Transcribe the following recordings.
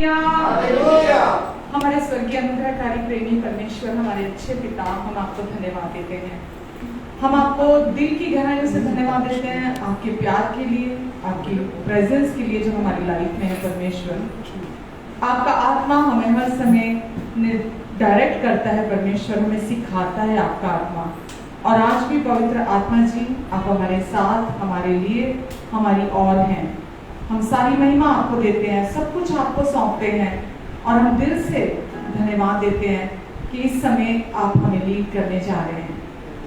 Hallelujah. हमारे स्वर्गीय अनुग्रहकारी प्रेमी परमेश्वर, हमारे अच्छे पिता, हम आपको धन्यवाद देते हैं। हम आपको दिल की गहराइयों से धन्यवाद देते हैं आपके प्यार के लिए, आपकी प्रेजेंस के लिए जो हमारी लाइफ में है। परमेश्वर, आपका आत्मा हमें हर समय डायरेक्ट करता है। परमेश्वर, हमें सिखाता है आपका आत्मा। और आज भी पवित्र आत्मा जी, आप हमारे साथ, हमारे लिए, हमारी और हैं। हम सारी महिमा आपको देते हैं, सब कुछ आपको सौंपते हैं और हम दिल से धन्यवाद देते हैं कि इस समय आप हमें लीड करने जा रहे हैं।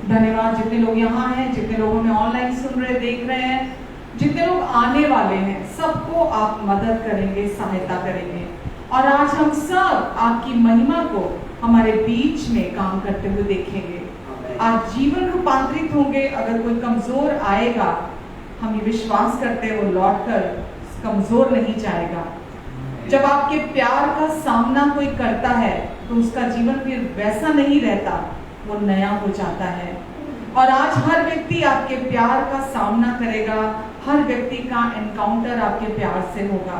धन्यवाद जितने लोग यहाँ हैं, जितने लोग हमें ऑनलाइन सुन रहे, देख रहे हैं, जितने लोग आने वाले हैं, सबको आप मदद करेंगे, सहायता करेंगे। और आज हम सब आपकी महिमा को हमारे बीच में काम करते हुए देखेंगे। आज जीवन रूपांतरित होंगे। अगर कोई कमजोर आएगा, हम ये विश्वास करते हैं वो लौटकर कमजोर नहीं जाएगा। जब आपके प्यार का सामना कोई करता है तो उसका जीवन फिर वैसा नहीं रहता, वो नया हो जाता है। और आज हर व्यक्ति आपके प्यार का सामना करेगा, हर व्यक्ति का एनकाउंटर आपके प्यार से होगा।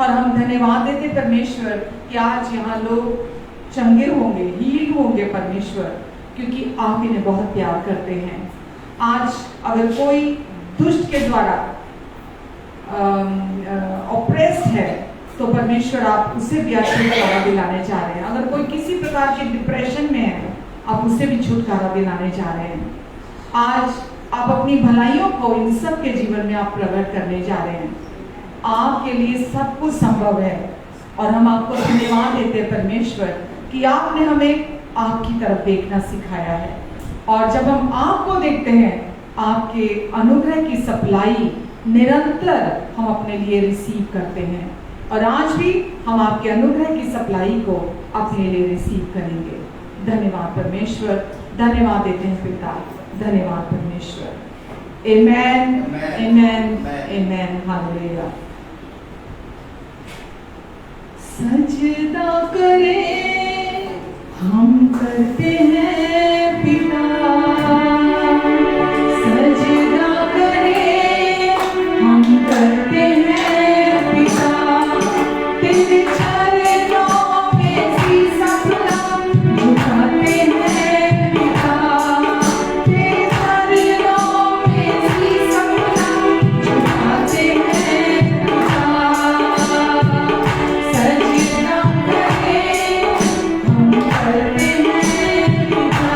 और हम धन्यवाद देते परमेश्वर कि आज यहाँ लोग चंगे होंगे, हील होंगे परमेश्वर, क्योंकि आप इन्हें बहुत प्यार करते हैं। आज अगर कोई दुष्ट के द्वारा ऑप्रेस्ड है तो परमेश्वर आप उसे भी आज छुटकारा दिलाने जा रहे हैं। अगर कोई किसी प्रकार के डिप्रेशन में है, आप उसे भी छुटकारा दिलाने जा रहे हैं। आज आप अपनी भलाइयों को इन सब के जीवन में आप प्रकट करने जा रहे हैं। आपके लिए सब कुछ संभव है और हम आपको धन्यवाद देते हैं परमेश्वर कि आपने हमें आपकी तरफ देखना सिखाया है। और जब हम आपको देखते हैं, आपके अनुग्रह की सप्लाई निरंतर हम अपने लिए रिसीव करते हैं। और आज भी हम आपके अनुग्रह की सप्लाई को अपने लिए रिसीव करेंगे। धन्यवाद परमेश्वर, धन्यवाद देते हैं पिता, धन्यवाद परमेश्वर। आमेन, आमेन, आमेन, हालेलुया। सजदा करें हम करते हैं पिता, सजदा करें हम करते हैं पिता, तेरे चरणों में शीश अपना झुकाते हैं पिता, तेरे चरणों में शीश अपना झुकाते हैं पिता। सजदा करें हम करते हैं पिता।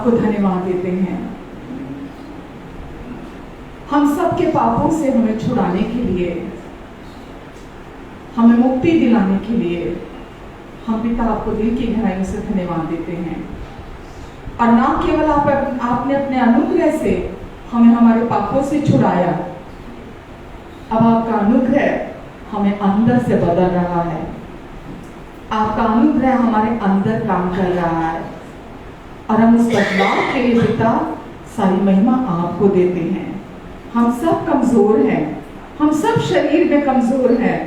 आपको धन्यवाद देते हैं। हम सबके पापों से हमें छुड़ाने के लिए, हमें मुक्ति दिलाने के लिए हम पिता आपको दिल की गहराइयों से धन्यवाद देते हैं। और ना केवल आपने अपने अनुग्रह से हमें हमारे पापों से छुड़ाया, अब आपका अनुग्रह हमें अंदर से बदल रहा है। आपका अनुग्रह हमारे अंदर काम कर रहा है और हम उस बदलाव के लिए पिता सारी महिमा आपको देते हैं। हम सब कमजोर हैं, हम सब शरीर में कमजोर हैं,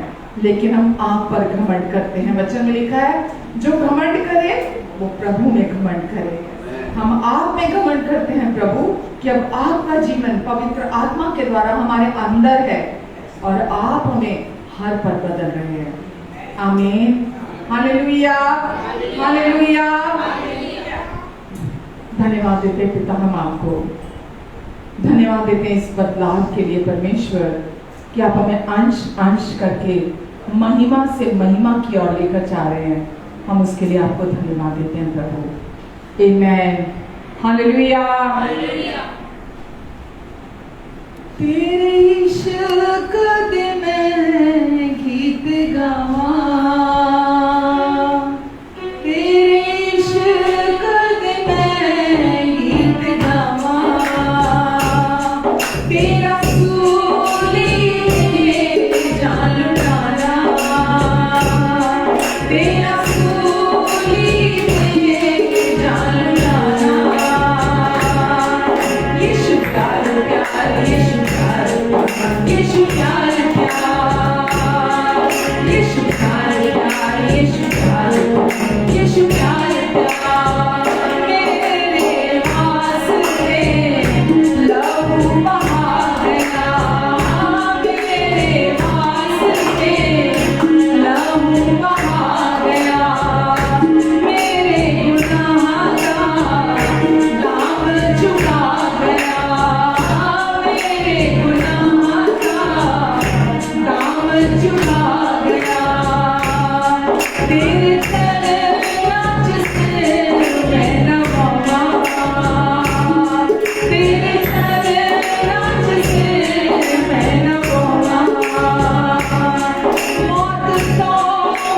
लेकिन हम आप पर घमंड करते हैं। वचन में लिखा है, जो घमंड करे वो प्रभु में घमंड करे। हम आप में घमंड करते हैं प्रभु, कि अब आपका जीवन पवित्र आत्मा के द्वारा हमारे अंदर है और आप हमें हर पल बदल रहे हैं। आमीन, हालेलुया, हालेलुया। धन्यवाद देते पिता, हम आपको धन्यवाद देते हैं इस बदलाव के लिए परमेश्वर, कि आप हमें अंश अंश करके महिमा से महिमा की ओर लेकर जा रहे हैं। हम उसके लिए आपको धन्यवाद देते हैं प्रभु। आमेन, हालेलुया। तेरे इश्क दे मैं गीत गावा, तेरे इश्क दे मैं गीत गावा, तेरा सूली जान लुटाना, तेरा सूली जान लुटाना। यीशु प्यार प्यार, यीशु प्यार प्यार, यीशु प्यार प्यार, यीशु प्यार प्यार, यीशु प्यार प्यार, यीशु प्यार प्यार। मेरे वास्ते लहू बहा गया, मेरे वास्ते लहू बहा गया, मेरे गुनाह का दाम चुका गया, मेरे गुनाह का दाम चुका गया। तेरे नाच से मैं नवावा, तेरे नाच से मैं नवावा। मौत तो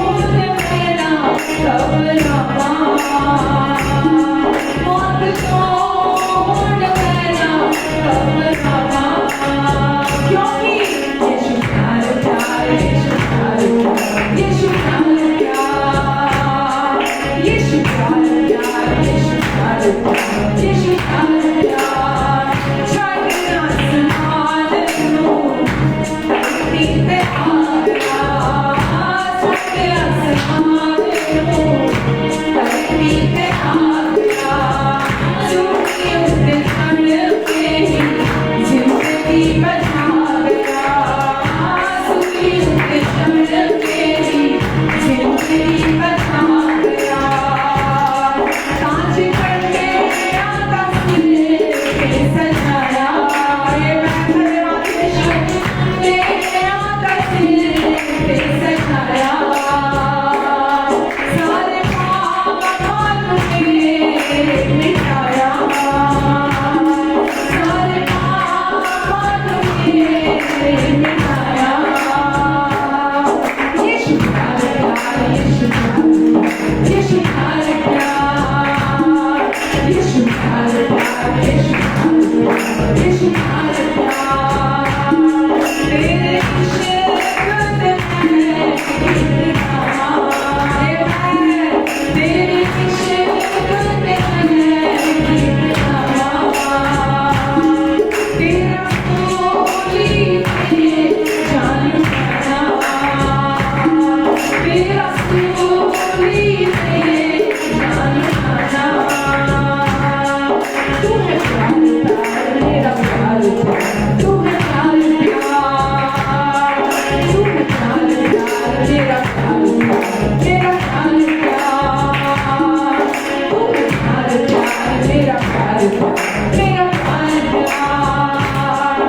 मुझे मेरा घबरावा, मौत तो मुझे मेरा घबरावा। क्योंकि यीशु प्यार प्यार, यीशु प्यार प्यार, यीशु प्यार प्यार, यीशु प्यार प्यार, यीशु प्यार प्यार, यीशु प्यार प्यार। छाया आसमान में धरती पे आ गया, छाया आसमान में धरती पे आ गया। सूर्य उसके चढ़ के जिंदगी बचा गया, सूर्य उसके चढ़ के जिंदगी बचा गया। ताज करके आकाश पे सजाया, ये मैं धन्यवाद यीशु, तेरे आकाश पे सजाया। सारे पाप ने मिटाया, सारे पाप ने मिटाया। यीशु प्यार प्यार, यीशु प्यार, यीशु प्यार प्यार, यीशु प्यार प्यार, यीशु प्यार, यीशु प्यार प्यार। तेरे इश्क दे मैं गीत गावा, तेरे इश्क दे मैं गीत गावा, तेरा सूली जान लुटाना, तेरा सूली जान लुटाना। तू है प्यार प्यार, मेरा प्यार प्यार, तू है प्यार प्यार, तू है प्यार प्यार, मेरा प्यार प्यार, मेरा प्यार प्यार, तू है प्यार प्यार, मेरा प्यार प्यार, मेरा प्यार प्यार,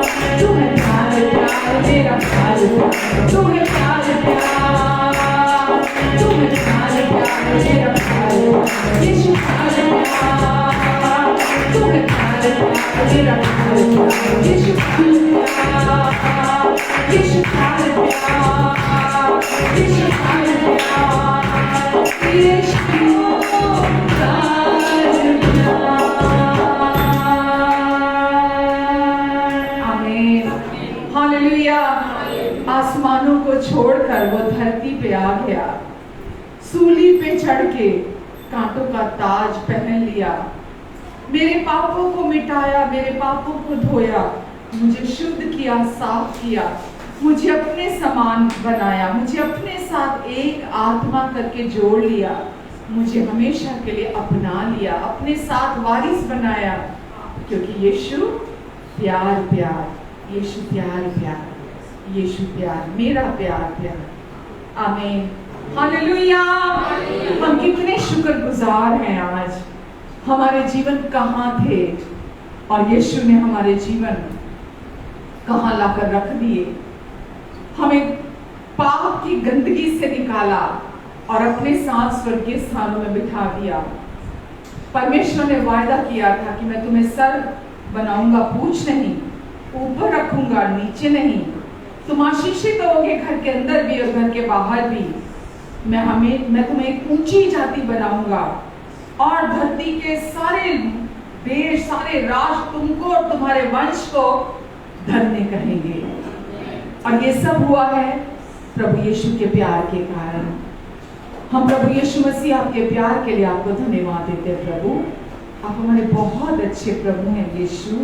तू है प्यार प्यार, मेरा प्यार प्यार, तू है प्यार प्यार, तू है प्यार प्यार, मेरा प्यार प्यार। यीशु प्यार प्यार, मेरा प्यार यीशु प्यार, यीशु प्यार प्यार, यीशु प्यार प्यार, यीशु हालेलुया। आसमानों को छोड़कर वो धरती पे आ गया, सूली पे चढ़ के कांटों का ताज पहन लिया, मेरे पापों को मिटाया, मेरे पापों को धोया, मुझे शुद्ध किया, साफ किया, मुझे अपने समान बनाया, मुझे अपने साथ एक आत्मा करके जोड़ लिया, मुझे हमेशा के लिए अपना लिया, अपने साथ वारिस बनाया, क्योंकि यीशु प्यार प्यार, यीशु प्यार प्यार, यीशु प्यार, मेरा प्यार प्यार। आमीन, हालेलुया। हम कितने शुक्रगुजार हैं आज। हमारे जीवन कहाँ थे और यीशु ने हमारे जीवन कहाँ लाकर रख दिए। हमें पाप की गंदगी से निकाला और अपने साथ स्वर्गीय स्थानों में बिठा दिया। परमेश्वर ने वायदा किया था कि मैं तुम्हें सर बनाऊंगा, पूंछ नहीं, ऊपर रखूंगा, नीचे नहीं। तुम आशीषित होगे घर के अंदर भी और घर के बाहर भी। मैं तुम्हें एक ऊंची जाति बनाऊंगा और धरती के सारे देश, सारे राष्ट्र तुमको और तुम्हारे वंश को धन्य कहेंगे। और ये सब हुआ है प्रभु यीशु के प्यार के कारण। हम प्रभु यीशु मसीह आपके प्यार के लिए आपको धन्यवाद देते हैं। प्रभु आप हमारे बहुत अच्छे प्रभु हैं यीशु,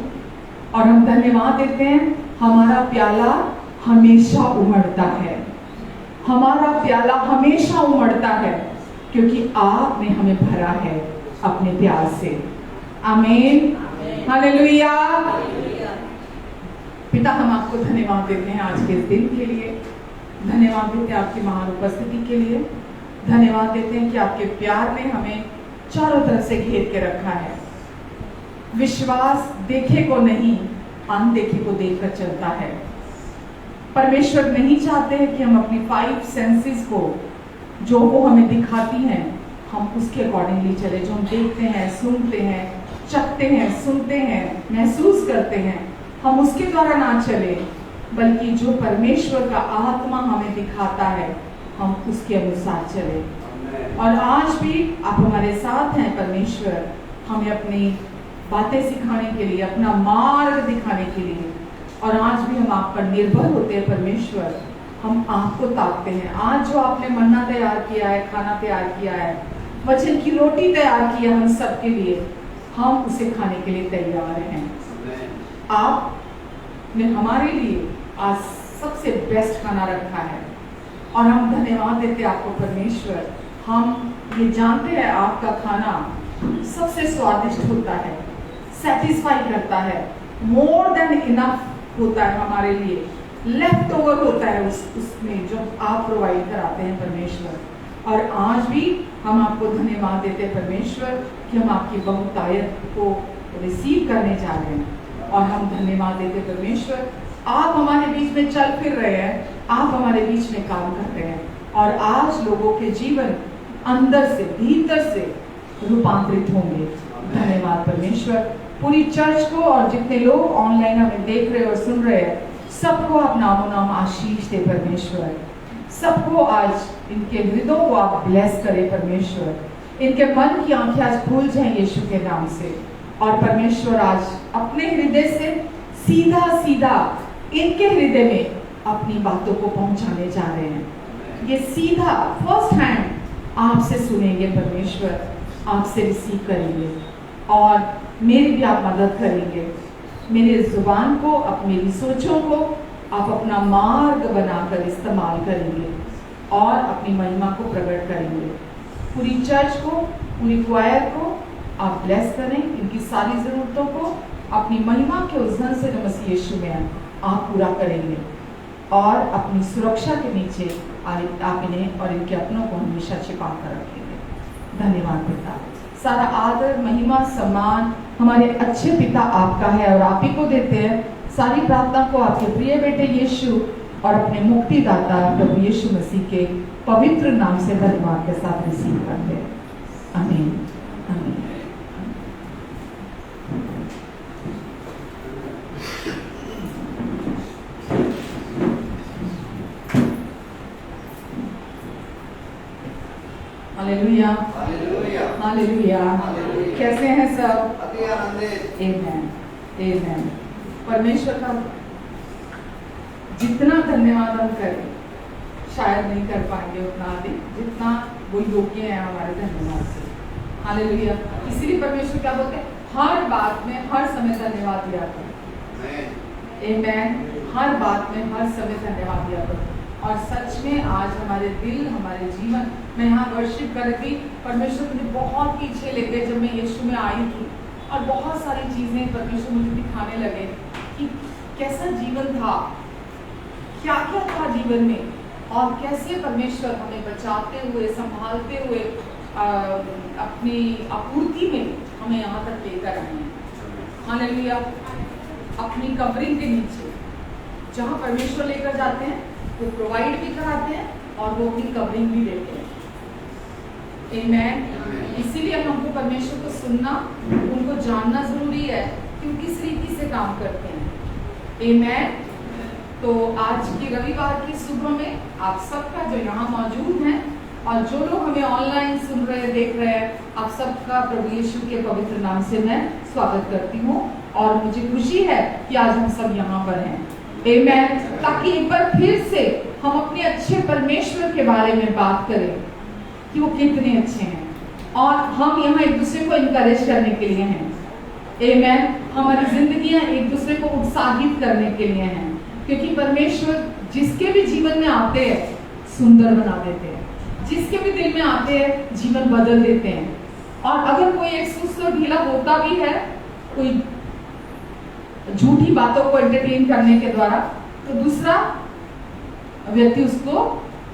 और हम धन्यवाद देते हैं। हमारा प्याला हमेशा उमड़ता है, हमारा प्याला हमेशा उमड़ता है, क्योंकि आपने हमें भरा है अपने प्यार से। आमीन, हालेलुया। पिता, हम आपको धन्यवाद देते हैं आज के इस दिन के लिए, धन्यवाद देते हैं आपकी महान उपस्थिति के लिए, धन्यवाद देते हैं कि आपके प्यार ने हमें चारों तरफ से घेर के रखा है। विश्वास देखे को नहीं, अनदेखे को देखकर चलता है। परमेश्वर नहीं चाहते हैं कि हम अपनी 5 सेंसेस को, जो वो हमें दिखाती हैं, हम उसके अकॉर्डिंगली चले। जो हम देखते हैं, सुनते हैं, चखते हैं, सुनते हैं, महसूस करते हैं, हम उसके द्वारा ना चले, बल्कि जो परमेश्वर का आत्मा हमें दिखाता है, हम उसके अनुसार चले। और आज भी आप हमारे साथ हैं परमेश्वर, हमें अपनी बातें सिखाने के लिए, अपना मार्ग दिखाने के लिए। और आज भी हम आप पर निर्भर होते हैं परमेश्वर, हम आपको ताकते हैं। आज जो आपने मन्ना तैयार किया है, खाना तैयार किया है, वचन की रोटी तैयार की है हम सबके लिए, हम उसे खाने के लिए तैयार हैं। आपने हमारे लिए आज सबसे बेस्ट खाना रखा है और हम धन्यवाद देते हैं आपको परमेश्वर। हम ये जानते हैं आपका खाना सबसे स्वादिष्ट होता है, सेटिस्फाई करता है, मोर देन इनफ होता है हमारे लिए, लेफ्ट ओवर होता है उसमें जो आप प्रोवाइड कराते हैं परमेश्वर। और आज भी हम आपको धन्यवाद देते हैं परमेश्वर कि हम आपकी बहुतायत को रिसीव करने जा रहे हैं। और हम धन्यवाद देते हैं परमेश्वर, आप हमारे बीच में चल फिर रहे हैं, आप हमारे बीच में काम कर रहे हैं, और आज लोगों के जीवन अंदर से, भीतर से रूपांतरित होंगे। धन्यवाद परमेश्वर। पूरी चर्च को और जितने लोग ऑनलाइन हमें देख रहे और सुन रहे हैं, सबको आप नामो नाम आशीष दे परमेश्वर। सबको आज इनके हृदयों को आप ब्लेस करें परमेश्वर, इनके मन की आंखें आज खुल जाएं यीशु के नाम से। और परमेश्वर आज अपने हृदय से सीधा सीधा इनके हृदय में अपनी बातों को पहुंचाने जा रहे हैं। ये सीधा फर्स्ट हैंड आपसे सुनेंगे परमेश्वर, आपसे रिसीव करेंगे, और मेरी भी आप मदद करेंगे। मेरे जुबान को, मेरी सोचों को आप अपना मार्ग बनाकर इस्तेमाल करेंगे और अपनी महिमा को प्रकट करेंगे। पूरी चर्च को, पूरी क्वायर को आप ब्लेस करें, इनकी सारी ज़रूरतों को अपनी महिमा के उस धन से जो मसीह यीशु में है आप पूरा करेंगे, और अपनी सुरक्षा के नीचे आप इन्हें और इनके अपनों को हमेशा छिपा कर रखेंगे। धन्यवाद पिता। सारा आदर, महिमा, सम्मान हमारे अच्छे पिता आपका है और आप ही को देते हैं। सारी प्रार्थना को आपके प्रिय बेटे यीशु और अपने मुक्तिदाता प्रभु यीशु मसीह के पवित्र नाम से धन्यवाद के साथ रिसीव करते हैं। आमीन, आमीन। Hallelujah, hallelujah, hallelujah. हालेलुया। कैसे हैं सब? अति आनंदित। आमेन, आमेन। परमेश्वर का जितना धन्यवाद हम करें शायद नहीं कर पाएंगे उतना अधिक जितना वो योग्य है हमारे धन्यवाद से। हालेलुया। इसीलिए परमेश्वर क्या बोलते हैं, हर बात में हर समय धन्यवाद दिया करो। आमेन। हर बात में हर समय धन्यवाद दिया करो। और सच में आज हमारे दिल, हमारे जीवन, मैं यहाँ वर्शिप कर रही थी, परमेश्वर मुझे बहुत पीछे ले गए जब मैं यीशु में आई थी और बहुत सारी चीजें परमेश्वर मुझे दिखाने लगे कि कैसा जीवन था, क्या क्या था जीवन में और कैसे परमेश्वर हमें बचाते हुए, संभालते हुए अपनी आपूर्ति में हमें यहाँ तक लेकर आए हैं। हालेलुया। अपनी कवरिंग के नीचे जहाँ परमेश्वर लेकर जाते हैं वो प्रोवाइड भी कराते हैं और वो अपनी कवरिंग भी देते हैं। आमेन। इसीलिए हमको परमेश्वर को सुनना, उनको जानना जरूरी है कि वो किस रीति से काम करते हैं। आमेन। तो आज की रविवार की सुबह में आप सबका जो यहाँ मौजूद हैं और जो लोग हमें ऑनलाइन सुन रहे हैं, देख रहे हैं, आप सबका प्रभु यीशु के पवित्र नाम से मैं स्वागत करती हूँ और मुझे खुशी है कि आज हम सब यहाँ पर हैं। आमेन। ताकि एक बार फिर से हम अपने अच्छे परमेश्वर के बारे में बात करें कि वो कितने अच्छे हैं और हम यहाँ एक दूसरे को इनकरेज करने के लिए हैं। आमेन। हमारी जिंदगियां एक दूसरे को उत्साहित करने के लिए हैं, क्योंकि परमेश्वर जिसके भी जीवन में आते हैं सुंदर बना देते हैं, जिसके भी दिल में आते हैं जीवन बदल देते हैं। और अगर कोई एक सुस्त और ढीला होता भी है कोई झूठी बातों को एंटरटेन करने के द्वारा, तो दूसरा व्यक्ति उसको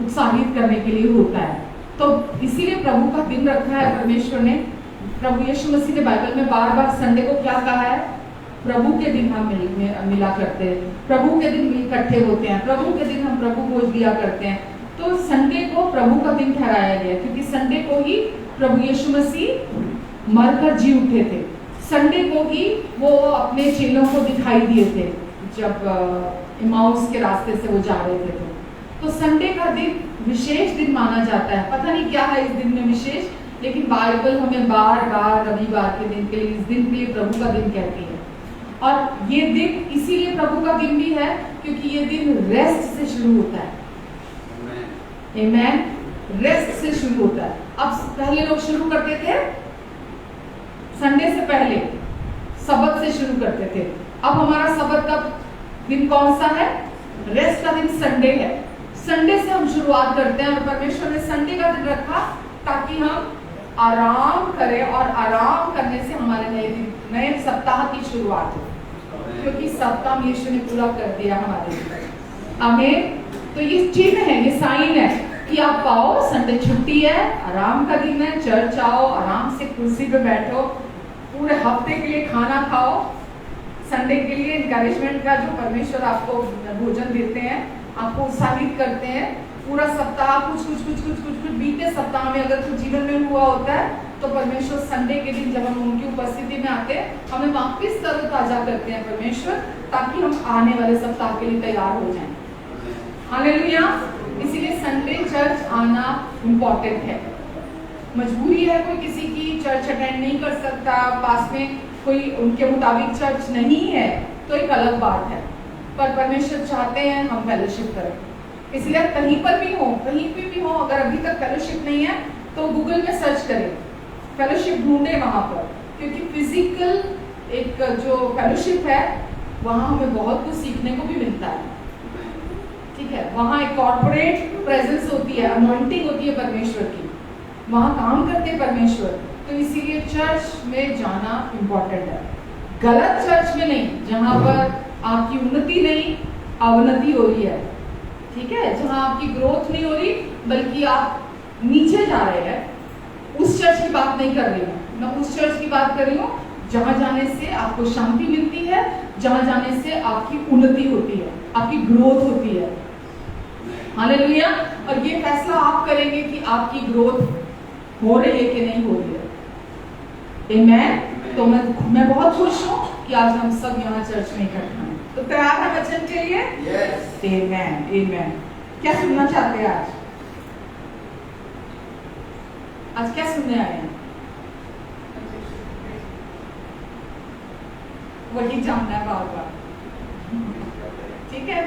उत्साहित करने के लिए होता है। तो इसीलिए प्रभु का दिन रखा है परमेश्वर ने। प्रभु यीशु मसीह ने बाइबल में बार बार संडे को क्या कहा है, प्रभु के दिन हम मिला करते हैं, प्रभु के दिन इकट्ठे होते हैं, प्रभु के दिन हम प्रभु भोज दिया करते हैं। तो संडे को प्रभु का दिन ठहराया गया क्योंकि संडे को ही प्रभु यीशु मसीह मरकर जी उठे थे। संडे को ही वो अपने चेलों को दिखाई दिए थे जब इमाउस के रास्ते से वो जा रहे थे। तो संडे का दिन विशेष दिन माना जाता है। पता नहीं क्या है इस दिन में विशेष, लेकिन बाइबल हमें बार बार रविवार के दिन के लिए, इस दिन के लिए प्रभु का दिन कहती है। और ये दिन इसीलिए प्रभु का दिन भी है क्योंकि ये दिन रेस्ट से शुरू होता है। आमेन। रेस्ट से शुरू होता है। अब पहले लोग शुरू करते थे संडे से पहले सबत से शुरू करते थे। अब हमारा सबत का दिन कौन सा है? रेस्ट का दिन संडे है। संडे से हम शुरुआत करते हैं और परमेश्वर ने संडे का दिन रखा ताकि हम आराम करें और आराम करने से हमारे नए सप्ताह की शुरुआत हो, क्योंकि सप्ताह यीशु ने पूरा कर दिया हमारे लिए। आमीन। तो ये चिन्ह है, ये साइन है कि आप आओ, संडे छुट्टी है, आराम का दिन है, चर्च आओ, आराम से कुर्सी पे बैठो, पूरे हफ्ते के लिए खाना खाओ। संडे के लिए इनकरेजमेंट का जो परमेश्वर आपको भोजन देते हैं, आपको उत्साहित करते हैं। पूरा सप्ताह कुछ बीते सप्ताह में अगर कुछ जीवन में हुआ होता है तो परमेश्वर संडे के दिन जब हम उनकी उपस्थिति में आते हैं हमें वापिस तरोताजा करते हैं परमेश्वर, ताकि हम आने वाले सप्ताह के लिए तैयार हो जाएं। हालेलुया। इसीलिए संडे चर्च आना इम्पोर्टेंट है। मजबूरी है कोई किसी की चर्च अटेंड नहीं कर सकता, पास में कोई उनके मुताबिक चर्च नहीं है तो एक अलग बात है, पर परमेश्वर चाहते हैं हम फेलोशिप करें। इसलिए कहीं पर भी हो, कहीं भी हो, अगर अभी तक फेलोशिप नहीं है तो गूगल में सर्च करें, फेलोशिप ढूंढे वहां पर, क्योंकि फिजिकल एक जो फेलोशिप है वहां हमें बहुत कुछ सीखने को भी मिलता है। ठीक है, वहां एक कॉर्पोरेट प्रेजेंस होती है, अनॉइंटिंग होती है परमेश्वर की, वहां काम करते हैं परमेश्वर। तो इसीलिए चर्च में जाना इम्पोर्टेंट है। गलत चर्च में नहीं, जहां पर आपकी उन्नति नहीं अवनति हो रही है। ठीक है, जहां आपकी ग्रोथ नहीं हो रही बल्कि आप नीचे जा रहे हैं, उस चर्च की बात नहीं कर रही हूँ। मैं उस चर्च की बात कर रही हूँ जहां जाने से आपको शांति मिलती है, जहां जाने से आपकी उन्नति होती है, आपकी ग्रोथ होती है। हालेलुया। और ये फैसला आप करेंगे कि आपकी ग्रोथ हो रही है कि नहीं हो रही है। आमीन। तो मैं बहुत खुश हूँ कि आज हम सब यहाँ चर्च में इकट्ठा हैं। तो तैयार है वचन के लिए? यस। आमीन। आमीन। क्या सुनना चाहते हैं आज? आज क्या सुनने आए हैं? वही जानना है बार बार, ठीक है,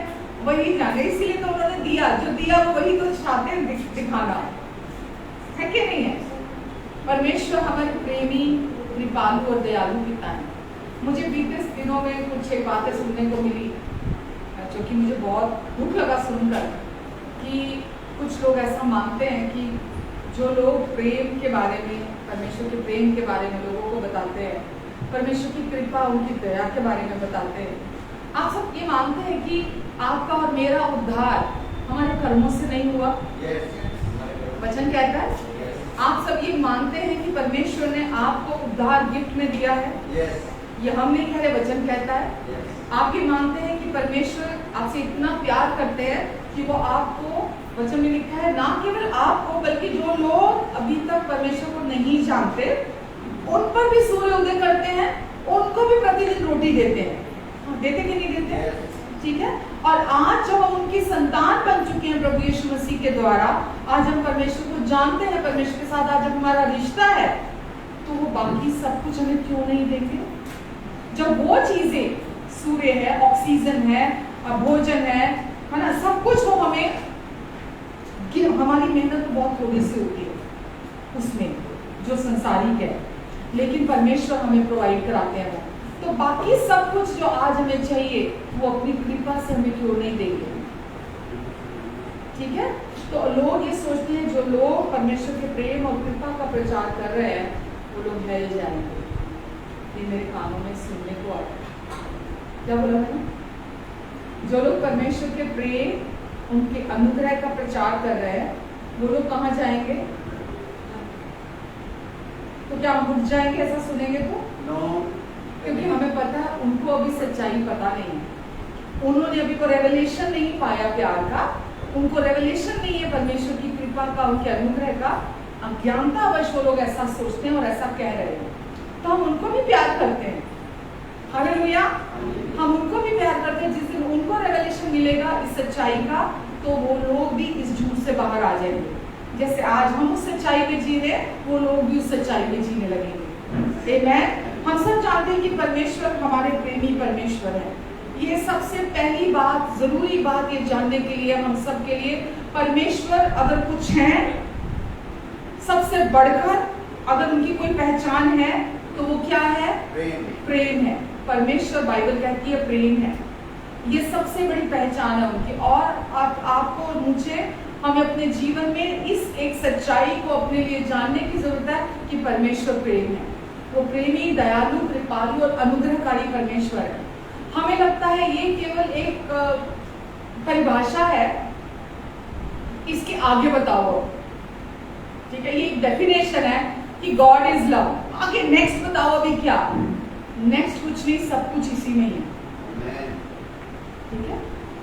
वही जाने, इसीलिए तो उन्होंने दिया, जो दिया वही तो चाहते हैं दिखाना, है कि नहीं है? परमेश्वर हमारे प्रेमी, कृपालु और दयालु पिता है। मुझे बीते दिनों में कुछ एक बातें सुनने को मिली जो कि मुझे बहुत दुख लगा सुनकर, कि कुछ लोग ऐसा मानते हैं कि जो लोग प्रेम के बारे में, परमेश्वर के प्रेम के बारे में लोगों को बताते हैं, परमेश्वर की कृपा, उनकी दया के बारे में बताते हैं, आप सब ये मानते हैं कि आपका और मेरा उद्धार हमारे कर्मों से नहीं हुआ। वचन कहता है, आप सब ये मानते हैं कि परमेश्वर ने आपको उद्धार गिफ्ट में दिया है। ये हम नहीं कह रहे, वचन कहता है। आप ये मानते हैं कि परमेश्वर आपसे इतना प्यार करते हैं कि वो आपको, वचन में लिखा है, ना केवल आपको बल्कि जो लोग अभी तक परमेश्वर को नहीं जानते उन पर भी सूर्य उदय करते हैं, उनको भी प्रतिदिन रोटी देते हैं। देते कि नहीं देते? ठीक है। और आज जब हम उनकी संतान बन चुके हैं प्रभु यीशु मसीह के द्वारा, आज हम परमेश्वर को जानते हैं, परमेश्वर के साथ आज हमारा रिश्ता है, तो वो बाकी सब कुछ हमें क्यों नहीं देंगे? जब वो चीजें, सूर्य है, ऑक्सीजन है, भोजन है ना, सब कुछ वो हमें, कि हमारी मेहनत तो बहुत थोड़ी सी होती है उसमें जो संसारिक है, लेकिन परमेश्वर हमें प्रोवाइड कराते हैं। तो बाकी सब कुछ जो आज हमें चाहिए वो अपनी कृपा से हमें क्यों नहीं देंगे? ठीक है। तो लोग ये सोचते हैं, जो लोग परमेश्वर के प्रेम और कृपा का प्रचार कर रहे हैं वो लोग ढल जाएंगे। ये मेरे कानों में सुनने को आता है। क्या बोला मैंने? जो लोग परमेश्वर के प्रेम, उनके अनुग्रह का प्रचार कर रहे हैं, वो लोग कहाँ जाएंगे? तो क्या हम रुक जाएंगे ऐसा सुनेंगे तो? नो। क्योंकि हमें पता है उनको अभी सच्चाई पता नहीं है, उन्होंने अभी को रेवलेशन नहीं पाया प्यार का, उनको रेवलेशन नहीं है परमेश्वर की कृपा का, उनके अनुग्रह का। अज्ञानतावश वो लोग ऐसा सोचते हैं और ऐसा कह रहे हैं, तो हम उनको भी प्यार करते हैं। हालेलुया। हम उनको भी प्यार करते हैं। जिस दिन उनको रेवलेशन मिलेगा इस सच्चाई का, तो वो लोग भी इस झूठ से बाहर आ जाएंगे। जैसे आज हम उस सच्चाई में जी रहे, वो लोग भी उस सच्चाई में जीने लगेंगे। आमीन। हम सब जानते हैं कि परमेश्वर हमारे प्रेमी परमेश्वर है। ये सबसे पहली बात, जरूरी बात ये जानने के लिए हम सब के लिए, परमेश्वर अगर कुछ है सबसे बढ़कर, अगर उनकी कोई पहचान है तो वो क्या है? प्रेम है। परमेश्वर, बाइबल कहती है, प्रेम है। ये सबसे बड़ी पहचान है उनकी। और आपको और मुझे, हमें अपने जीवन में इस एक सच्चाई को अपने लिए जानने की जरूरत है कि परमेश्वर प्रेम है। वो प्रेमी, दयालु, कृपालु और अनुग्रहकारी परमेश्वर है। हमें लगता है ये केवल एक परिभाषा है, इसके आगे बताओ, ठीक है, ये एक डेफिनेशन है कि गॉड इज लव। आगे नेक्स्ट बताओ, अभी क्या नेक्स्ट? कुछ नहीं, सब कुछ इसी में ही है। ठीक है।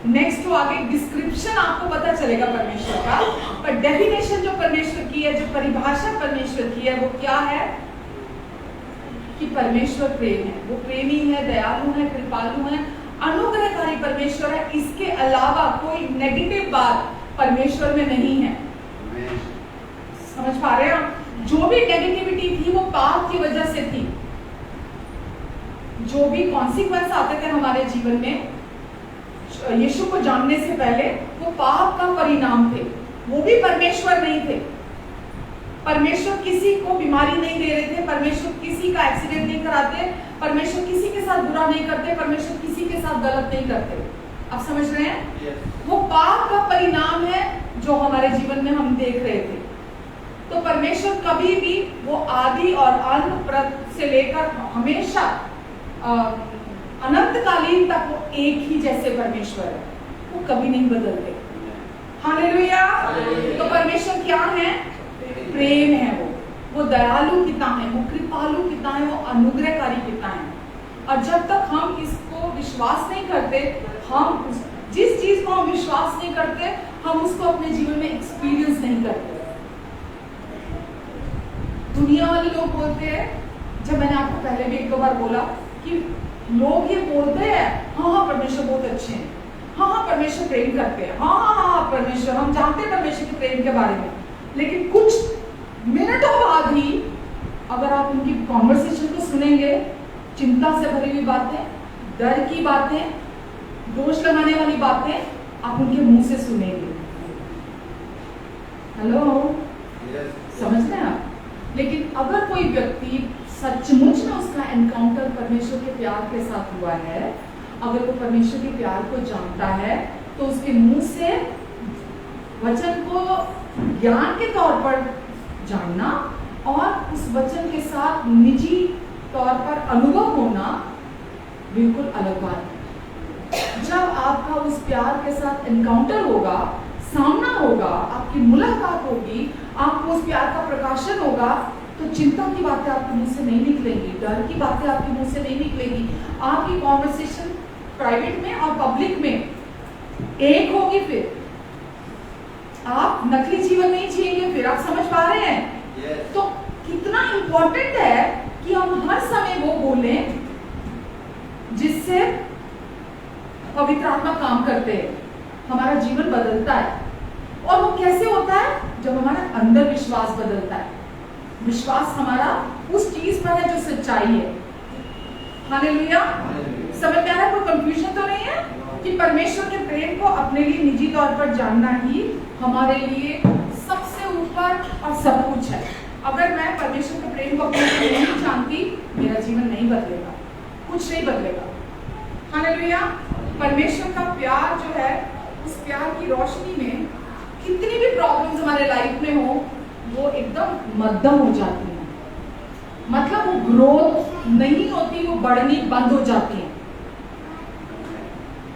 नेक्स्ट तो आगे डिस्क्रिप्शन आपको पता चलेगा परमेश्वर का, पर डेफिनेशन जो परमेश्वर की है, जो परिभाषा परमेश्वर की है, वो क्या है? कि परमेश्वर प्रेम है। वो प्रेमी है, दयालु है, कृपालु है, अनुग्रहकारी परमेश्वर है। इसके अलावा कोई नेगेटिव बात परमेश्वर में नहीं है। समझ पा रहे हैं आप? जो भी नेगेटिविटी थी वो पाप की वजह से थी। जो भी कॉन्सिक्वेंस आते थे हमारे जीवन में यीशु को जानने से पहले, वो पाप का परिणाम थे। वो भी परमेश्वर नहीं थे। परमेश्वर किसी को बीमारी नहीं दे रहे थे, परमेश्वर किसी का एक्सीडेंट नहीं कराते, परमेश्वर किसी के साथ बुरा नहीं करते, परमेश्वर किसी के साथ गलत नहीं करते। आप समझ रहे हैं? वो पाप का परिणाम है जो हमारे जीवन में हम देख रहे थे। तो परमेश्वर कभी भी, वो आदि और अंत से लेकर हमेशा अनंतकालीन तक वो एक ही जैसे परमेश्वर है, वो कभी नहीं बदलते। हालेलुया। तो परमेश्वर क्या है? प्रेम है। वो दयालु पिता है, वो कृपालु पिता है, वो अनुग्रहकारी पिता है। और जब तक हम इसको विश्वास नहीं करते, हम जिस चीज को हम विश्वास नहीं करते, हम उसको अपने जीवन में एक्सपीरियंस नहीं करते। दुनिया वाले लोग बोलते हैं, जब मैंने आपको पहले भी एक दो बार बोला कि लोग ये बोलते हैं, हाँ परमेश्वर बहुत अच्छे हैं, हाँ परमेश्वर प्रेम करते हैं, हाँ परमेश्वर, हम जानते हैं परमेश्वर के प्रेम के बारे में, लेकिन कुछ मिनटों बाद ही अगर आप उनकी कॉन्वर्सेशन को सुनेंगे, चिंता से भरी हुई बातें, डर की बातें, दोष लगाने वाली बातें आप उनके मुंह से सुनेंगे। हेलो, समझ रहे हैं आप? लेकिन अगर कोई व्यक्ति सचमुच में उसका एनकाउंटर परमेश्वर के प्यार के साथ हुआ है, अगर वो परमेश्वर के प्यार को जानता है, तो उसके मुंह से वचन को ज्ञान के तौर पर जानना और उस वचन के साथ निजी तौर पर अनुभव होना बिल्कुल अलग बात है। जब आपका उस प्यार के साथ एनकाउंटर होगा, सामना होगा, आपकी मुलाकात होगी, आपको उस प्यार का प्रकाशन होगा, तो चिंता की बातें आपके मुंह से नहीं निकलेंगी, डर की बातें आपके मुंह से नहीं निकलेगी। आपकी कॉन्वर्सेशन प्राइवेट में और पब्लिक में एक होगी। फिर आप नकली जीवन नहीं जिएंगे। फिर आप समझ पा रहे हैं? तो कितना इंपॉर्टेंट है कि हम हर समय वो बोलें जिससे पवित्र आत्मा काम करते हैं, हमारा जीवन बदलता है। और वो कैसे होता है? जब हमारे अंदर विश्वास बदलता है। विश्वास हमारा उस चीज पर है जो सच्चाई है। हालेलुया। समझ में आ रहा है? कोई कंफ्यूजन तो नहीं है कि परमेश्वर के प्रेम को अपने लिए निजी तौर पर जानना ही हमारे लिए सबसे ऊपर और सब कुछ है। अगर मैं परमेश्वर के प्रेम को अपने लिए नहीं जानती, मेरा जीवन नहीं बदलेगा, कुछ नहीं बदलेगा। हालेलुया। परमेश्वर का प्यार जो है, उस प्यार की रोशनी में कितनी भी प्रॉब्लम्स हमारे लाइफ में हो, वो एकदम मध्यम हो जाती है। मतलब वो ग्रोथ नहीं होती, वो बढ़नी बंद हो जाती है।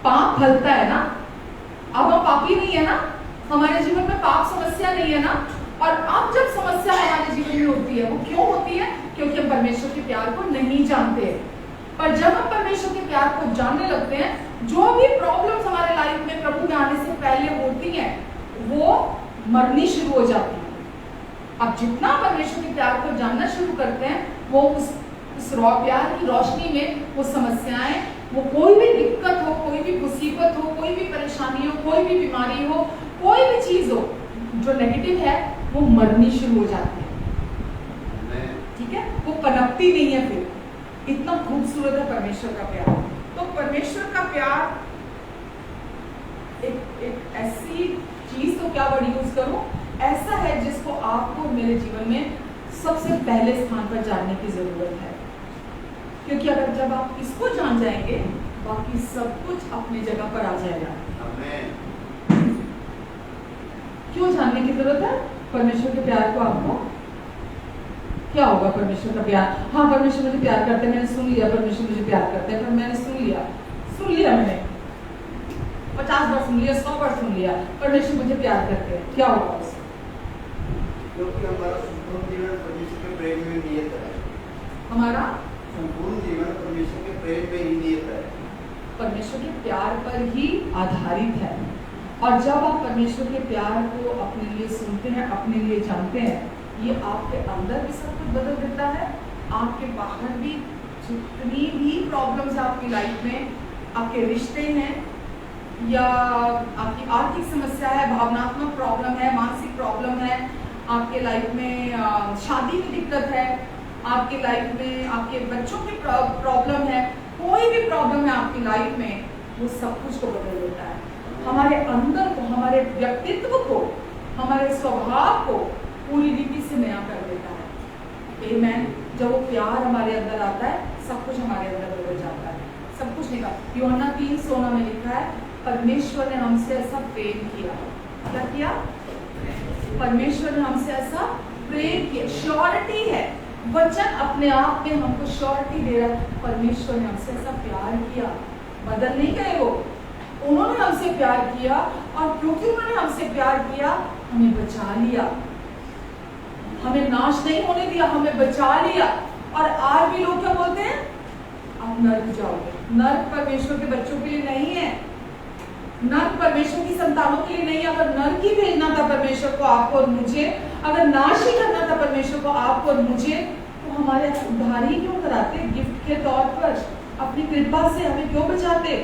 पाप फलता है ना, अब हम पापी नहीं है ना, हमारे जीवन में पाप समस्या नहीं है ना। और अब जब समस्या हमारे जीवन में होती है, वो क्यों होती है? क्योंकि हम परमेश्वर के प्यार को नहीं जानते। पर जब हम परमेश्वर के प्यार को जानने लगते हैं, जो भी प्रॉब्लम्स हमारे लाइफ में प्रभु के आने से पहले होती हैं, वो मरनी शुरू हो जाती है। अब जितना परमेश्वर के प्यार को जानना शुरू करते हैं, वो उस प्यार की रोशनी में वो समस्याएं, वो कोई भी दिक्कत हो, कोई भी मुसीबत हो, कोई भी परेशानी हो, कोई भी बीमारी हो, कोई भी चीज हो जो नेगेटिव है, वो मरनी शुरू हो जाती है। ठीक है? वो पनपती नहीं है। फिर इतना खूबसूरत है परमेश्वर का प्यार। तो परमेश्वर का प्यार एक ऐसी चीज, तो क्या वर्ड यूज करूं, ऐसा है जिसको आपको मेरे जीवन में सबसे पहले स्थान पर जानने की जरूरत है। क्योंकि अगर जब आप इसको जान जाएंगे, बाकी सब कुछ अपनी जगह पर आ जाएगा। क्यों जानने की जरूरत है परमेश्वर के प्यार को? आपको क्या होगा परमेश्वर का प्यार? हाँ, परमेश्वर मुझे प्यार करते हैं, मैंने सुन लिया, परमेश्वर मुझे प्यार करते हैं, पर मैंने सुन लिया मैंने 50 बार सुन लिया, 100 बार सुन लिया, परमेश्वर मुझे प्यार करते हैं, क्या होगा उससे? क्योंकि हमारा संपूर्ण जीवन परमेश्वर के प्रेम में नियत है। हमारा संपूर्ण जीवन परमेश्वर के प्रेम में ही नियत है, परमेश्वर के प्यार पर ही आधारित है। और जब आप परमेश्वर के प्यार को अपने लिए सुनते हैं, अपने लिए जानते हैं, ये आपके अंदर भी सब कुछ बदल देता है। आपके बाहर भी जितनी भी प्रॉब्लम्स आपकी लाइफ में, आपके रिश्ते हैं या आपकी आर्थिक समस्या है, भावनात्मक प्रॉब्लम है, मानसिक प्रॉब्लम है, आपके लाइफ में शादी की दिक्कत है, आपके लाइफ में आपके बच्चों की प्रॉब्लम है, कोई भी प्रॉब्लम है आपकी लाइफ में, वो सब कुछ को बदल देता है। हमारे अंदर को, हमारे व्यक्तित्व को, हमारे स्वभाव को पूरी रीति से नया कर देता है। आमेन। जब वो प्यार हमारे अंदर आता है, सब कुछ हमारे अंदर बदल जाता है, सब कुछ निकल। यूहन्ना 3:16 में लिखा है, परमेश्वर ने हमसे ऐसा प्रेम किया। क्या किया? परमेश्वर ने हमसे ऐसा प्रेम किया। श्योरिटी है, वचन अपने आप में हमको श्योरिटी दे रहा है। परमेश्वर ने हमसे ऐसा प्यार किया, बदल नहीं गए वो, उन्होंने हमसे प्यार किया, और क्योंकि उन्होंने हमसे प्यार किया, हमें बचा लिया, हमें नाश नहीं होने दिया, हमें बचा लिया। और आज भी लोग क्या बोलते हैं? आप नर्क जाओगे। नर्क परमेश्वर के बच्चों के लिए नहीं है, नर्क परमेश्वर की संतानों के लिए नहीं है। अगर नर्क ही भेजना था परमेश्वर को आपको और मुझे, अगर नाश ही करना था परमेश्वर को आपको और मुझे, तो हमारे उद्धार ही क्यों कराते? गिफ्ट के तौर पर अपनी कृपा से हमें क्यों बचाते?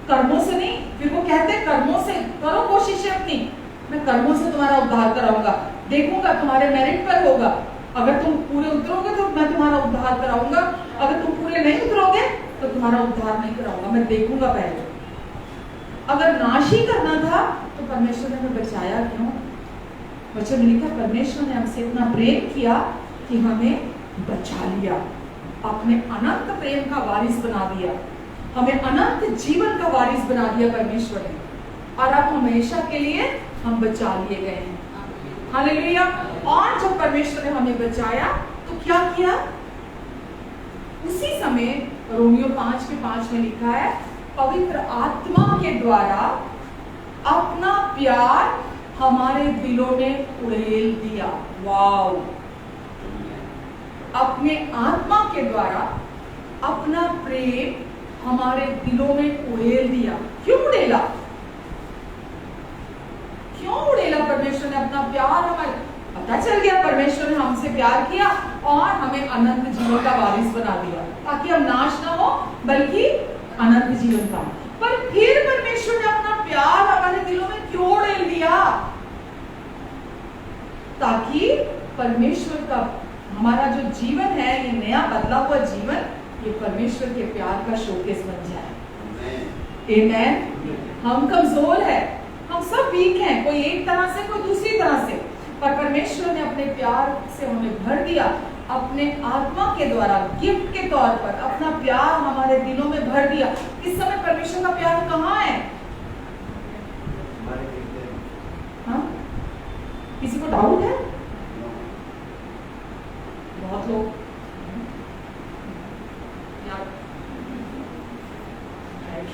कर्मों से नहीं। फिर वो कहते कर्मों से करो कोशिश अपनी, मैं कर्मों से तुम्हारा उद्धार कराऊंगा। देखूंगा, तुम्हारे मेरिट पर होगा। अगर तुम पूरे उतरोगे तो मैं तुम्हारा उद्धार कराऊंगा, अगर तुम पूरे नहीं उतरोगे तो तुम्हारा उद्धार नहीं कराऊंगा, मैं देखूंगा पहले। अगर नाश ही करना था तो परमेश्वर ने हमें बचाया क्यों? वचन में लिखा परमेश्वर ने हमसे इतना प्रेम किया कि हमें बचा लिया, अपने अनंत प्रेम का वारिस बना दिया, हमें अनंत जीवन का वारिस बना दिया परमेश्वर ने, और अब हमेशा के लिए हम बचा लिए गए हैं। हालेलुया। और जब परमेश्वर ने हमें बचाया तो क्या किया? उसी समय रोमियो 5:5 में लिखा है, पवित्र आत्मा के द्वारा अपना प्यार हमारे दिलों में उड़ेल दिया। वाव! अपने आत्मा के द्वारा अपना प्रेम हमारे दिलों में उड़ेल दिया। क्यों उड़ेला? क्यों उड़ेला? परमेश्वर ने अपना प्यार हमारे, पता चल गया परमेश्वर ने हमसे प्यार किया और हमें अनंत जीवन का वारिस बना दिया, ताकि हम नाश ना हो बल्कि अनंत जीवन का। पर फिर परमेश्वर ने अपना प्यार हमारे दिलों में क्यों उड़ेल दिया? ताकि परमेश्वर का हमारा जो जीवन है, ये नया बदला हुआ जीवन, ये परमेश्वर के प्यार का शोकेस बन जाए। आमेन। हम कमजोर है, हम सब वीक हैं, कोई एक तरह से, कोई दूसरी तरह से, पर परमेश्वर ने अपने प्यार से हमें भर दिया, अपने आत्मा के द्वारा गिफ्ट के तौर पर अपना प्यार हमारे दिलों में भर दिया। इस समय परमेश्वर का प्यार कहाँ है? हाँ? किसी को डाउट है? बहुत लोग यार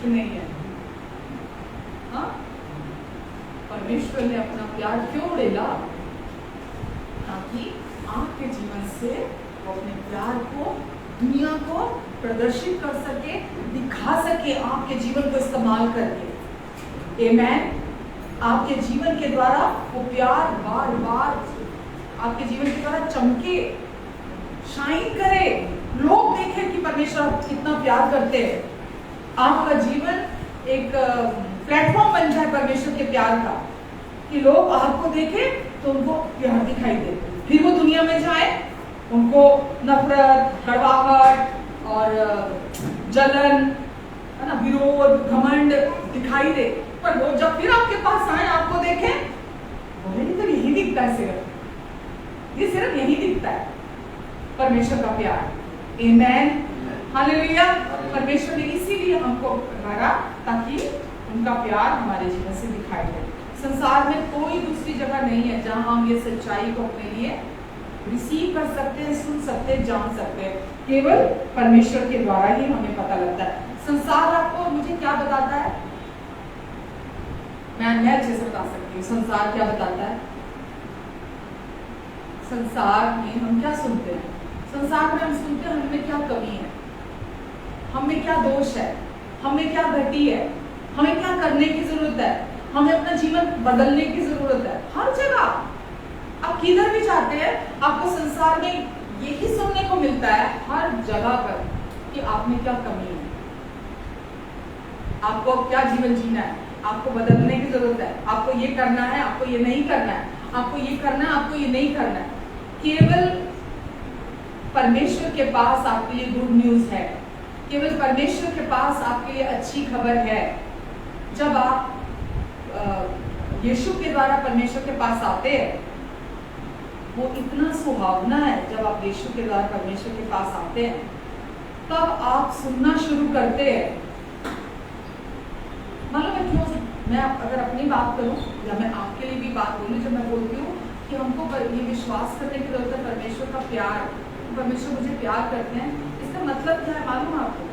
नहीं है। हाँ? परमेश्वर ने अपना प्यार क्यों उड़ेला? ताकि आपके जीवन से वो अपने प्यार को दुनिया को प्रदर्शित कर सके, दिखा सके, आपके जीवन को इस्तेमाल करके। आमेन। आपके जीवन के द्वारा वो प्यार बार बार आपके जीवन के द्वारा चमके, शाइन करे, लोग देखें कि परमेश्वर कितना प्यार करते हैं। आपका जीवन एक प्लेटफॉर्म बन जाए परमेश्वर के प्यार का, कि लोग आपको देखें तो उनको प्यार दिखाई दे, फिर वो दुनिया में जाए, उनको नफरत, कड़वाहट और जलन, है ना, विरोध, घमंड दिखाई दे। पर वो जब फिर आपके पास आए, आपको देखें, बोले तो यही दिखता है, सिर्फ यही दिखता है परमेश्वर का प्यार। आमेन। हालेलुया। परमेश्वर ने इसीलिए हमको भरा ताकि उनका प्यार हमारे जीवन से दिखाई दे। संसार में कोई दूसरी जगह नहीं है जहां हम ये सच्चाई को अपने लिए रिसीव कर सकते हैं, सुन सकते हैं, जान सकते हैं। केवल परमेश्वर के द्वारा ही हमें पता लगता है। संसार आपको मुझे क्या बताता है? मैं अच्छे से बता सकती हूँ संसार क्या बताता है। संसार में हम क्या सुनते हैं? संसार में हम सुनते हैं हमें क्या कमी है, हमें क्या दोष है, हमें क्या घटी है, हमें क्या करने की जरूरत है, हमें अपना जीवन बदलने की जरूरत है। हर जगह आप किधर भी जाते हैं, आपको संसार में यही सुनने को मिलता है हर जगह पर कि आप में क्या कमी है, आपको क्या जीवन जीना है, आपको बदलने की जरूरत है, आपको ये करना है, आपको ये नहीं करना है, आपको ये करना है, आपको ये नहीं करना है। केवल परमेश्वर के पास आपके लिए गुड न्यूज है, केवल परमेश्वर के पास आपके लिए अच्छी खबर है। जब आप यीशु के द्वारा परमेश्वर के पास आते हैं, वो इतना सुहावना है। जब आप यीशु के द्वारा परमेश्वर के पास आते हैं, तब आप सुनना शुरू करते हैं। मालूम है क्यों? मैं अगर अपनी बात करूं या मैं आपके लिए भी बात बोलूं, जब मैं बोलती हूँ कि हमको ये विश्वास करने की जरूरत है परमेश्वर का प्यार, परमेश्वर मुझे प्यार करते हैं, इसका मतलब क्या है मालूम आपको?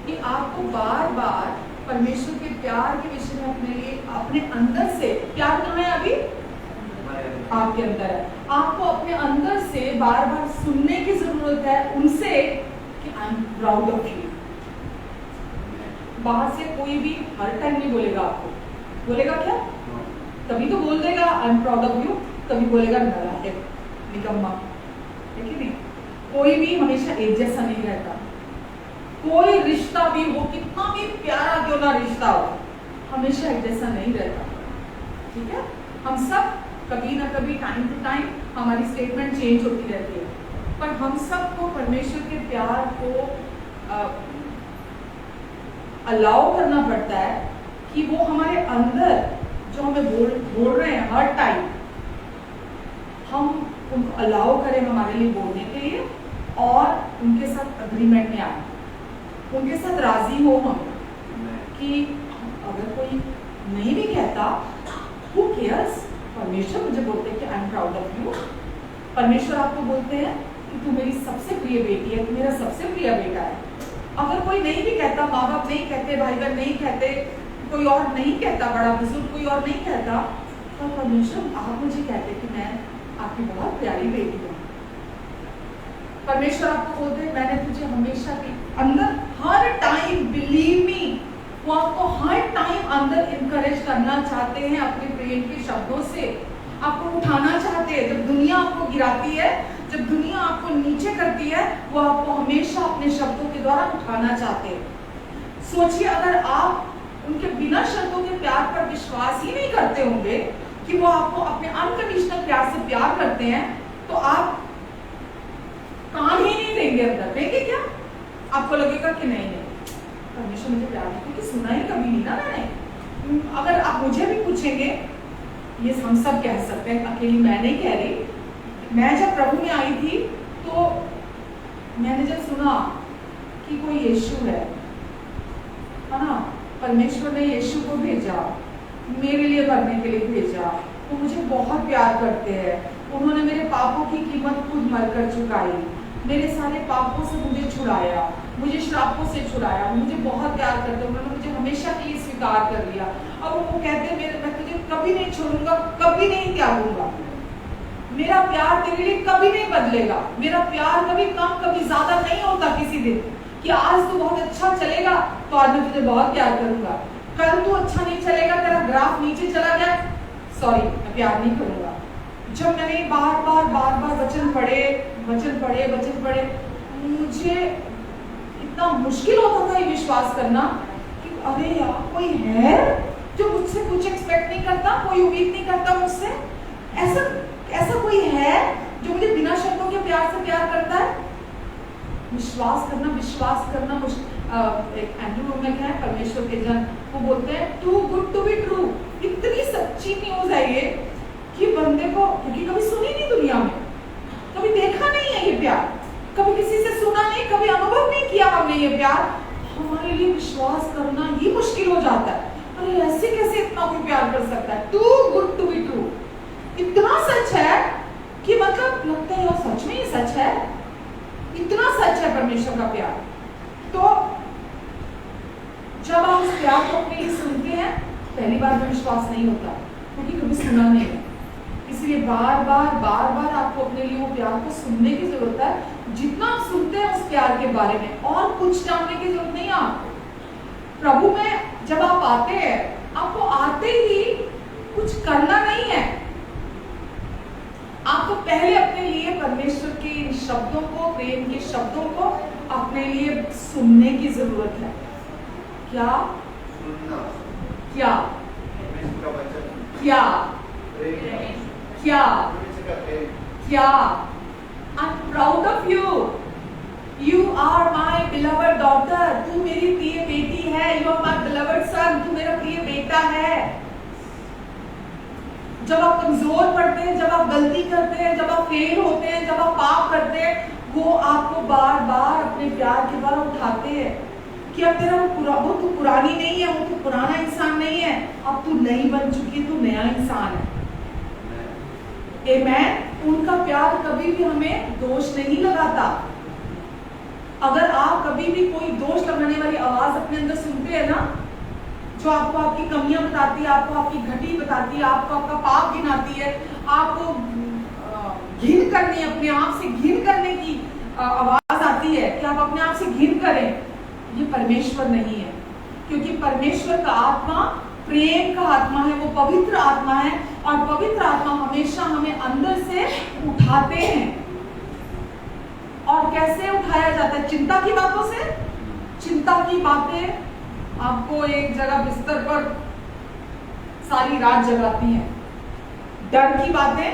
कि आपको बार बार परमेश्वर के प्यार के विषय में अपने लिए अपने अंदर से, प्यार कहाँ है? अभी आपके अंदर है। आपको अपने अंदर से बार बार सुनने की जरूरत है उनसे कि आई एम प्राउड ऑफ यू। बाहर से कोई भी हर टाइम नहीं बोलेगा आपको, बोलेगा क्या? कभी तो बोल देगा आई एम प्राउड ऑफ यू, कभी बोलेगा नालायक, निकम्मा, है कि नहीं? कोई भी हमेशा एक जैसा नहीं रहता। कोई रिश्ता भी हो, कितना भी प्यारा क्यों ना रिश्ता हो, हमेशा एक जैसा नहीं रहता। ठीक है? हम सब कभी ना कभी टाइम टू टाइम हमारी स्टेटमेंट चेंज होती रहती है, पर हम सबको परमेश्वर के प्यार को अलाउ करना पड़ता है कि वो हमारे अंदर जो हमें बोल रहे हैं हर टाइम, हम उनको अलाउ करें हमारे लिए बोलने के लिए और उनके साथ अग्रीमेंट में आए, उनके साथ राजी हो हम कि अगर कोई नहीं भी कहता, who cares? परमेश्वर मुझे बोलते हैं कि आई एम प्राउड ऑफ यू। परमेश्वर आपको बोलते हैं कि तू मेरी सबसे प्रिय बेटी है, तू मेरा सबसे प्रिय बेटा है। अगर कोई नहीं भी कहता, माँ बाप नहीं कहते, भाई बहन नहीं कहते, कोई और नहीं कहता, बड़ा बुजुर्ग कोई और नहीं कहता, तो परमेश्वर आप मुझे कहते कि मैं आपकी बहुत प्यारी बेटी हूँ। परमेश्वर आपको बोलते हैं मैंने तुझे हमेशा के अंदर हर टाइम, बिलीव मी, वो आपको हर टाइम अंदर इनकरेज करना चाहते हैं अपने प्रेम के शब्दों से, आपको उठाना चाहते हैं। जब दुनिया आपको गिराती है, जब दुनिया आपको नीचे करती है, वो आपको हमेशा अपने शब्दों के द्वारा उठाना चाहते हैं। सोचिए अगर आप उनके बिना शर्तों के प्यार पर विश्वास ही नहीं करते होंगे कि वो आपको अपने अनकंडीशनल प्यार से प्यार करते हैं, तो आप काम ही नहीं देंगे अंदर, देंगे क्या? आपको लगेगा कि नहीं नहीं परमेश्वर मुझे प्यार नहीं, क्योंकि सुना ही कभी नहीं ना मैंने। अगर आप मुझे भी पूछेंगे, ये हम सब कह सकते हैं, अकेली मैं नहीं कह रही। मैं जब प्रभु में आई थी तो मैंने जब सुना कि कोई यीशु है ना, परमेश्वर ने यीशु को भेजा, मेरे लिए मरने के लिए भेजा, वो मुझे बहुत प्यार करते हैं, उन्होंने मेरे पापों की कीमत खुद मरकर चुकाई, मेरे सारे पापों से मुझे छुड़ाया, मुझे श्रापों से छुड़ाया, मुझे बहुत प्यार करते हैं, उन्होंने मुझे हमेशा के लिए स्वीकार कर लिया। अब वो कहते हैं मैं तुझे कभी नहीं छोड़ूंगा, कभी नहीं त्यागूंगा, मेरा प्यार तेरे लिए कभी नहीं बदलेगा, मेरा प्यार कभी कम कभी ज्यादा नहीं होता किसी दिन कि आज तू बहुत अच्छा चलेगा तो आज मैं तुझे बहुत प्यार करूंगा, कल तू अच्छा नहीं चलेगा, तेरा ग्राफ नीचे चला गया, सॉरी मैं प्यार नहीं करूंगा। जब मैंने बार बार वचन पढ़े, मुझे इतना मुश्किल होता था ये विश्वास करना कि अरे यार कोई है जो मुझसे कुछ एक्सपेक्ट नहीं करता, कोई उम्मीद नहीं करता मुझसे, ऐसा कोई है जो मुझे बिना शर्तों के प्यार से प्यार करता है। विश्वास करना एक एंड्रू में क्या है, परमेश्वर के जन, वो बोलते हैं too good to be true. इतनी सच्ची न्यूज है ये कि बंदे को, क्योंकि कभी सुनी नहीं दुनिया में, कभी देखा नहीं है ये प्यार, कभी किसी से सुना नहीं, कभी अनुभव नहीं किया हमने ये प्यार, हमारे लिए विश्वास करना ही मुश्किल हो जाता है। अरे ऐसे कैसे इतना कोई प्यार कर सकता है? Too good to be true, इतना सच है कि मतलब लगता है यार सच में ये सच है, इतना सच है परमेश्वर का प्यार। तो जब आप उस प्यार को अपने लिए सुनते हैं, पहली बार में विश्वास नहीं होता क्योंकि कभी सुना नहीं है, इसलिए बार बार आपको अपने लिए वो प्यार को सुनने की जरूरत है। जितना आप सुनते हैं उस प्यार के बारे में, और कुछ जानने की जरूरत नहीं है आपको। प्रभु में जब आप आते हैं, आपको आते ही कुछ करना नहीं है, आपको पहले अपने लिए परमेश्वर के इन शब्दों को, प्रेम के शब्दों को अपने लिए सुनने की जरूरत है। क्या सुनना, क्या परमेश्वर का वचन, क्या क्या परमेश्वर का प्रेम, क्या I am proud of you, you are my beloved daughter, तू मेरी प्रिय बेटी है, you are my beloved son, तू मेरा प्रिय बेटा है। जब आप कमजोर पड़ते हैं, जब आप गलती करते हैं, जब आप फेल होते हैं, जब आप पाप करते हैं, वो आपको बार बार अपने प्यार के द्वारा उठाते हैं कि अब तेरा वो तू पुरानी नहीं है, वो तू पुराना इंसान नहीं है, अब तू नई बन चुकी है, तू नया इंसान है। आमेन। उनका प्यार कभी भी हमें दोष नहीं लगाता। अगर आप कभी भी कोई दोष लगाने वाली आवाज अपने अंदर सुनते हैं ना, जो आपको आपकी कमियां बताती है, आपको आपकी घटी बताती है, आपको आपका पाप गिनाती है, आपको घिन करनी, अपने आप से घिन करने की आवाज आती है कि आप अपने आप से घिन करें, ये परमेश्वर नहीं है। क्योंकि परमेश्वर का आत्मा प्रेम का आत्मा है, वो पवित्र आत्मा है, और पवित्र आत्मा हमेशा हमें अंदर से उठाते हैं। और कैसे उठाया जाता है? चिंता की बातों से। चिंता की बातें आपको एक जगह बिस्तर पर सारी रात जगाती हैं, डर की बातें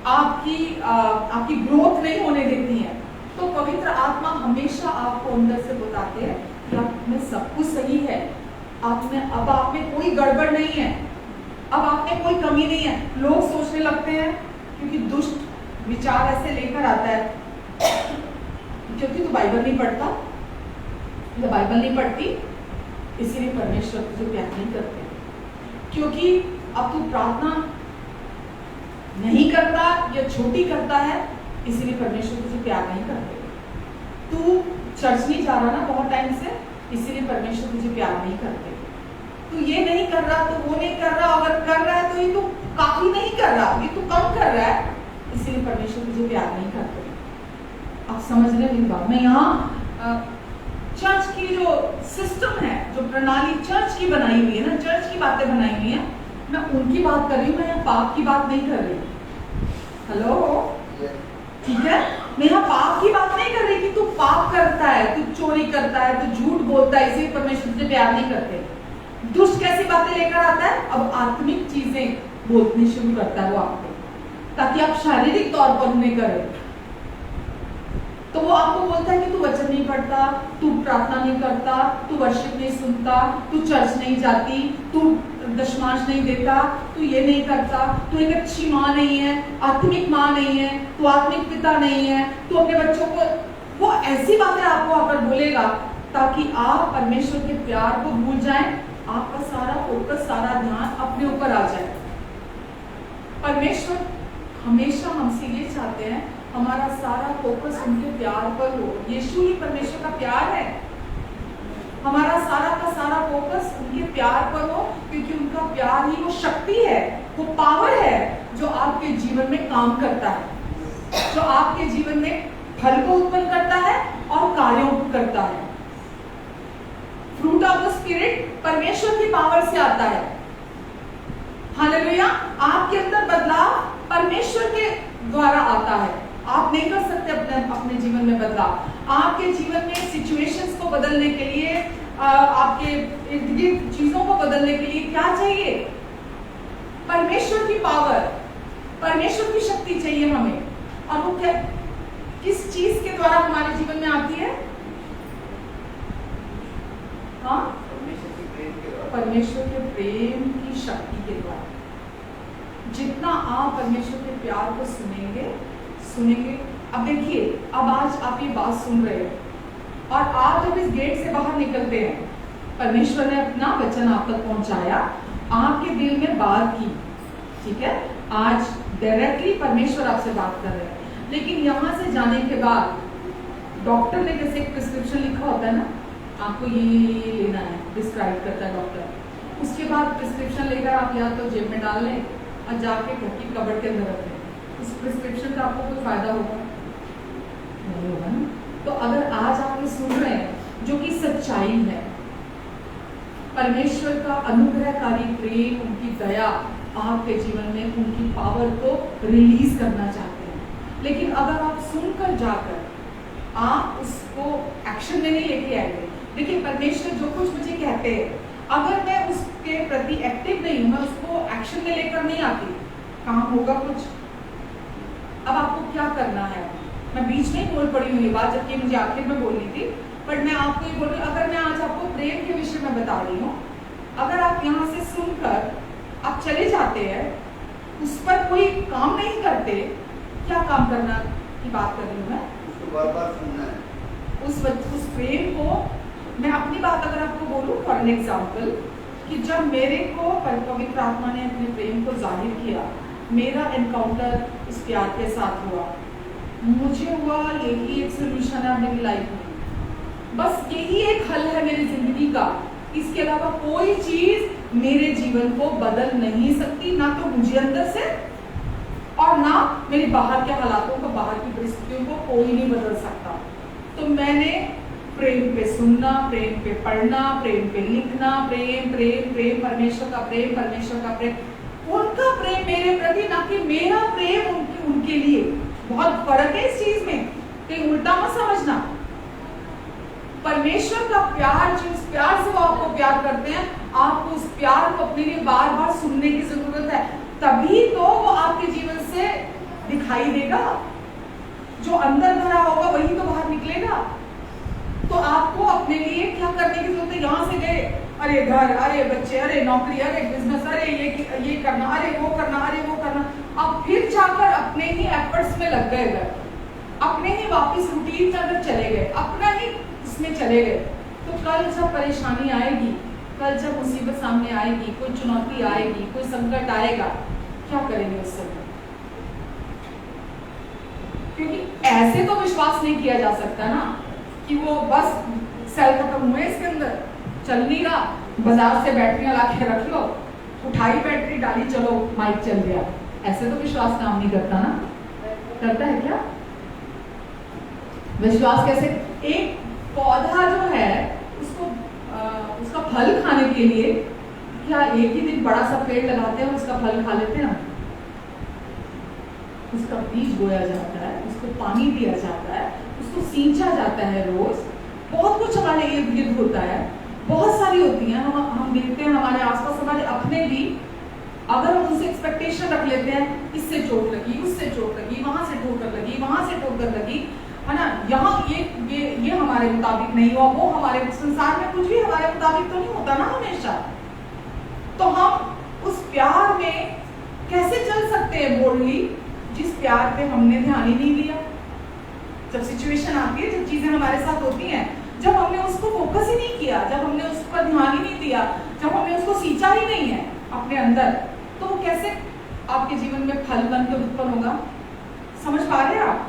आपकी ग्रोथ नहीं होने देती हैं। तो पवित्र आत्मा हमेशा आपको अंदर से बताते हैं कि आप में सब कुछ सही है, अब आप में कोई गड़बड़ नहीं है, अब आप में कोई कमी नहीं है। लोग सोचने लगते हैं क्योंकि दुष्ट विचार ऐसे लेकर आता है, क्योंकि तू बाइबल नहीं पढ़ता, तो बाइबल नहीं पढ़ती इसीलिए परमेश्वर तुझे प्यार नहीं करते, क्योंकि अब तू प्रार्थना नहीं करता या छोटी करता है इसीलिए परमेश्वर तुझे प्यार नहीं करते। तू चर्च नहीं जा रहा ना बहुत टाइम से, इसीलिए परमेश्वर तुझे प्यार नहीं करते। तू ये नहीं कर रहा, तो वो नहीं कर रहा, अगर कर रहा है तो ये तू काफी नहीं कर रहा, ये तू कम कर रहा है, इसीलिए परमेश्वर तुझे प्यार नहीं करते। आप समझ रहे हैं बात? मैं यहाँ चर्च की जो सिस्टम है, जो प्रणाली चर्च की बनाई हुई है ना, चर्च की बातें बनाई हुई है, मैं उनकी बात कर रही हूँ, मैं यहाँ पाप की बात नहीं कर रही। हेलो, ठीक है? मैं यहाँ पाप की बात नहीं कर रही कि तू पाप करता है, तू चोरी करता है, तू झूठ बोलता है, इसीलिए परमेश्वर तुझे प्यार नहीं करते। दुष्ट कैसी बातें लेकर आता है? अब आत्मिक चीजें बोलनी शुरू करता है वो आपको, ताकि आप शारीरिक तौर पर उन्हें करें। तो वो आपको बोलता है कि तू वचन नहीं पढ़ता, तू प्रार्थना नहीं करता, तू वर्शिप नहीं सुनता, तू चर्च नहीं जाती, तू दशमांश नहीं देता, तू ये नहीं करता, तू एक अच्छी माँ नहीं है, आत्मिक माँ नहीं है, तू आत्मिक पिता नहीं है, तू अपने बच्चों को, वो ऐसी बातें आपको आकर बोलेगा ताकि आप परमेश्वर के प्यार को भूल जाएं, आपका सारा फोकस, सारा ध्यान अपने ऊपर आ जाए। परमेश्वर हमेशा हमसे ये चाहते हैं हमारा सारा फोकस उनके प्यार पर हो। यीशु ही परमेश्वर का प्यार है। हमारा सारा का सारा फोकस उनके प्यार पर हो, क्योंकि उनका प्यार ही वो शक्ति है, वो पावर है जो आपके जीवन में काम करता है, जो आपके जीवन में फल को उत्पन्न करता है और कार्यों को करता है। फ्रूट ऑफ द स्पिरिट परमेश्वर की पावर से आता है। हालेलुया। आपके अंदर बदलाव परमेश्वर के द्वारा आता है। आप नहीं कर सकते अपने जीवन में बदलाव। आपके जीवन में सिचुएशंस को बदलने के लिए, आपके इर्द गिर्द चीजों को बदलने के लिए क्या चाहिए? परमेश्वर की पावर, परमेश्वर की शक्ति चाहिए हमें। और वो क्या, किस चीज के द्वारा हमारे जीवन में आती है? हाँ, परमेश्वर के प्रेम की शक्ति के द्वारा। जितना आप परमेश्वर के प्यार को सुनेंगे। अब देखिए, अब आज आप ये बात सुन रहे हो और आप जब इस गेट से बाहर निकलते हैं, परमेश्वर ने अपना वचन आप तक पहुंचाया, आपके दिल में बात की, ठीक है? आज डायरेक्टली परमेश्वर आपसे बात कर रहे हैं। लेकिन यहाँ से जाने के बाद डॉक्टर ने जैसे एक प्रिस्क्रिप्शन लिखा होता है ना, आपको ये लेना है, डिस्क्राइब करता है डॉक्टर। उसके बाद प्रिस्क्रिप्शन लेकर आप या तो जेब में डाल लें और जाके घर की कबर्ड के अंदर रख लें। उस प्रिस्क्रिप्शन का आपको कोई फायदा होगा? नहीं होगा ना। तो अगर आज आप ये सुन रहे हैं जो कि सच्चाई है, परमेश्वर का अनुग्रहकारी प्रेम, उनकी दया आपके जीवन में उनकी पावर को रिलीज करना चाहते हैं, लेकिन अगर आप सुनकर जाकर आप उसको एक्शन में नहीं लेके आएंगे। देखिए, परमेश्वर जो कुछ मुझे कहते हैं, अगर मैं उसके प्रति एक्टिव नहीं हूं, मैं उसको एक्शन में लेकर नहीं आती, काम होगा कुछ? अब आपको क्या करना है? मैं बीच में ही बोल पड़ी हूँ ये बात, जबकि मुझे आखिर में बोलनी थी, बट मैं आपको ये बोल रही हूँ। अगर मैं आज आपको प्रेम के विषय में बता रही हूँ, अगर आप यहाँ से सुनकर आप चले जाते हैं, उस पर कोई काम नहीं करते, क्या काम करना की बात कर रही हूँ मैं? उसको बार-बार सुनना है। उस प्रेम को, मैं अपनी बात अगर आपको बोलूँ फॉर एन एग्जाम्पल, कि जब मेरे को पवित्र आत्मा ने अपने प्रेम को जाहिर किया, मेरा एनकाउंटर इस प्यार के साथ हुआ, मुझे हुआ यही एक सोल्यूशन है मेरी लाइफ में, बस यही एक हल है मेरी जिंदगी का। इसके अलावा कोई चीज मेरे जीवन को बदल नहीं सकती, ना तो मुझे अंदर से और ना मेरे बाहर के हालातों को, बाहर की परिस्थितियों को कोई नहीं बदल सकता। तो मैंने प्रेम पे सुनना, प्रेम पे पढ़ना, प्रेम पे लिखना, प्रेम प्रेम प्रेम, परमेश्वर का प्रेम, परमेश्वर का प्रेम, उनका प्रेम मेरे प्रति, ना कि मेरा प्रेम उनके लिए। बहुत फर्क है इस चीज में, कहीं उल्टा मत समझना। परमेश्वर का प्यार, जिस प्यार से वो आपको प्यार करते हैं, आपको उस प्यार को अपने लिए बार बार सुनने की जरूरत है। तभी तो वो आपके जीवन से दिखाई देगा। जो अंदर भरा होगा वही तो बाहर निकलेगा। तो आपको अपने लिए क्या करने की जरूरत है? यहाँ से गए, अरे घर, अरे बच्चे, अरे नौकरी, अरे बिजनेस, अरे ये करना, अरे वो करना, अरे वो करना। अब फिर जाकर अपने ही एफर्ट्स में लग गए, घर अपने ही वापस रूटीन में अगर चले गए, अपना ही इसमें चले गए, तो कल जब परेशानी आएगी, कल जब मुसीबत सामने आएगी, कोई चुनौती आएगी, कोई संकट आएगा, क्या करेंगे उस समय? क्योंकि ऐसे तो विश्वास नहीं किया जा सकता ना कि वो बस सेल खत्म हुए इसके अंदर, चल नहीं रहा, बाजार से बैटरियां ला के रख लो, उठाई बैटरी डाली, चलो माइक चल गया। ऐसे तो विश्वास काम नहीं करता ना। करता है क्या विश्वास? कैसे? एक पौधा जो है उसको उसका फल खाने के लिए क्या एक ही दिन बड़ा सा पेड़ लगाते हैं और उसका फल खा लेते हैं? उसका बीज बोया जाता है, उसको पानी दिया जाता है, उसको सींचा जाता है रोज। बहुत कुछ हमारे इर्द गिर्द होता है, बहुत सारी होती हैं। हम देखते हैं हमारे आसपास, हमारे अपने भी, अगर हम उनसे एक्सपेक्टेशन रख लेते हैं, इससे चोट लगी, उससे चोट लगी, वहां से ठोकर लगी, वहां से ठोकर लगी, है ना, यहाँ ये हमारे मुताबिक नहीं हुआ, वो हमारे, संसार में कुछ भी हमारे मुताबिक तो नहीं होता ना हमेशा। तो हम उस प्यार में कैसे चल सकते हैं बोल्डली, जिस प्यार पे हमने ध्यान ही नहीं दिया? जब सिचुएशन आती है, जब चीजें हमारे साथ होती हैं, जब हमने उसको फोकस ही नहीं किया, जब हमने उस पर ध्यान ही नहीं दिया, जब हमने उसको सींचा ही नहीं है अपने अंदर, तो वो कैसे आपके जीवन में फल बनकर उत्पन्न होगा? समझ पा रहे हैं आप?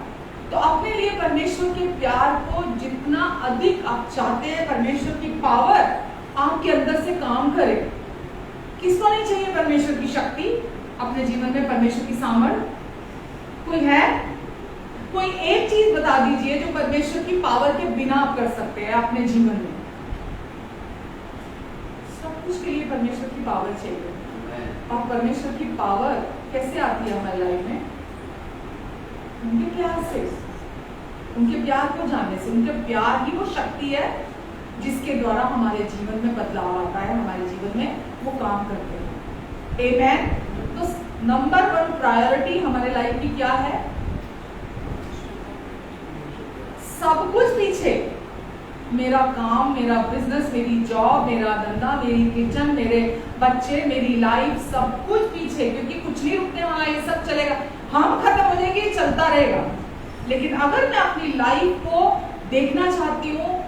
तो अपने लिए परमेश्वर के प्यार को जितना अधिक आप चाहते हैं, परमेश्वर की पावर आपके अंदर से काम करे। किसको नहीं चाहिए परमेश्वर की शक्ति अपने जीवन में, परमेश्वर की सामर्थ? कोई है? कोई एक चीज बता दीजिए जो परमेश्वर की पावर के बिना आप कर सकते हैं अपने जीवन में। सब कुछ के लिए परमेश्वर की पावर चाहिए। और परमेश्वर की पावर कैसे आती है हमारी लाइफ में? उनके प्यार से, उनके प्यार को जानने से। उनके प्यार ही वो शक्ति है जिसके द्वारा हमारे जीवन में बदलाव आता है, हमारे जीवन में वो काम करते हैं। आमेन। तो नंबर 1 प्रायोरिटी हमारे लाइफ की क्या है? सब कुछ पीछे, मेरा काम, मेरा बिजनेस, मेरी जॉब, मेरा धंधा, मेरी किचन, मेरे बच्चे, मेरी लाइफ, सब कुछ पीछे, क्योंकि कुछ नहीं रुकने वाला, ये सब चलेगा। हम खत्म हो जाएंगे, चलता रहेगा। लेकिन अगर मैं अपनी लाइफ को देखना चाहती हूँ,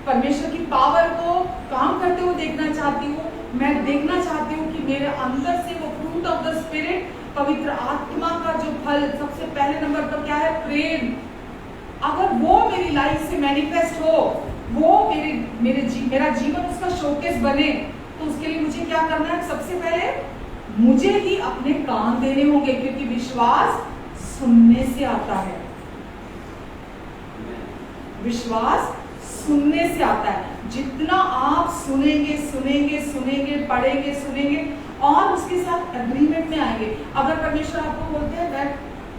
परमेश्वर की पावर को काम करते हुए देखना चाहती हूँ, मैं देखना चाहती हूँ कि मेरे अंदर से वो फ्रूट ऑफ द स्पिरिट, पवित्र आत्मा का जो फल, सबसे पहले नंबर पर क्या है? प्रेम। अगर वो मेरी लाइफ से मैनिफेस्ट हो, वो मेरा जीवन उसका शोकेस बने, तो उसके लिए मुझे क्या करना है? सबसे पहले मुझे ही अपने कान देने होंगे, क्योंकि विश्वास सुनने से आता है। विश्वास सुनने से आता है। जितना आप सुनेंगे सुनेंगे सुनेंगे, पढ़ेंगे सुनेंगे और उसके साथ एग्रीमेंट में आएंगे। अगर परमेश्वर आपको बोलते हैं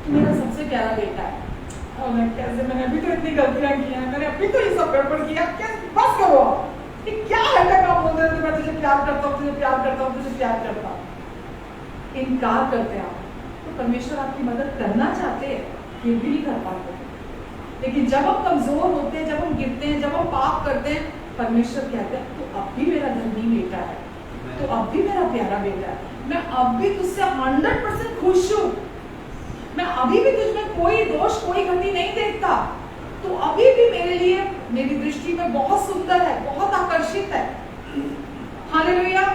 कि मेरा सबसे प्यारा बेटा है, और मैंने अभी तो इतनी गलतियां की हैं, मैंने अभी तो ये सब गड़बड़ किया, बस करो, ये क्या है? आप बोल रहे थे मैं तुझे प्यार करता हूँ, तुझे प्यार करता हूँ, तुझे प्यार करता हूँ। इनकार करते हैं आप, तो परमेश्वर आपकी मदद करना चाहते हैं, फिर भी नहीं कर पाते। लेकिन जब हम कमजोर होते हैं, जब हम गिरते हैं, जब हम पाप करते हैं, परमेश्वर कहते हैं तो अब भी मेरा धर्मी बेटा है, तो अब भी मेरा प्यारा बेटा है, मैं अब भी तुझसे 100% खुश हूँ, मैं अभी भी तुझ में कोई दोष, कोई गलती नहीं देखता, तो अभी भी मेरे लिए, मेरी दृष्टि में बहुत सुंदर है, बहुत आकर्षित है। हालेलुया।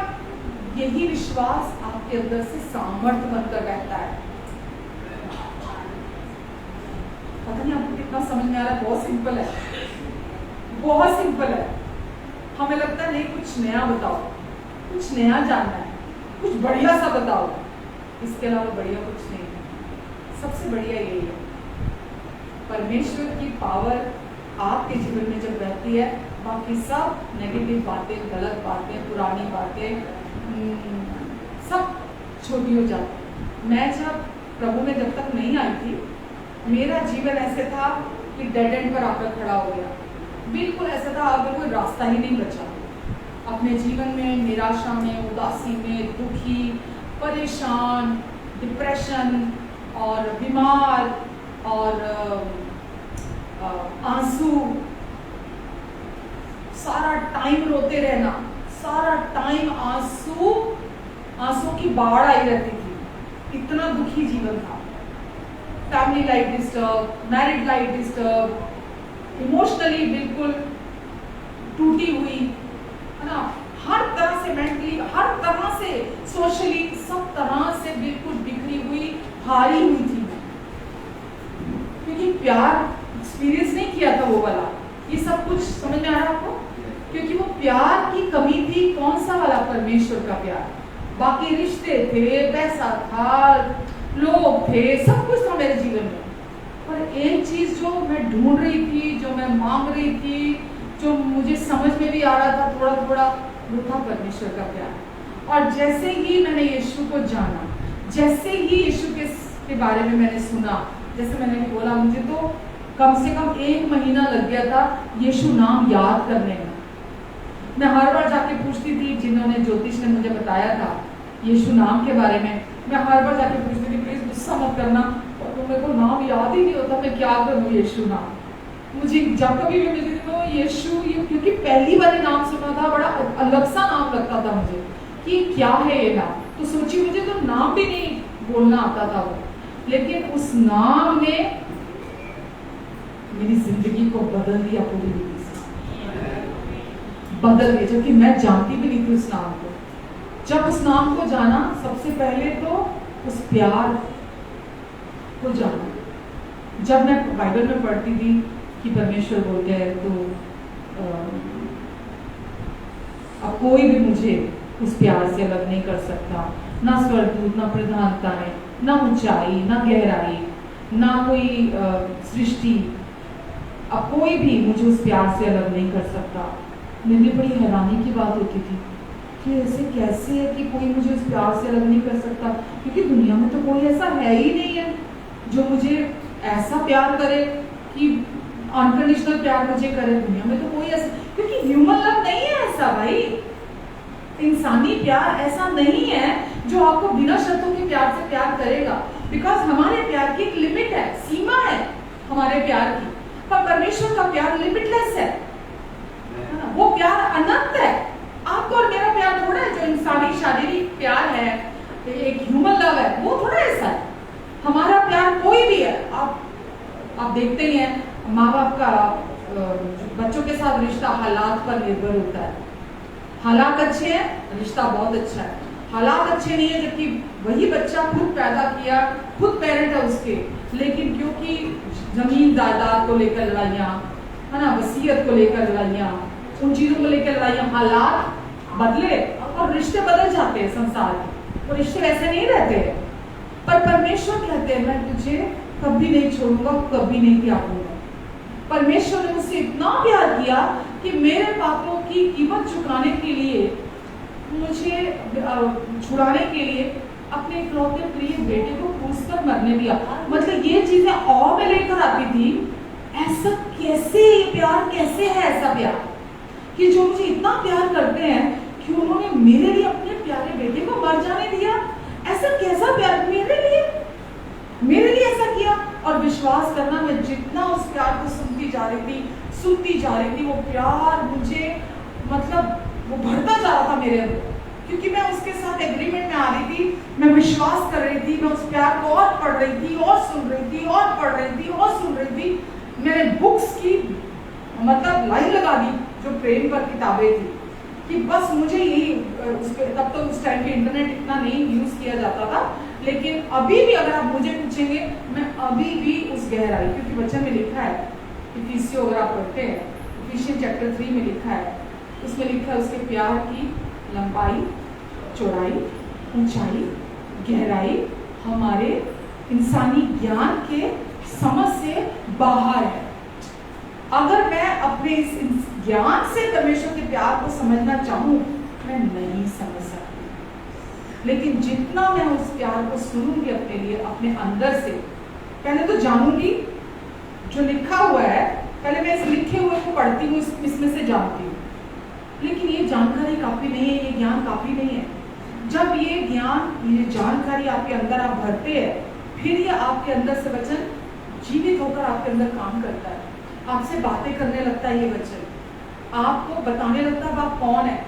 यही विश्वास आपके अंदर से सामर्थ्य बनकर बैठता है। पता नहीं आपको कितना समझ में आ रहा है? बहुत सिंपल है, बहुत सिंपल है। हमें लगता है नहीं, कुछ नया बताओ, कुछ नया जानना है, कुछ बढ़िया सा बताओ। इसके अलावा बढ़िया कुछ नहीं है। सबसे बढ़िया यही है, परमेश्वर की पावर आपके जीवन में जब रहती है, बाकी सब नेगेटिव बातें, गलत बातें, पुरानी बातें सब छोटी हो जाती। मैं जब प्रभु में जब तक नहीं आई थी, मेरा जीवन ऐसे था कि डेड एंड पर आकर खड़ा हो गया। बिल्कुल ऐसा था, अगर कोई रास्ता ही नहीं बचा। अपने जीवन में निराशा में, उदासी में, दुखी, परेशान, डिप्रेशन और बीमार और आंसू, सारा टाइम रोते रहना, सारा टाइम आंसू की बाढ़ आई रहती थी, इतना दुखी जीवन था। Family life disturb, married life disturb, emotionally बिल्कुल टूटी हुई, है ना, हर तरह से मेंटली, हर तरह से सोशली, सब तरह से बिल्कुल बिखरी हुई, हारी हुई थी, क्योंकि प्यार एक्सपीरियंस नहीं किया था वो वाला। ये सब कुछ समझ में आ रहा है आपको? क्योंकि वो प्यार की कमी थी। कौन सा वाला? परमेश्वर का प्यार। बाकी रिश्ते थे, पैसा था, लोग थे, सब कुछ था मेरे जीवन में, पर एक चीज जो मैं ढूंढ रही थी, जो मैं मांग रही थी, जो मुझे समझ में भी आ रहा था थोड़ा थोड़ा, वो था परमेश्वर का प्यार। और जैसे ही मैंने यीशु को जाना, जैसे ही यीशु के बारे में मैंने सुना, जैसे मैंने बोला, मुझे तो कम से कम 1 महीना लग गया था यीशु नाम याद करने में। मैं हर बार जाके पूछती थी, जिन्होंने ज्योतिष ने मुझे बताया था यीशु नाम के बारे में, मैं हर बार जाके पूछती थी, प्लीज गुस्सा मत करना, और तो मेरे को नाम याद ही नहीं होता, मैं क्या करूँ यीशु नाम। मुझे जब कभी भी मिलती थी तो यीशु, क्योंकि पहली बार नाम सुना था, बड़ा अलग सा नाम लगता था मुझे कि क्या है ये नाम। तो सोचिए, मुझे तो नाम भी नहीं बोलना आता था वो, लेकिन उस नाम ने मेरी जिंदगी को बदल दिया, पूरी तरीके से बदल दिया, जबकि मैं जानती भी नहीं थी उस नाम को। जब उस नाम को जाना, सबसे पहले तो उस प्यार को जाना। जब मैं बाइबल में पढ़ती थी कि परमेश्वर बोलते हैं, तो अब कोई भी मुझे उस प्यार से अलग नहीं कर सकता, ना स्वर्गदूत, ना प्रधानताएं, ना ऊंचाई, ना गहराई, ना कोई सृष्टि, अब कोई भी मुझे उस प्यार से अलग नहीं कर सकता। मेरे लिए बड़ी हैरानी की बात होती थी कि ऐसे कैसे है कि कोई मुझे उस प्यार से अलग नहीं कर सकता, क्योंकि दुनिया में तो कोई ऐसा है ही नहीं है जो मुझे ऐसा प्यार करे कि अनकंडीशनल प्यार मुझे करे। दुनिया में तो कोई ऐसा, क्योंकि ह्यूमन लव नहीं है ऐसा भाई, इंसानी प्यार ऐसा नहीं है जो आपको बिना शर्तों के प्यार से प्यार करेगा। बिकॉज हमारे प्यार की एक लिमिट है, सीमा है हमारे प्यार की, पर परमेश्वर का प्यार लिमिटलेस है, वो प्यार अनंत है। आपको और मेरा प्यार थोड़ा है जो इंसानी शारीरिक प्यार है, एक ह्यूमन लव है, वो थोड़ा ऐसा है। हमारा प्यार कोई भी है, आप देखते ही हैं, माँ बाप का बच्चों के साथ रिश्ता हालात पर निर्भर होता है। हालात अच्छे हैं, रिश्ता बहुत अच्छा है। हालात अच्छे नहीं है, जबकि वही बच्चा खुद पैदा किया, खुद पेरेंट है उसके, लेकिन क्योंकि जमीन जायदाद को लेकर लड़ाइयाँ, है ना, वसीयत को लेकर लड़ाइयाँ, उन चीजों को लेकर लड़ाइयाँ, हालात बदले और रिश्ते बदल जाते हैं संसार में, वो रिश्ते वैसे नहीं रहते हैं। पर परमेश्वर कहते हैं, मैं तुझे कभी नहीं छोड़ूंगा, कभी नहीं त्यागूंगा। परमेश्वर ने मुझसे इतना प्यार किया कि मेरे पापों की कीमत चुकाने के लिए, मुझे छुड़ाने के लिए अपने इकलौते प्रिय बेटे को क्रूस पर मरने दिया। मतलब ये चीजें और में लेकर आती थी, ऐसा कैसे, ये प्यार कैसे है, ऐसा प्यार कि जो मुझे इतना प्यार करते हैं कि उन्होंने मेरे लिए अपने प्यारे बेटे को मर जाने दिया। ऐसा कैसा प्यार मेरे लिए ऐसा किया। और विश्वास करना, मैं जितना उस प्यार को सुनती जा रही थी, वो प्यार मुझे, मतलब वो बढ़ता जा रहा था मेरे अंदर, क्योंकि मैं उसके साथ एग्रीमेंट में आ रही थी, मैं विश्वास कर रही थी, मैं उस प्यार को और पढ़ रही थी, और सुन रही थी, और पढ़ रही थी, और सुन रही थी। मैंने बुक्स की मतलब लाइन लगा दी, जो प्रेम पर किताबें थी, कि बस मुझे यही, तब तो उस टाइम पे इंटरनेट इतना नहीं यूज किया जाता था, लेकिन अभी भी अगर आप मुझे पूछेंगे, मैं अभी भी उस गहराई, क्योंकि वचन में लिखा है, इफिसियों अगर आप पढ़ते हैं, इफिसियन चैप्टर 3 में लिखा है, उसमें लिखा है उसके प्यार की लंबाई, चौड़ाई, ऊंचाई, गहराई हमारे इंसानी ज्ञान के समझ से बाहर है। अगर मैं अपने इस ज्ञान से परमेश्वर के प्यार को समझना चाहूं, मैं नहीं समझ सकती। लेकिन जितना मैं उस प्यार को सुनूंगी अपने लिए, अपने अंदर से, पहले तो जानूंगी जो लिखा हुआ है, पहले मैं इस लिखे हुए को पढ़ती हूँ, इसमें से जानती हूँ। लेकिन ये जानकारी काफी नहीं है, ये ज्ञान काफी नहीं है। जब ये ज्ञान, ये जानकारी आपके अंदर आप भरते हैं, फिर ये आपके अंदर से वचन जीवित होकर आपके अंदर काम करता है। आपसे बातें करने लगता है ये वचन, आपको बताने लगता है आप कौन है।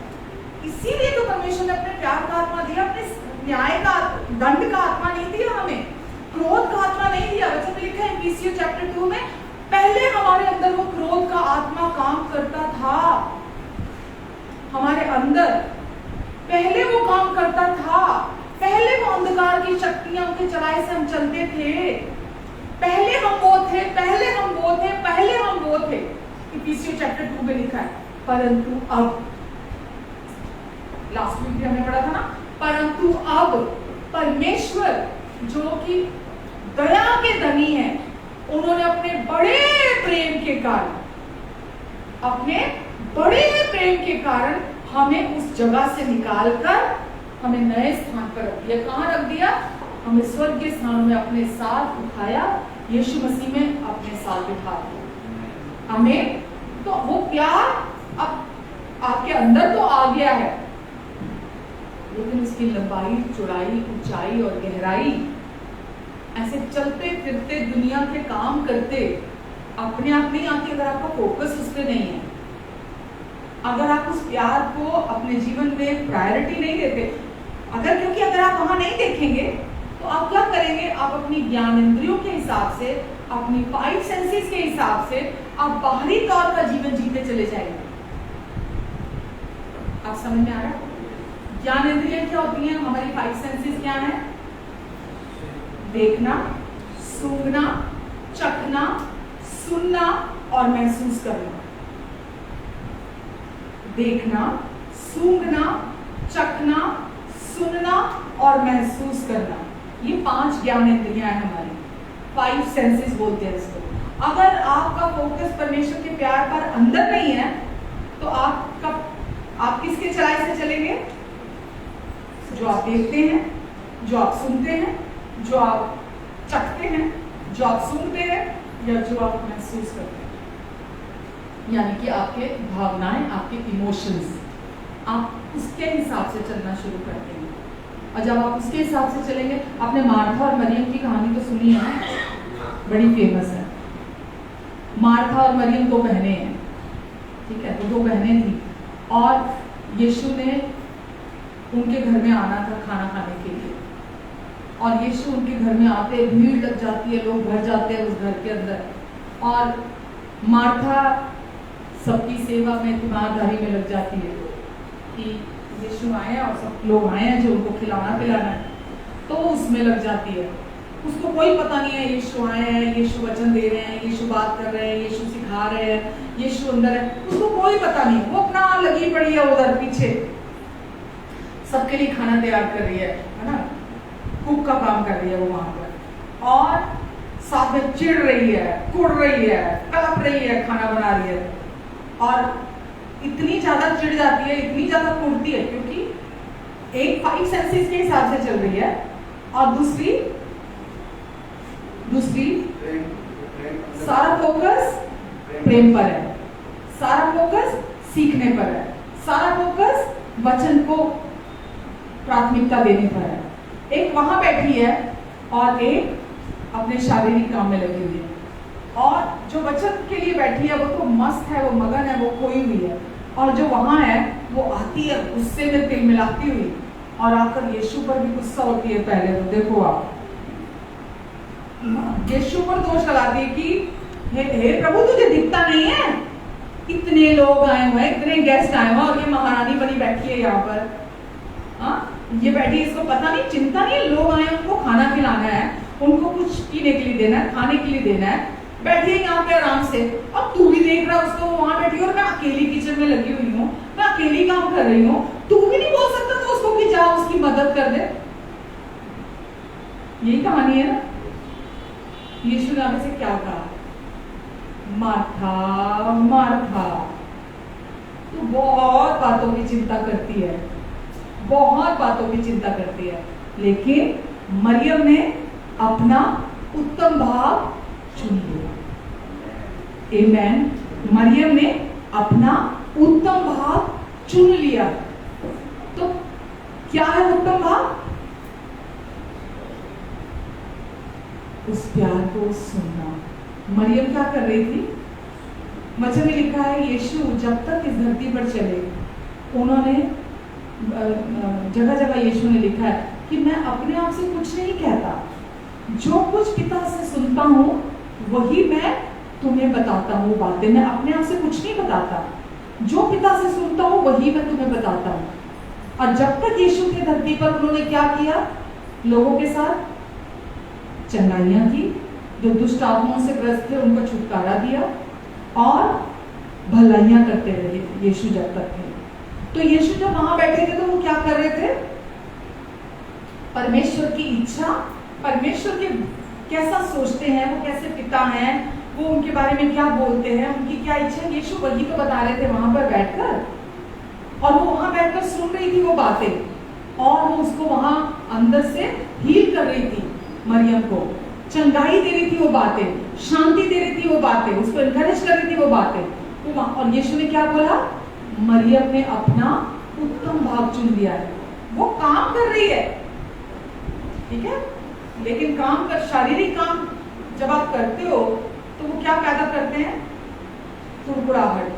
इसीलिए तो परमेश्वर ने अपने प्यार का आत्मा दिया, अपने न्याय का, दंड का आत्मा नहीं दिया हमें, क्रोध का आत्मा नहीं दिया। वचन में लिखा है इफिसियों चैप्टर 2 में, पहले हमारे अंदर वो क्रोध का आत्मा काम करता था, हमारे अंदर पहले वो काम करता था, पहले वो अंधकार की शक्तियां उनके चलाए से हम चलते थे, पहले हम वो थे, पहले हम वो थे, पहले हम वो थे। इफिसियों चैप्टर 2 में लिखा है। परंतु अब, लास्ट वीक भी हमने पढ़ा था ना, परंतु अब परमेश्वर जो कि दया के धनी है, उन्होंने अपने बड़े प्रेम के कारण, अपने बड़े प्रेम के कारण हमें उस जगह से निकालकर हमें नए स्थान पर रख दिया। कहां रख दिया? हमें स्वर्गीय स्थान में अपने साथ उठाया, यीशु मसीह में अपने साथ बिठा दिया हमें। तो वो प्यार अब आपके अंदर तो आ गया है, लेकिन उसकी लंबाई, चौड़ाई, ऊंचाई और गहराई, ऐसे चलते फिरते दुनिया के काम करते अपने आप नहीं आती अगर आपका फोकस उस पर नहीं है, अगर आप उस प्यार को अपने जीवन में प्रायोरिटी नहीं देते। क्योंकि अगर आप वहां नहीं देखेंगे तो आप क्या करेंगे? आप अपनी ज्ञान इंद्रियों के हिसाब से, अपनी 5 सेंसेस के हिसाब से आप बाहरी तौर का जीवन जीते चले जाएंगे। आप समझ में आ रहा है? ज्ञान इंद्रियां क्या होती हैं? हमारी 5 सेंसेस क्या है? देखना, सूंघना, चखना, सुनना और महसूस करना। देखना, सूंघना, चखना, सुनना और महसूस करना, ये 5 ज्ञान इंद्रियां हैं हमारी, 5 सेंसेस बोलते हैं इसको। अगर आपका फोकस परमेश्वर के प्यार पर अंदर नहीं है तो आप किसके चलाए से चलेंगे? जो आप देखते हैं, जो आप सुनते हैं, जो आप चखते हैं, जो आप सूंघते हैं या जो आप महसूस करते हैं, यानी कि आपके भावनाएं, आपके इमोशंस, आप उसके हिसाब से चलना शुरू करते हैं। और जब आप उसके हिसाब से चलेंगे, आपने मार्था और मरियम की कहानी तो सुनी है ना, बड़ी फेमस है। मार्था और मरियम 2 बहनें हैं, ठीक है? तो 2 बहनें थी और यीशु ने उनके घर में आना था खाना खाने के लिए, और यीशु उनके घर में आते, भीड़ लग जाती है, लोग भर जाते हैं उस घर के अंदर, और मार्था सबकी सेवा में, तीमारदारी में लग जाती है कि यीशु आए हैं और सब लोग आए हैं जो उनको खिलाना पिलाना है, तो उसमें लग जाती है। उसको कोई पता नहीं है यीशु आए हैं, यीशु वचन दे रहे हैं, यीशु बात कर रहे हैं, यीशु सिखा रहे हैं, यीशु अंदर है, उसको कोई पता नहीं। वो अपना लगी पड़ी है उधर पीछे, सबके लिए खाना तैयार कर रही है ना, कुक का काम कर रही है वो वहां पर, और साथ में चिढ़ रही है, कुड़ रही है, कलप रही है, खाना बना रही है, और इतनी ज्यादा चिढ़ जाती है, इतनी ज्यादा कुड़ती है, क्योंकि एक 5 सेंसेस के हिसाब से चल रही है और दूसरी सारा फोकस प्रेम पर है, सारा फोकस सीखने पर है, सारा फोकस वचन को प्राथमिकता देने पर है। एक वहां बैठी है और एक अपने शारीरिक काम में लगी हुई है, और जो वचन के लिए बैठी है वो तो मस्त है, वो मगन है, वो खोई हुई है, और जो वहां है वो आती है गुस्से में तिल मिलाती हुई, और आकर यीशु पर भी गुस्सा होती है। पहले तो देखो आप, यीशु पर दोष लगाती है कि हे प्रभु, तुझे दिखता नहीं है, इतने लोग आए हुए हैं, इतने गेस्ट आए हुए, और ये महारानी बनी बैठी है यहाँ पर, हाँ ये बैठी, इसको पता नहीं, चिंता नहीं है, लोग आए उनको खाना खिलाना है, उनको कुछ पीने के लिए देना है, खाने के लिए देना है, बैठी है यहाँ पे आराम से, और तू भी देख रहा उसको वहां बैठी, और मैं अकेली किचन में लगी हुई हूँ, मैं अकेली काम कर रही हूँ, तू भी नहीं बोल सकता तो उसको कि जा उसकी मदद कर दे। यही कहानी है ना। यीशु ने आगे से क्या कहा? मार्था मार्था, तू बहुत बातों की चिंता करती है, बहुत बातों की चिंता करती है, लेकिन मरियम ने अपना उत्तम भाग चुन लिया। आमेन। मरियम ने अपना उत्तम भाग चुन लिया। तो क्या है उत्तम प्यार को सुनना। मरियम क्या कर रही थी? वचन में लिखा है यीशु जब तक इस धरती पर चले, उन्होंने जगह जगह यीशु ने लिखा है कि मैं अपने आप से कुछ नहीं कहता, जो कुछ पिता से सुनता हूँ वही मैं तुम्हें बताता हूँ बातें। मैं अपने आप से कुछ नहीं बताता, जो पिता से सुनता हूँ वही मैं तुम्हें बताता हूँ। और जब तक यीशु थे धरती पर, उन्होंने क्या किया? लोगों के साथ चंगाइयां की, जो दुष्ट आत्माओं से ग्रस्त थे उनको छुटकारा दिया और भलाइयां करते रहे यीशु जब तक थे। तो यीशु जब वहां बैठे थे तो वो क्या कर रहे थे? परमेश्वर की इच्छा, परमेश्वर के कैसा सोचते हैं, वो कैसे पिता हैं, वो उनके बारे में क्या बोलते हैं, उनकी क्या इच्छा है, यीशु वही तो बता रहे थे वहां पर बैठकर। और वो वहां बैठकर सुन रही थी वो बातें, और वो उसको वहां अंदर से हील कर रही थी, मरियम को चंगाई दे रही थी वो बातें, शांति दे रही थी वो बातें, उसको एनकरेज कर रही थी वो बातें। और यीशु ने क्या बोला? मरियम ने अपना उत्तम भाग चुन लिया है। वो काम कर रही है, ठीक है, लेकिन काम कर, शारीरिक काम जब आप करते हो तो वो क्या पैदा करते हैं? कुड़कुड़ाहट,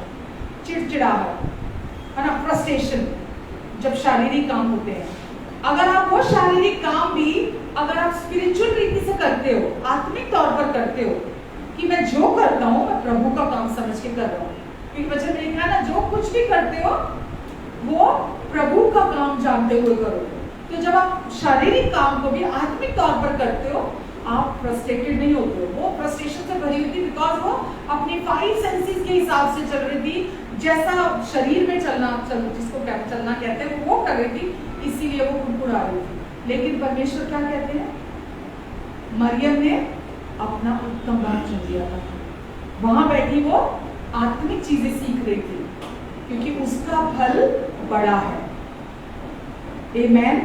चिड़चिड़ाहट, है ना, फ्रस्ट्रेशन, जब शारीरिक काम होते हैं। अगर आप वो शारीरिक काम भी अगर आप स्पिरिचुअल रीति से करते हो, आत्मिक तौर पर करते हो कि मैं जो करता हूँ मैं प्रभु का काम समझ के कर रहा हूँ, क्योंकि वचन में लिखा है ना, जो कुछ भी करते हो वो प्रभु का काम जानते हुए करो। तो जब आप शारीरिक काम को भी आत्मिक तौर पर करते हो, आप फ्रस्ट्रेटेड नहीं होते हो। वो फ्रस्ट्रेशन से भरी हुई थी बिकॉज वो अपनी 5 सेंसेस के हिसाब से चल रही थी, जैसा शरीर में जिसको चलना कहते हैं वो कर रही थी, इसीलिए वो कुड़कुड़ा रही थी। लेकिन परमेश्वर क्या कहते हैं? मरियम ने अपना उत्तम भाग चुन लिया था। वहां बैठी वो आत्मिक चीजें सीख रही थी, क्योंकि उसका फल बड़ा है। आमेन।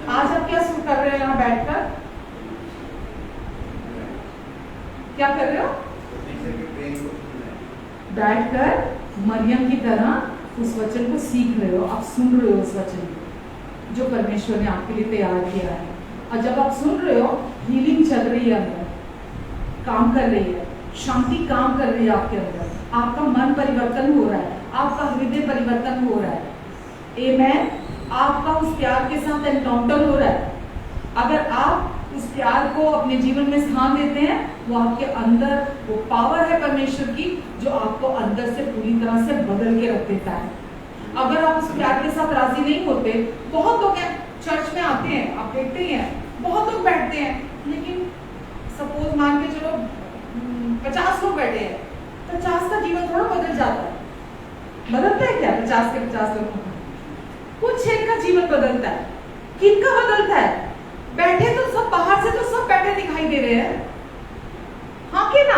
आज आप क्या सुन कर रहे हो? यहाँ बैठकर क्या कर रहे हो? बैठकर मरियम की तरह उस वचन को सीख रहे हो, आप सुन रहे हो उस वचन को जो परमेश्वर ने आपके लिए तैयार किया है। और जब आप सुन रहे हो, हीलिंग चल रही है अंदर, काम कर रही है, शांति काम कर रही है आपके अंदर, आपका मन परिवर्तन हो रहा है, आपका हृदय परिवर्तन हो रहा है। आमेन। आपका उस प्यार के साथ एनकाउंटर हो रहा है। अगर आप उस प्यार को अपने जीवन में स्थान देते हैं, वो आपके अंदर वो पावर है परमेश्वर की जो आपको अंदर से पूरी तरह से बदल के रख देता है। अगर आप उस प्यार के साथ राजी नहीं होते, बहुत लोग हैं चर्च में आते हैं, आप देखते ही हैं, बहुत लोग बैठते हैं, लेकिन सपोज मान के चलो 50 लोग बैठे हैं, 50 का जीवन थोड़ा बदल जाता है। बदलता है क्या? 50 के 50 लोगों का कुछ एक का जीवन बदलता है। किनका बदलता है? बैठे तो सब, बाहर से तो सब बैठे दिखाई दे रहे हैं, हाँ कि ना,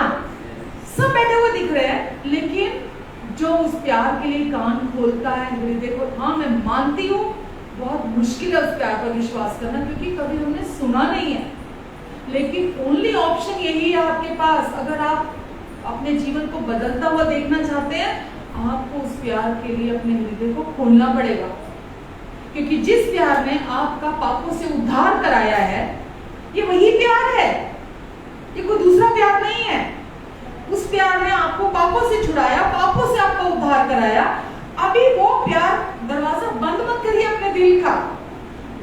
सब बैठे हुए दिख रहे हैं, लेकिन जो उस प्यार के लिए कान खोलता है, हृदय को, हाँ मैं मानती हूँ बहुत मुश्किल है उस प्यार पर विश्वास करना, क्योंकि कभी हमने सुना नहीं है। लेकिन ओनली ऑप्शन यही है आपके पास, अगर आप अपने जीवन को बदलता हुआ देखना चाहते हैं, आपको उस प्यार के लिए अपने हृदय को खोलना पड़ेगा। क्योंकि जिस प्यार ने आपका पापों से उद्धार कराया है, ये वही प्यार है, ये कोई दूसरा प्यार नहीं है। उस प्यार ने आपको पापों से छुड़ाया, पापों से आपका उद्धार कराया। अभी वो प्यार, दरवाजा बंद मत करिए अपने दिल का,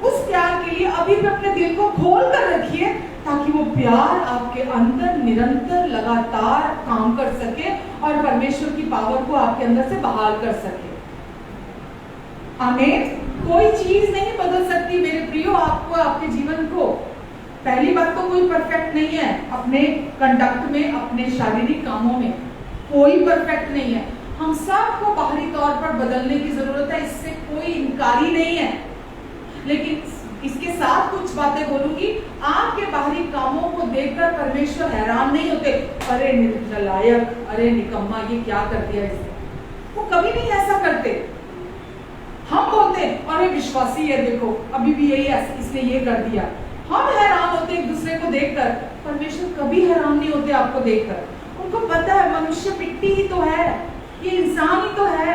उस प्यार के लिए अभी भी अपने दिल को खोल कर रखिए, ताकि वो प्यार आपके अंदर निरंतर लगातार काम कर सके और परमेश्वर की पावर को आपके अंदर से बहाल कर सके। आमीन। कोई चीज नहीं बदल सकती मेरे प्रियो आपको, आपके जीवन को। पहली बात तो कोई परफेक्ट नहीं है अपने कंडक्ट में, अपने शारीरिक कामों में कोई परफेक्ट नहीं है। हम सबको बाहरी तौर पर बदलने की जरूरत है, इससे कोई इनकारी नहीं है। लेकिन इसके साथ कुछ बातें बोलूंगी, आपके बाहरी कामों को देखकर परमेश्वर हैरान नहीं होते, अरे निर्दयी, अरे निकम्मा, ये क्या कर दिया इसने। वो कभी नहीं ऐसा करते। हम बोलते अरे विश्वासी है, देखो अभी भी यही है, इसने ये कर दिया। हम हैरान होते एक दूसरे को देखकर, परमेश्वर कभी हैरान नहीं होते आपको देखकर। उनको पता है मनुष्य मिट्टी ही तो है, ये इंसान ही तो है,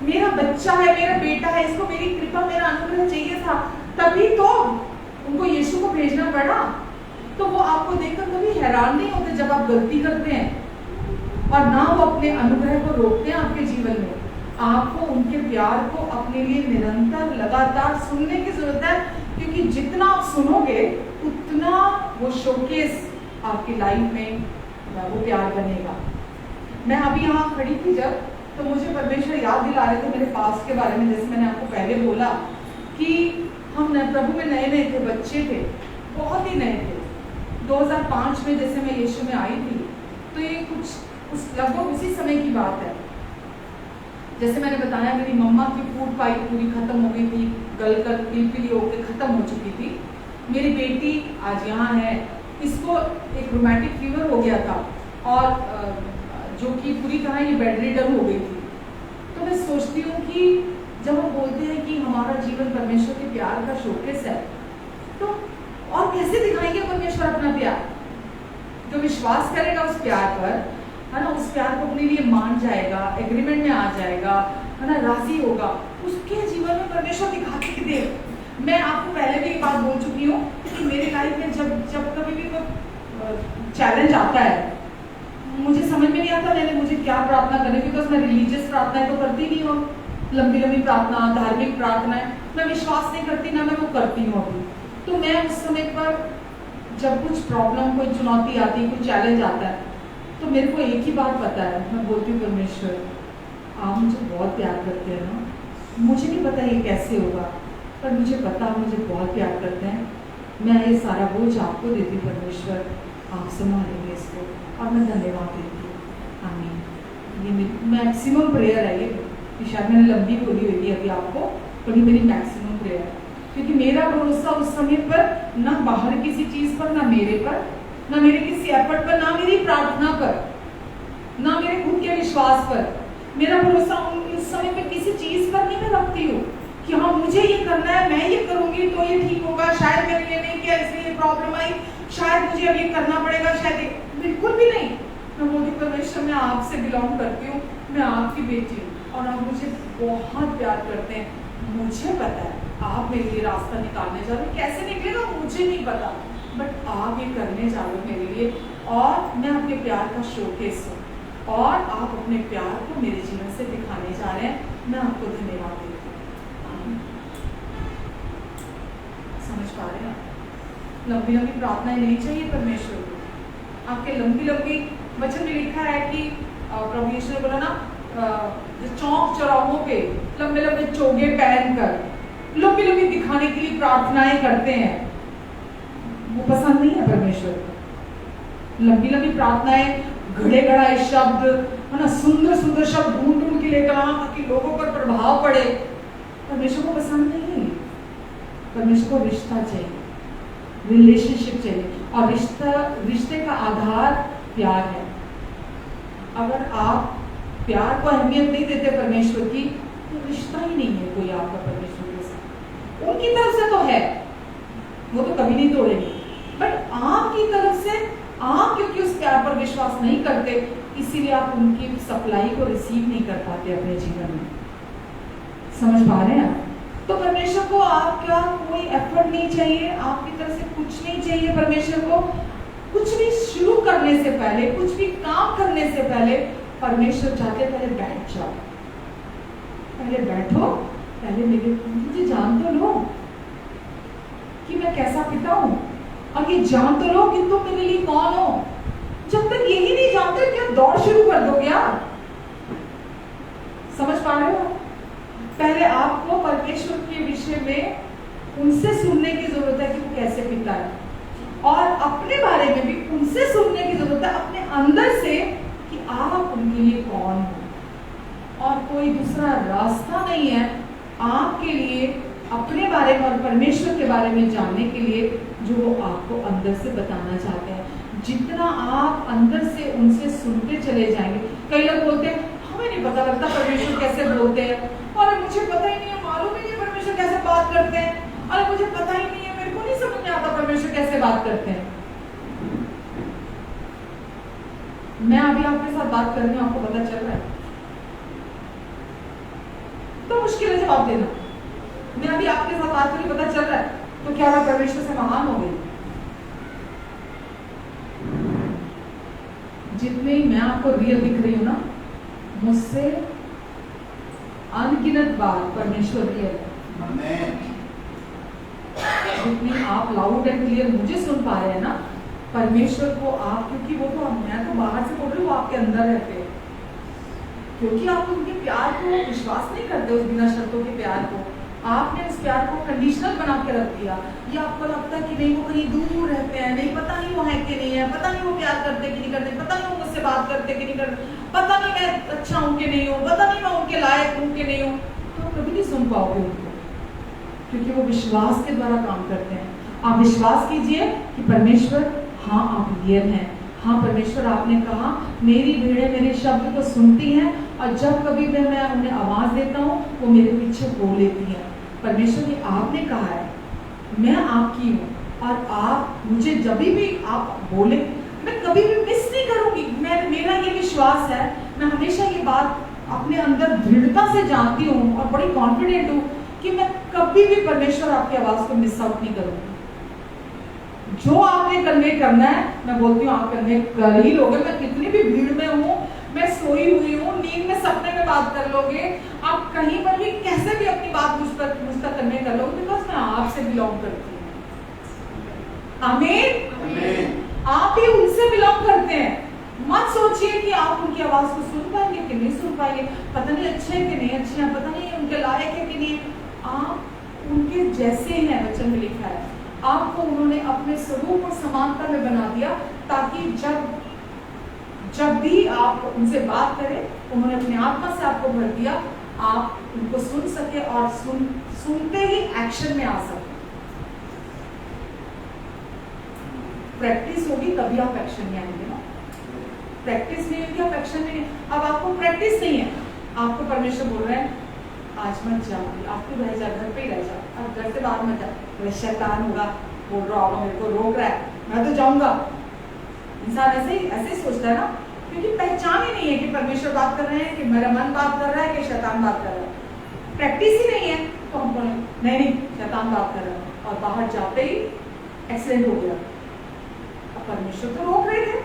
मेरा बच्चा है, मेरा बेटा है, इसको मेरी कृपा, मेरा अनुग्रह चाहिए था, तभी तो उनको यीशु को भेजना पड़ा। तो वो आपको देखकर कभी हैरान नहीं होते जब आप गलती करते हैं, और ना वो अपने अनुग्रह को रोकते हैं आपके जीवन में। आपको उनके प्यार को अपने लिए निरंतर लगातार सुनने की जरूरत है, क्योंकि जितना आप सुनोगे उतना वो शोकेस आपकी लाइफ में वो प्यार बनेगा। मैं अभी यहाँ खड़ी थी जब, तो मुझे परमेश्वर याद दिला रहे थे मेरे पास्ट के बारे में। जैसे मैंने आपको पहले बोला कि हम प्रभु में नए नए थे, बच्चे थे, बहुत ही नए थे। 2005 में जैसे मैं यीशु में आई थी, तो ये कुछ उस लगभग उसी समय की बात है। जैसे मैंने बताया मेरी मम्मा की फूड पाइप पूरी खत्म हो गई थी, गलकर पीली होकर खत्म हो चुकी थी। मेरी बेटी आज यहाँ है, इसको एक रोमैटिक फीवर हो गया था, और जो कि पूरी तरह ये बेड रिडन हो गई थी। तो मैं सोचती हूँ कि जब हम बोलते हैं कि हमारा जीवन परमेश्वर के प्यार का शोकेस है, तो और कैसे दिखाएंगे परमेश्वर अपना प्यार? जो विश्वास करेगा उस प्यार पर, है ना, उस प्यार को अपने लिए मान जाएगा, एग्रीमेंट में आ जाएगा, है ना, राजी होगा, उसके जीवन में परमेश्वर दिखाते कि दे। मैं आपको पहले भी एक बात बोल चुकी हूँ कि मेरी लाइफ में जब कभी भी कोई चैलेंज आता है, मुझे समझ में नहीं आता मुझे क्या प्रार्थना करनी, बिकॉज मैं रिलीजियस प्रार्थनाएं तो करती नहीं हूँ, लंबी लंबी प्रार्थना, धार्मिक प्रार्थनाएं मैं विश्वास नहीं करती, ना मैं वो करती हूँ अभी। तो मैं उस समय पर जब कुछ प्रॉब्लम, कोई चुनौती आती है, कोई चैलेंज आता है, तो मेरे को एक ही बात पता है, मैं बोलती हूँ परमेश्वर आप मुझे बहुत प्यार करते हैं ना, मुझे नहीं पता ये कैसे होगा, पर मुझे पता आप मुझे बहुत प्यार करते हैं। मैं ये सारा बोझ आपको देती हूँ परमेश्वर, आप संभालेंगे इसको, और मैं धन्यवाद देती हूँ। आमीन। ये मेरी मैक्सिमम प्रेयर है, ये शायद मैंने लंबी बोली हुई थी अभी आपको, पर ये मेरी मैक्सिमम प्रेयर है, क्योंकि मेरा भरोसा उस समय पर ना बाहर किसी चीज पर, ना मेरे पर, ना मेरे किसी एफर्ट पर, ना मेरी प्रार्थना पर, ना मेरे खुद के विश्वास पर। मेरा भरोसा उस समय पर किसी चीज पर नहीं मैं रखती हूँ कि हाँ मुझे ये करना है, मैं ये करूंगी तो ये ठीक होगा, शायद मेरे लिए नहीं किया इसलिए ये प्रॉब्लम आई, शायद मुझे अब ये करना पड़ेगा, शायद बिल्कुल भी नहीं। मैं बोलती परमेश्वर मैं आपसे बिलोंग करती हूँ, मैं आपकी बेटी हूँ, और आप मुझे बहुत प्यार करते हैं। मुझे पता है आप मेरे लिए रास्ता निकालने जा रहे हो, कैसे निकलेगा मुझे नहीं पता, बट आप ये करने जा रहे हो मेरे लिए, और मैं आपके प्यार का शोकेस हूँ, और आप अपने प्यार को मेरे जीवन से दिखाने जा रहे हैं। मैं आपको धन्यवाद देती हूँ। समझ पा रहे हैं? लंबी लंबी प्रार्थनाएं नहीं चाहिए परमेश्वर को। आपके लंबी लंबी वचन में लिखा है कि प्रभु यीशु ने बोला ना, जो चौक चौराहों पे लंबे लंबे चोगे पहनकर लंबी लंबी दिखाने के लिए प्रार्थनाएं करते हैं, वो पसंद नहीं है परमेश्वर को। लंबी लंबी प्रार्थनाएं, घड़े घड़ाए शब्द, है ना, सुंदर सुंदर शब्द ढूंढ ढूंढ के लेकर आना ताकि लोगों पर प्रभाव पड़े, परमेश्वर को पसंद नहीं है। परमेश्वर को रिश्ता चाहिए, रिलेशनशिप चाहिए, और रिश्ते का आधार प्यार है। अगर आप प्यार को अहमियत नहीं देते परमेश्वर की, तो रिश्ता ही नहीं है कोई आपका परमेश्वर के साथ। उनकी तरफ से तो है, वो तो कभी नहीं तोड़ेंगे, बट आपकी तरफ से आप क्योंकि उस प्यार पर विश्वास नहीं करते, इसीलिए आप उनकी सप्लाई को रिसीव नहीं कर पाते अपने जीवन में। समझ पा रहे हैं? तो परमेश्वर को आपका कोई एफर्ट नहीं चाहिए, आपकी तरफ से कुछ नहीं चाहिए। परमेश्वर को कुछ भी शुरू करने से पहले, कुछ भी काम करने से पहले परमेश्वर चाहते पहले बैठ जाओ, पहले बैठो, पहले मुझे जान तो लो कि मैं कैसा पिता हूं, और ये जान तो लो कि तुम मेरे लिए कौन हो। जब तक यही नहीं जानते क्या दौड़ शुरू कर दोगे आप? समझ पा रहे हो? पहले आपको परमेश्वर के विषय में उनसे सुनने की जरूरत है कि वो कैसे पिता है, और अपने बारे में भी उनसे सुनने की जरूरत है अपने अंदर से कि आप उनके लिए कौन हो। और कोई दूसरा रास्ता नहीं है आपके लिए अपने बारे में और परमेश्वर के बारे में जानने के लिए, जो वो आपको अंदर से बताना चाहते हैं। जितना आप अंदर से उनसे सुनते चले जाएंगे। कई लोग बोलते हैं हमें नहीं पता लगता परमेश्वर कैसे बोलते हैं, और मुझे पता ही नहीं है, मालूम ही नहीं परमेश्वर कैसे बात करते हैं, और मुझे पता ही नहीं है, मेरे को नहीं समझ में आता परमेश्वर कैसे बात करते हैं। मैं अभी आपके साथ बात कर रही हूँ, आपको पता चल रहा है? तो मुश्किल है जवाब देना। मैं अभी आपके साथ बात करी, पता चल रहा है, तो क्या मैं परमेश्वर से महान हो गई? जितने मैं आपको रियल दिख रही हूँ ना, मुझसे अनगिनत बार परमेश्वर रियल है। जितनी आप लाउड एंड क्लियर मुझे सुन पा रहे हैं ना, परमेश्वर को आप, क्योंकि वो तो मैं तो बाहर से बोल रही हूँ, वो आपके अंदर रहते हैं, क्योंकि आप उनके प्यार को विश्वास नहीं करते, उस बिना शर्तों के प्यार को। आपने उस प्यार को कंडीशनल बना के रख दिया। ये आपको लगता है कि नहीं वो कहीं दूर रहते हैं, नहीं पता नहीं वो है कि नहीं है, पता नहीं वो प्यार करते कि नहीं करते, पता नहीं वो मुझसे बात करते कि नहीं करते, पता नहीं मैं अच्छा हूँ कि नहीं हूँ, पता नहीं मैं उनके लायक हूँ कि नहीं हूँ। तो आप कभी नहीं सुन पाओगे उनको, क्योंकि वो विश्वास के द्वारा काम करते हैं। आप विश्वास कीजिए कि परमेश्वर, हाँ आप रियल हैं, हाँ परमेश्वर आपने कहा मेरी भेड़ें मेरे शब्द को सुनती हैं, और जब कभी मैं उन्हें आवाज देता हूँ वो मेरे पीछे हो लेती हैं। परमेश्वर ने आपने कहा है मैं आपकी हूँ, और आप मुझे जब भी आप बोले मैं कभी भी मिस नहीं करूंगी। मेरा ये विश्वास है, मैं हमेशा ये बात अपने अंदर दृढ़ता से जानती हूँ और बड़ी कॉन्फिडेंट हूँ कि मैं कभी भी परमेश्वर आपकी आवाज को मिस आउट नहीं करूंगी। जो आपने कन्वे करना है, मैं बोलती हूँ आप कन्वे कर ही लोगे। मैं कितनी भी भीड़ में हूँ, मैं सोई हुई हूँ, नींद में सपने में बात कर लोगे, आप कहीं पर भी कैसे भी अपनी बात मुझ तक कन्वे कर लोगे, बिकॉज मैं आपसे बिलोंग करती हूँ। आमीन। आप ही उनसे बिलोंग करते हैं। मत सोचिए कि आप उनकी आवाज को सुन पाएंगे कि नहीं सुन पाएंगे, पता नहीं अच्छे हैं कि नहीं अच्छे हैं, पता नहीं उनके लायक है कि नहीं। आप उनके जैसे हैं, वचन में लिखा है। आपको उन्होंने अपने स्वरूप और समानता में बना दिया, ताकि जब भी आप उनसे बात करें, उन्होंने अपने आत्मा से आपको भर दिया, आप उनको सुन सके और सुनते ही एक्शन में आ सके। प्रैक्टिस होगी तभी आप एक्शन में आएंगे ना। प्रैक्टिस नहीं होगी आप एक्शन में। अब आपको प्रैक्टिस नहीं है, आपको परमेश्वर बोल रहे हैं आज मत जाओ, आपको रह जा, घर पे ही रह जा, अब घर से बाहर मत जा, शैतान होगा बोल रहा होगा, मेरे को रोक रहा है, मैं तो जाऊंगा। इंसान ऐसे ही सोचता है ना, क्योंकि पहचान ही नहीं है कि परमेश्वर बात कर रहे हैं, कि मेरा मन बात कर रहा है, कि शैतान बात कर रहा है। प्रैक्टिस ही नहीं है तो हम बोले नहीं शैतान बात कर रहा है, और बाहर जाते ही एक्सीडेंट हो गया। अब परमेश्वर तो रोक रहे थे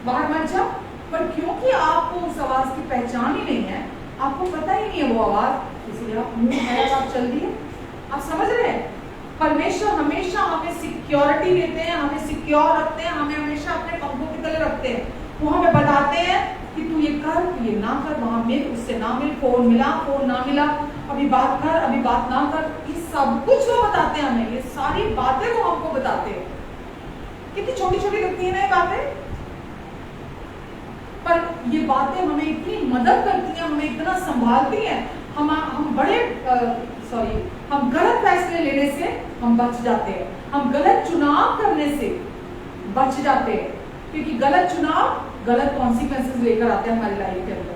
बाहर मत जाओ, पर क्योंकि आपको उस आवाज की पहचान ही नहीं है, आपको पता ही नहीं है वो आवाज, इसलिए आप मुंह है आप चल दिए। आप समझ रहे हैं, परमेश्वर हमेशा हमें सिक्योरिटी देते हैं, हमें सिक्योर रखते हैं, हमें हमेशा अपने पंखों के तले रखते हैं। वो हमें बताते हैं कि तू ये कर, तू ये ना कर, वहां मिल, उससे ना मिल, फोन मिला, फोन ना मिला, अभी बात कर, अभी बात ना कर, ये सब कुछ वो बताते हैं हमें। ये सारी बातें वो हमको बताते हैं। कितनी छोटी छोटी लगती है ना ये बातें, पर ये बातें हमें इतनी मदद करती हैं, हमें इतना संभालती हैं। हम गलत फैसले लेने से हम बच जाते हैं, हम गलत चुनाव करने से बच जाते हैं, क्योंकि गलत चुनाव गलत कॉन्सिक्वेंसेस लेकर आते हैं हमारी लाइफ के अंदर।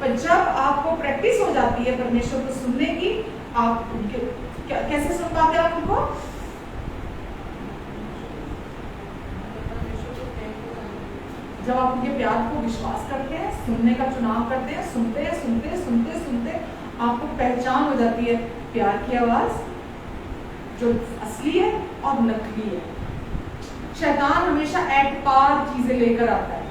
पर जब आपको प्रैक्टिस हो जाती है परमेश्वर को सुनने की, आप उनके कैसे सुन पाते हैं आप उनको? जब आप उनके प्यार को विश्वास करते हैं, सुनने का चुनाव करते हैं, सुनते हैं, सुनते सुनते सुनते आपको पहचान हो जाती है प्यार की आवाज जो असली है और नकली है। शैतान हमेशा एट पार चीजें लेकर आता है।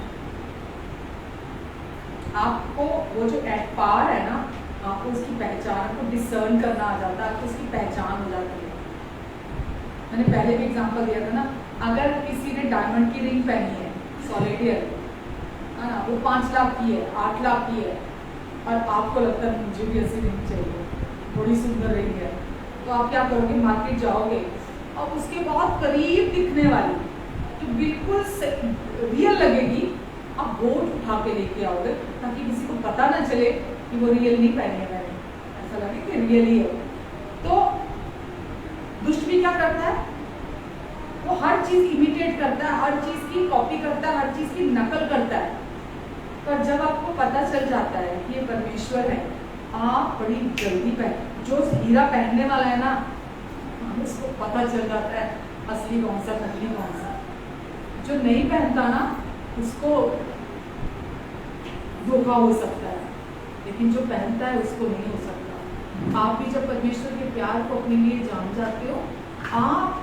आपको वो जो एट पार है ना, आपको उसकी पहचान, आपको डिसर्न करना आ जाता है, आपको उसकी पहचान हो जाती है। मैंने पहले भी एग्जांपल दिया था ना, अगर किसी ने डायमंड की रिंग पहनी है, सॉलिटेयर है ना, वो 5 लाख की है, 8 लाख की है, और आपको लगता है मुझे भी ऐसी रिंग चाहिए, बड़ी सुंदर रिंग है, तो आप क्या करोगे? मार्केट जाओगे और उसके बहुत करीब दिखने वाली जो बिल्कुल रियल लगेगी, आप बोट उठा के लेके आओगे, ताकि किसी को पता ना चले कि वो रियल नहीं पहनी है मैंने, ऐसा लगे कि रियल ही है। तो दुष्ट भी क्या करता है? वो हर चीज इमिटेट करता है, हर चीज की कॉपी करता है, हर चीज की नकल करता है। पर जब आपको पता चल जाता है कि ये परमेश्वर है, आप बड़ी जल्दी जो हीरा पहनने वाला है ना, उसको पता चल जाता है असली कौन सा, नकली कौन सा। जो नहीं पहनता ना, उसको धोखा हो सकता है, लेकिन जो पहनता है उसको नहीं हो सकता। आप भी जब परमेश्वर के प्यार को अपने लिए जान जाते हो, आप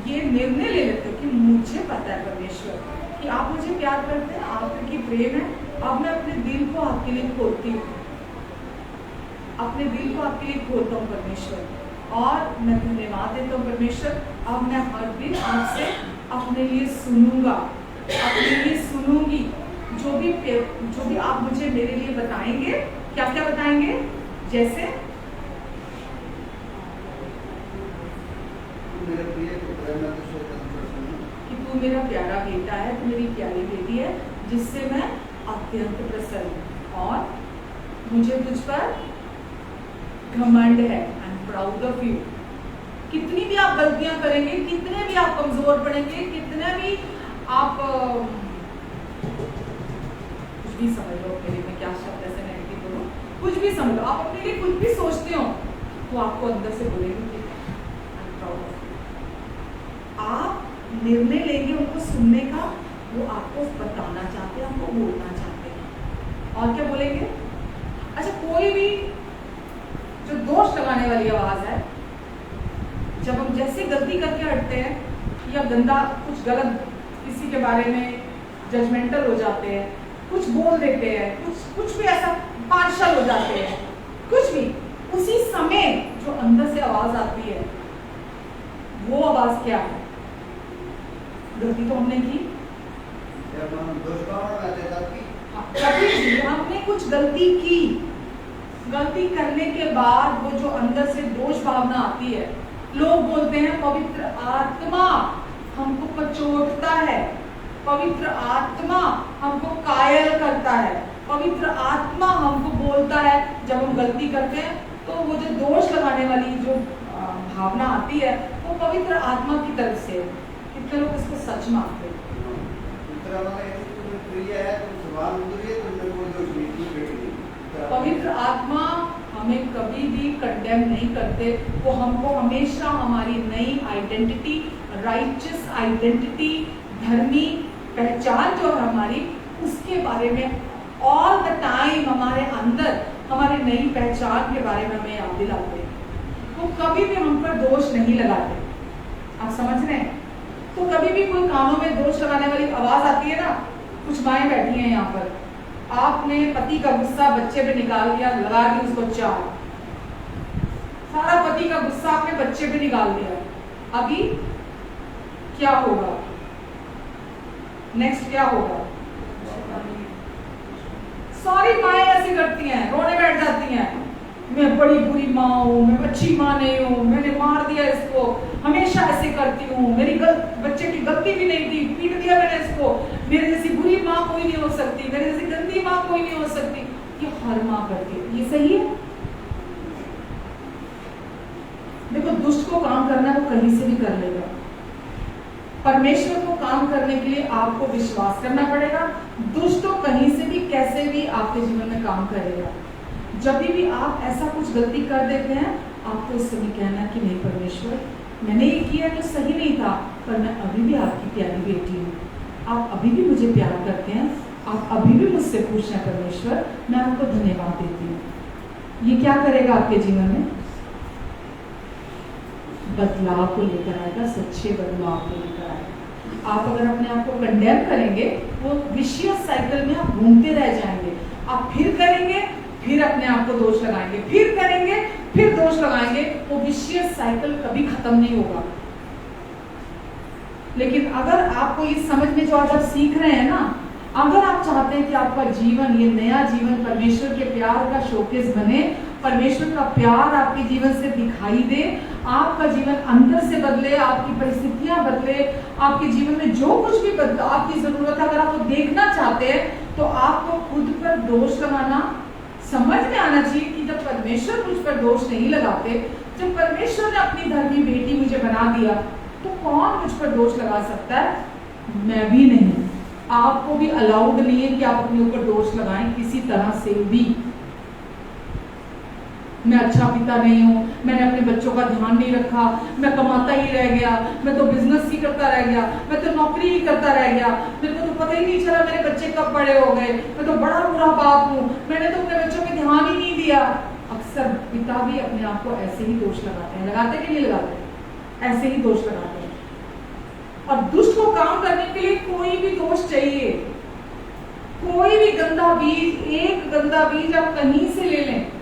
ये निर्णय ले लेते हो कि मुझे पता है परमेश्वर कि आप मुझे प्यार करते हैं, आपकी प्रेम है, अब मैं अपने दिल को आपके लिए खोलती हूँ, अपने दिल को आपके लिए खोलता हूँ परमेश्वर, और मैं धन्यवाद देता हूँ परमेश्वर। अब मैं हर दिन आपसे अपने लिए सुनूंगा, अपने लिए सुनूंगी, जो भी आप मुझे मेरे लिए बताएंगे। क्या क्या बताएंगे? जैसे कि तू मेरा प्यारा बेटा है, तू मेरी प्यारी बेटी है, जिससे मैं अत्यंत प्रसन्न हूँ, और मुझे तुझ पर घमंड है। आई एम प्राउड ऑफ यू। कितनी भी आप गलतियां करेंगे, कितने भी आप कमजोर पड़ेंगे, कितने भी आप कुछ भी समझ लो, मेरे में क्या शब्द ऐसे नेगेटिव बोलो, कुछ भी समझ लो, आप अपने लिए कुछ भी सोचते हो तो आपको अंदर से बोलेंगे आई एम प्राउड ऑफ यू। आप निर्णय लेंगे उनको सुनने का, वो आपको बताना चाहते हैं, आपको बोलना चाहते हैं। और क्या बोलेंगे? अच्छा, कोई भी जो दोष लगाने वाली आवाज है, जब हम जैसे गलती करके हटते हैं या गंदा कुछ गलत किसी के बारे में जजमेंटल हो जाते हैं, कुछ बोल देते हैं, कुछ भी ऐसा पार्शल हो जाते हैं, कुछ भी, उसी समय जो अंदर से आवाज आती है, वो आवाज क्या है? गलती तो हमने की, कभी भी हमने कुछ गलती की, गलती करने के बाद वो जो अंदर से दोष भावना आती है, लोग बोलते हैं पवित्र आत्मा हमको कचोटता है, पवित्र आत्मा हमको कायल करता है, पवित्र आत्मा हमको बोलता है। जब हम गलती करते हैं तो वो जो दोष लगाने वाली जो भावना आती है, वो पवित्र आत्मा की तरफ से। कितने लोग इसको सच मानते हैं? पवित्र आत्मा हमें कभी भी कंडेम नहीं करते, वो हमको हमेशा हमारी नई आइडेंटिटी, राइचियस आइडेंटिटी, धर्मी पहचान जो है हमारी, उसके बारे में ऑल द टाइम हमारे अंदर हमारी नई पहचान के बारे में हमें याद दिलाते हैं। वो कभी भी हम पर दोष नहीं लगाते। आप समझ रहे हैं? तो कभी भी कोई कानों में दोष लगाने वाली आवाज आती है ना, कुछ माएं बैठी हैं यहाँ पर, आपने पति का गुस्सा बच्चे पे निकाल दिया, लगा दी उसको चार, सारा पति का गुस्सा आपने बच्चे पे निकाल दिया, अभी क्या होगा? नेक्स्ट क्या होगा? सारी माएं ऐसी करती हैं, रोने बैठ जाती हैं, मैं बड़ी बुरी माँ हूँ, मैं अच्छी माँ नहीं हूँ, मैंने मार दिया इसको, हमेशा ऐसे करती हूँ, मेरी बच्चे की गलती भी नहीं थी, पीट दिया मैंने इसको, मेरे जैसी बुरी माँ कोई नहीं हो सकती, मेरे जैसी गंदी माँ कोई नहीं हो सकती। ये हर माँ करती है। ये सही है? देखो, दुष्ट को काम करना है वो कहीं से भी कर लेगा। परमेश्वर को काम करने के लिए आपको विश्वास करना पड़ेगा। दुष्ट तो कहीं से भी कैसे भी आपके जीवन में काम करेगा। जब भी आप ऐसा कुछ गलती कर देते हैं, आपको इस समय कहना कि नहीं परमेश्वर, मैंने ये किया जो सही नहीं था, पर मैं अभी भी आपकी प्यारी बेटी हूँ, आप अभी भी मुझे प्यार करते हैं, आप अभी भी मुझसे खुश हैं परमेश्वर, मैं आपको धन्यवाद देती हूँ। ये क्या करेगा आपके जीवन में? बदलाव को लेकर आएगा, सच्चे बदलाव को लेकर आएगा। आप अगर अपने आप को कंडेम करेंगे, वो विशियस साइकिल में आप घूमते रह जाएंगे। आप फिर करेंगे, फिर अपने आप को दोष लगाएंगे, फिर करेंगे, फिर दोष लगाएंगे, वो विशियस साइकिल कभी खत्म नहीं होगा। लेकिन अगर आपको ये समझ में जो आज आप सीख रहे हैं ना, अगर आप चाहते हैं कि आपका जीवन, ये नया जीवन परमेश्वर के प्यार का शोकेस बने, परमेश्वर का प्यार आपके जीवन से दिखाई दे, आपका जीवन अंदर से बदले, आपकी परिस्थितियां बदले, आपके जीवन में जो कुछ भी बदलाव की जरूरत है, अगर आप वो देखना चाहते हैं, तो आपको खुद पर दोष लगाना समझ में आना चाहिए कि जब परमेश्वर मुझ पर दोष नहीं लगाते, जब परमेश्वर ने अपनी धर्मी बेटी मुझे बना दिया, तो कौन मुझ पर दोष लगा सकता है? मैं भी नहीं। आपको भी अलाउड नहीं है कि आप अपने ऊपर दोष लगाएं किसी तरह से भी। मैं अच्छा पिता नहीं हूँ, मैंने अपने बच्चों का ध्यान नहीं रखा, मैं कमाता ही रह गया, मैं तो बिजनेस ही करता रह गया, मैं तो नौकरी ही करता रह गया, मेरे को तो पता ही नहीं चला मेरे बच्चे कब बड़े हो गए, मैं तो बड़ा बुरा बाप हूँ, मैंने तो अपने बच्चों पे ध्यान ही नहीं दिया। अक्सर पिता भी अपने आप को ऐसे ही दोष लगाते हैं। लगाते कि नहीं लगाते? ऐसे ही दोष लगाते हैं। और दुष्ट को काम करने के लिए कोई भी दोष चाहिए, कोई भी गंदा बीज, एक गंदा बीज आप कहीं से ले लें।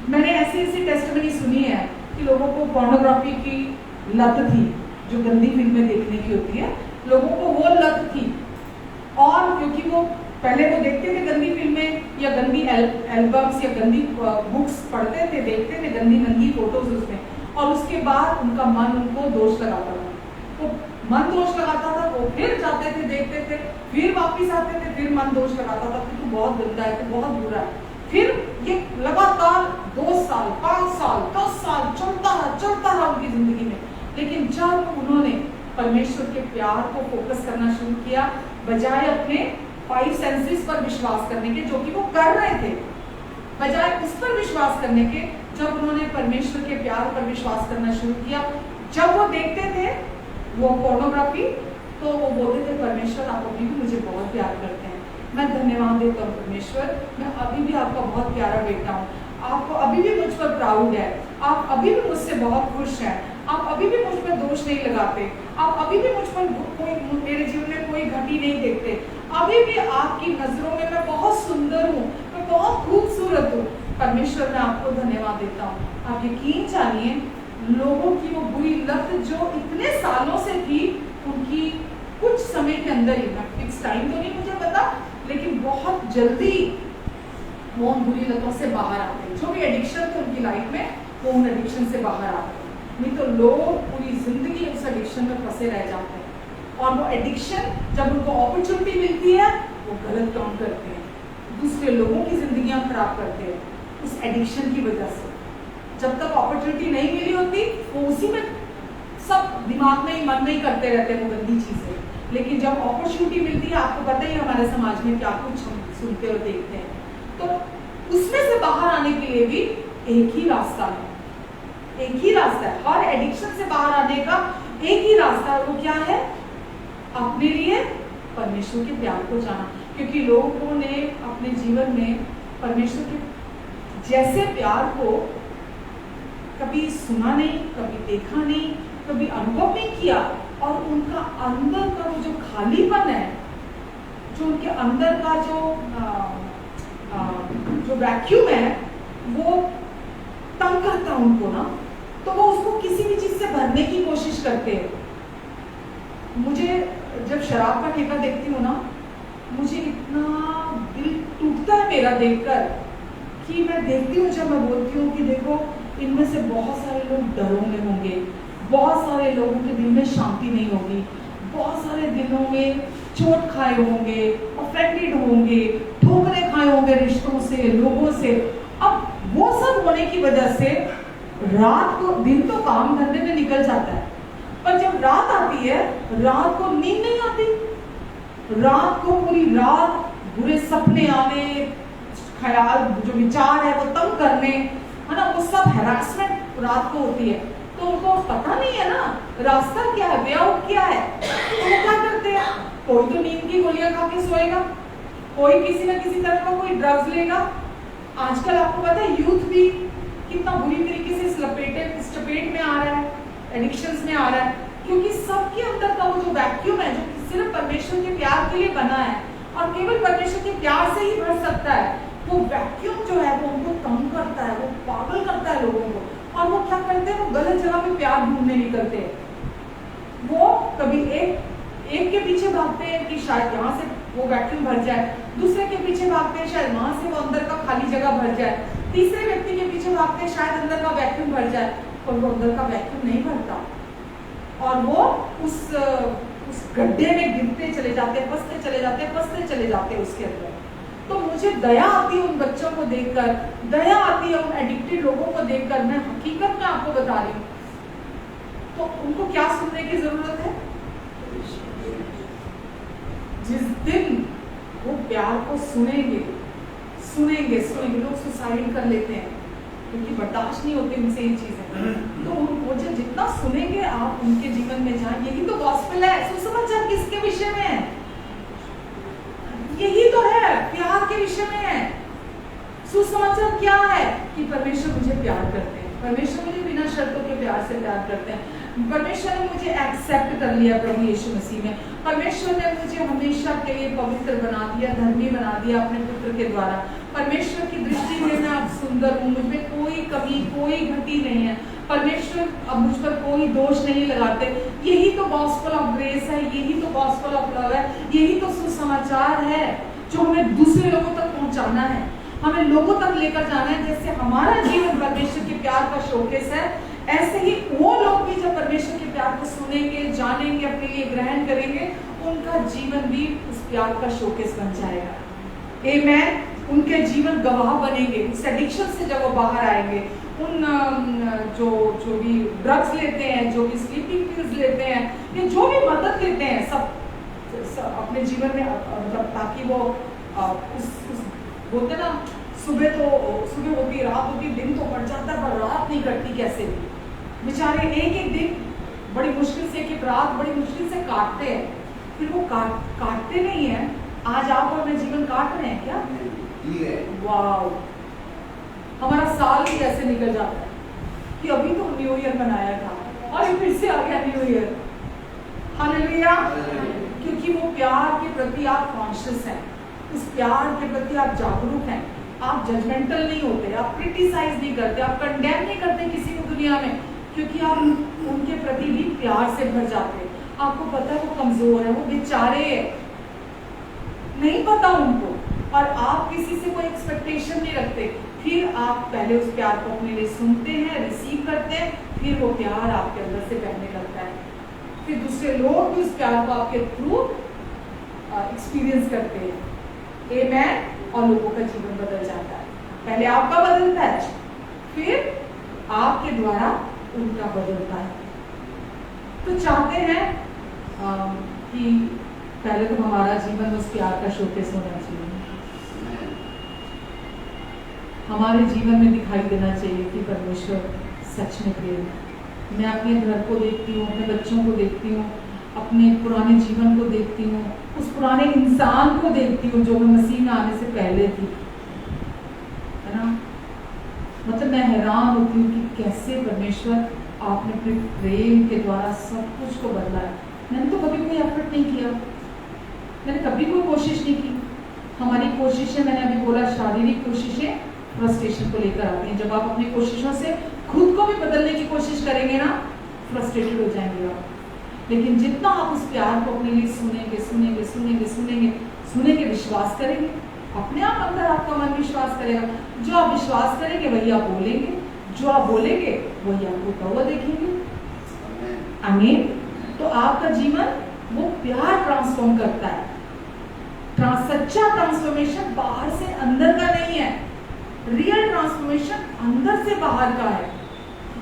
मैंने ऐसी ऐसी टेस्टमनी सुनी है कि लोगों को पोर्नोग्राफी की लत थी, जो गंदी फिल्में देखने की होती है, लोगों को वो लत थी। और क्योंकि वो पहले वो देखते थे गंदी फिल्में या गंदी एल्बम्स या गंदी बुक्स पढ़ते थे, देखते थे गंदी नंगी फोटोज उसमें, और उसके बाद उनका मन उनको दोष लगाता था, वो मन दोष लगाता था, वो फिर जाते थे देखते थे, फिर वापिस आते थे, फिर मन दोष लगाता था कि तू बहुत गंदा है, तू बहुत बुरा है। फिर ये लगातार 2 साल 5 साल 10 साल चलता रहा उनकी जिंदगी में। लेकिन जब उन्होंने परमेश्वर के प्यार को फोकस करना शुरू किया, बजाय अपने 5 सेंसेस पर विश्वास करने के, जो कि वो कर रहे थे, बजाय उस पर विश्वास करने के, जब उन्होंने परमेश्वर के प्यार पर विश्वास करना शुरू किया, जब वो देखते थे वो पोर्नोग्राफी, तो वो बोलते थे परमेश्वर आप अभी भी मुझे बहुत प्यार करते हैं, मैं धन्यवाद देता हूँ परमेश्वर, मैं अभी भी आपका बहुत प्यारा बेटा हूँ, आपको अभी भी मुझ पर प्राउड है, आप अभी भी मुझसे बहुत खुश हैं, आप अभी भी मुझ पर दोष नहीं लगाते, आप अभी भी मुझ पर कोई, मेरे जीवन में कोई घटी नहीं देखते, अभी भी आपकी नजरों में मैं बहुत सुंदर हूँ, मैं बहुत खूबसूरत हूँ। परमेश्वर मैं आपको धन्यवाद देता हूँ। आप यकीन जानिए, लोगों की वो बुरी लत जो इतने सालों से थी, उनकी कुछ समय के अंदर ही, फिक्स टाइम तो नहीं मुझे पता, लेकिन बहुत जल्दी वो उन बुरी लतों से बाहर आते हैं। जो भी एडिक्शन थे उनकी लाइफ में, वो उन एडिक्शन से बाहर आते हैं, नहीं तो लोग पूरी जिंदगी उस एडिक्शन में फंसे रह जाते हैं। और वो एडिक्शन जब उनको अपॉर्चुनिटी मिलती है, वो गलत काम करते हैं, दूसरे लोगों की जिंदगियां खराब करते हैं उस एडिक्शन की वजह से। जब तक अपॉर्चुनिटी नहीं मिली होती, वो उसी में सब दिमाग में ही मन में ही करते रहते हैं वो गंदी चीजें। लेकिन जब अपॉर्चुनिटी मिलती है, आपको पता ही हमारे समाज में क्या कुछ हम सुनते और देखते हैं, तो उसमें से बाहर आने के लिए भी एक ही रास्ता है, एक ही रास्ता है। हर एडिक्शन से बाहर आने का एक ही रास्ता है, वो क्या है? अपने लिए परमेश्वर के प्यार को जाना। क्योंकि लोगों ने अपने जीवन में परमेश्वर के जैसे प्यार को कभी सुना नहीं, कभी देखा नहीं, कभी अनुभव नहीं किया, और उनका अंदर का वो जो खालीपन है, जो उनके अंदर का जो वैक्यूम है, वो तंग करता उनको ना, तो वो उसको किसी भी चीज से भरने की कोशिश करते हैं। मुझे जब शराब का ठेका देखती हूँ ना, मुझे इतना दिल टूटता है मेरा देखकर, कि मैं देखती हूँ, जब मैं बोलती हूँ कि देखो इनमें से बहुत सारे लोग डरों में होंगे, बहुत सारे लोगों के दिल में शांति नहीं होगी, बहुत सारे दिलों में चोट खाए होंगे, ऑफेंडेड होंगे, ठोकरे खाए होंगे रिश्तों से, लोगों से। अब वो सब होने की वजह से रात को, दिन तो काम धंधे में निकल जाता है, पर जब रात आती है, रात को नींद नहीं आती, रात को पूरी रात बुरे सपने आने, ख्याल, जो विचार है वो तंग करने, है ना, वो सब हैरासमेंट रात को होती है। तो उनको पता नहीं है ना रास्ता क्या है, वे आउट क्या है, तो वो क्या करते हैं? कोई तो नींद की गोलियां खा के सोएगा, कोई किसी ना किसी तरह का कोई ड्रग्स लेगा। आजकल आपको पता है यूथ भी कितना बुरी तरीके से इस चपेट में आ रहा है, एडिक्शंस में आ रहा है, क्योंकि सबके अंदर का वो जो वैक्यूम है, जो सिर्फ परमेश्वर के प्यार के लिए बना है और केवल परमेश्वर के प्यार से ही भर सकता है, वो वैक्यूम जो है वो उनको तंग करता है, वो पागल करता है लोगों को। और वो क्या करते हैं? वो गलत जगह पे प्यार ढूंढने निकलते हैं। वो कभी एक के पीछे भागते हैं कि शायद यहाँ से वो वैक्यूम भर जाए, दूसरे के पीछे भागते हैं शायद वहां से वो अंदर का खाली जगह भर जाए, तीसरे व्यक्ति के पीछे भागते हैं शायद अंदर का वैक्यूम भर जाए, और वो अंदर का वैक्यूम नहीं भरता, और वो उस गड्ढे में गिरते चले जाते हैं, फंसते चले जाते हैं, फंसते चले जाते हैं उसके अंदर। तो मुझे दया आती है उन बच्चों को देखकर, दया आती है उन एडिक्टेड लोगों को देखकर। मैं हकीकत में आपको बता रही हूँ। तो उनको क्या सुनने की जरूरत है? जिस दिन वो प्यार को सुनेंगे, लोग सुसाइड कर लेते हैं क्योंकि बर्दाश्त नहीं होती उनसे ये चीजें। तो वो जो जितना सुनेंगे आप उनके जीवन में जाए, यही तो गॉस्पेल है। सुसमाचार किसके विषय में है? यही तो है, प्यार के विषय में है। सुसमाचार क्या है? कि परमेश्वर मुझे प्यार करते हैं, परमेश्वर मुझे बिना शर्तों के प्यार से प्यार करते हैं। परमेश्वर ने मुझे एक्सेप्ट कर लिया प्रभु यीशु मसीह में। परमेश्वर ने मुझे हमेशा के लिए पवित्र बना दिया, धर्मी बना दिया अपने पुत्र के द्वारा। परमेश्वर की दृष्टि में मैं अब सुंदर हूँ, मुझ में कोई कमी, कोई घटी नहीं है। परमेश्वर अब मुझ पर कोई दोष नहीं लगाते। यही तो गॉस्पेल ऑफ ग्रेस है, यही तो गॉस्पेल ऑफ लव है, यही तो सुसमाचार है जो हमें दूसरे लोगों तक पहुंचाना है, हमें लोगों तक लेकर जाना है। जैसे हमारा जीवन परमेश्वर के प्यार का शोकेस है, ऐसे ही वो लोग भी जब परमेश्वर के प्यार को सुनेंगे, जानेंगे, अपने लिए ग्रहण करेंगे, उनका जीवन भी उस प्यार का शोकेस बन जाएगा। आमेन। उनके जीवन गवाह बनेंगे उस एडिक्शन से जब वो बाहर आएंगे। उन जो भी ड्रग्स लेते हैं, जो भी स्लीपिंग पिल्स लेते हैं, या जो भी मदद लेते हैं, सब अपने जीवन में मतलब ताकि वो बोलते ना, सुबह होती, रात होती, दिन तो बढ़ जाता है पर रात नहीं कटती कैसे भी। बेचारे एक एक दिन बड़ी मुश्किल से, एक रात बड़ी मुश्किल से काटते हैं, फिर वो काटते नहीं है। आज आप और मैं जीवन काट रहे हैं क्या? वाह, हमारा साल ही कैसे निकल जाता है कि अभी तो न्यू ईयर मनाया था और फिर से आ गया न्यू ईयर। हालेलुया। क्योंकि वो प्यार के प्रति आप कॉन्शियस हैं, उस प्यार के प्रति आप जागरूक हैं, आप जजमेंटल नहीं होते, आप क्रिटिसाइज नहीं करते, आप कंडेम नहीं करते किसी को दुनिया में, क्योंकि आप उनके प्रति भी प्यार से भर जाते। आपको पता है वो कमजोर है, वो बेचारे नहीं पता उनको, और आप किसी से कोई एक्सपेक्टेशन नहीं रखते। फिर आप पहले उस प्यार को अपने लिए सुनते हैं, रिसीव करते हैं, फिर वो प्यार आपके अंदर से बहने लगता है। फिर दूसरे लोग भी उस प्यार को आपके थ्रू एक्सपीरियंस करते हैं। आमेन। और लोगों का जीवन बदल जाता है। पहले आपका बदलता है, फिर आपके द्वारा उनका बदलता है। तो चाहते हैं कि पहले तो हमारा जीवन उस प्यार का शोकेस होना चाहिए, हमारे जीवन में दिखाई देना चाहिए कि परमेश्वर सच में प्रेम है। मैं अपने घर को देखती हूँ, अपने बच्चों को देखती हूँ, अपने पुराने जीवन को देखती हूँ, उस पुराने इंसान को देखती हूँ जो मैं मसीह में आने से पहले थी, है ना। मतलब मैं हैरान होती हूँ कि कैसे परमेश्वर आपने अपने प्रेम के द्वारा सब कुछ को बदला है। मैंने तो कभी कोई एफर्ट नहीं किया, मैंने कभी कोई कोशिश नहीं की। हमारी कोशिशें, मैंने अभी बोला, शारीरिक कोशिशें फ्रस्ट्रेशन को लेकर आती हैं। जब आप अपनी कोशिशों से खुद को भी बदलने की कोशिश करेंगे ना, फ्रस्ट्रेटेड हो जाएंगे आप। लेकिन जितना आप उस प्यार को अपने लिए सुनेंगे, विश्वास करेंगे, अपने आप अंदर आपका मन विश्वास करेगा। जो आप विश्वास करेंगे वही आप बोलेंगे, जो आप बोलेंगे वही आप होता हुआ देखेंगे। आमीन। तो आपका जीवन वो प्यार ट्रांसफॉर्म करता है। सच्चा ट्रांसफॉर्मेशन बाहर से अंदर का नहीं है, रियल ट्रांसफॉर्मेशन अंदर से बाहर का है।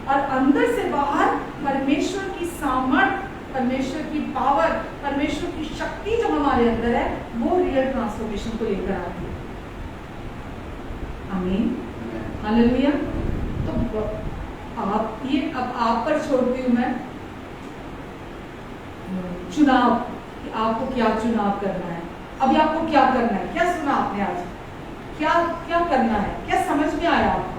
और अंदर से बाहर परमेश्वर की सामर्थ, परमेश्वर की पावर, परमेश्वर की शक्ति जो हमारे अंदर है, वो रियल ट्रांसफॉर्मेशन को लेकर आती है। आमीन। हालेलुया। तो आप ये अब आप पर छोड़ती हूँ मैं चुनाव, कि आपको क्या चुनाव करना है। अभी आपको क्या करना है? क्या सुना आपने आज? क्या क्या करना है? क्या समझ में आया आपको?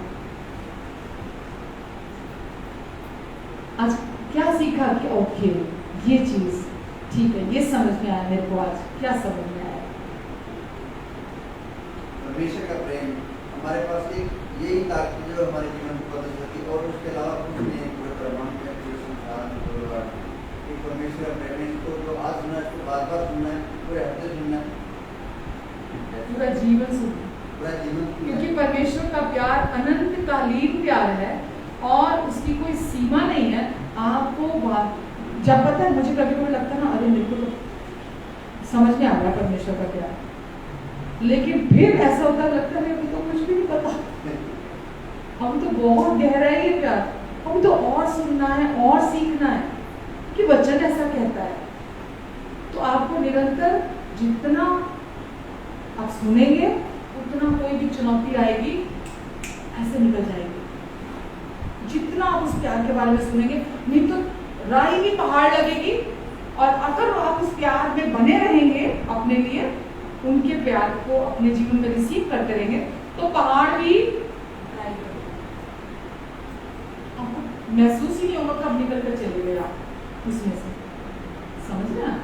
आज क्या सीखा कि ओके ये चीज ठीक है, ये समझ में आया मेरे को। आज क्या समझ में आया? परमेश्वर का प्रेम हमारे पास एक यही ताकत जो हमारे जीवन को बदल सकती है, और उसके अलावा कुछ नहीं। पूरे ब्रह्मांड में पूरे संसार में परमेश्वर का प्रेम को जो आज सुना है, उसको बार बार सुनना है, पूरे हफ्ते सुनना है, पूरा जीवन सुनना, पूरा जीवन। क्योंकि परमेश्वर का प्यार अनंतकालीन प्यार है और उसकी कोई सीमा नहीं है। आपको जब पता है, मुझे कभी कभी लगता है ना, अरे मेरे को तो समझ में आ रहा है परमेश्वर का प्यार, लेकिन फिर ऐसा होता लगता है अभी तो कुछ भी नहीं पता, हम तो बहुत गहरा है ये प्यार, हम तो और सुनना है और सीखना है, कि वचन ऐसा कहता है। तो आपको निरंतर जितना आप सुनेंगे उतना कोई भी चुनौती आएगी ऐसे निकल जाएगी। जितना आप उस प्यार के बारे में सुनेंगे, नहीं तो राही भी पहाड़ लगेगी। और अगर आप उस प्यार में बने रहेंगे, अपने लिए उनके प्यार को अपने जीवन में रिसीव करते रहेंगे, तो पहाड़ भी आपको महसूस ही नहीं होगा कब निकल कर चले गए आप उसमें से, समझ रहे हैं?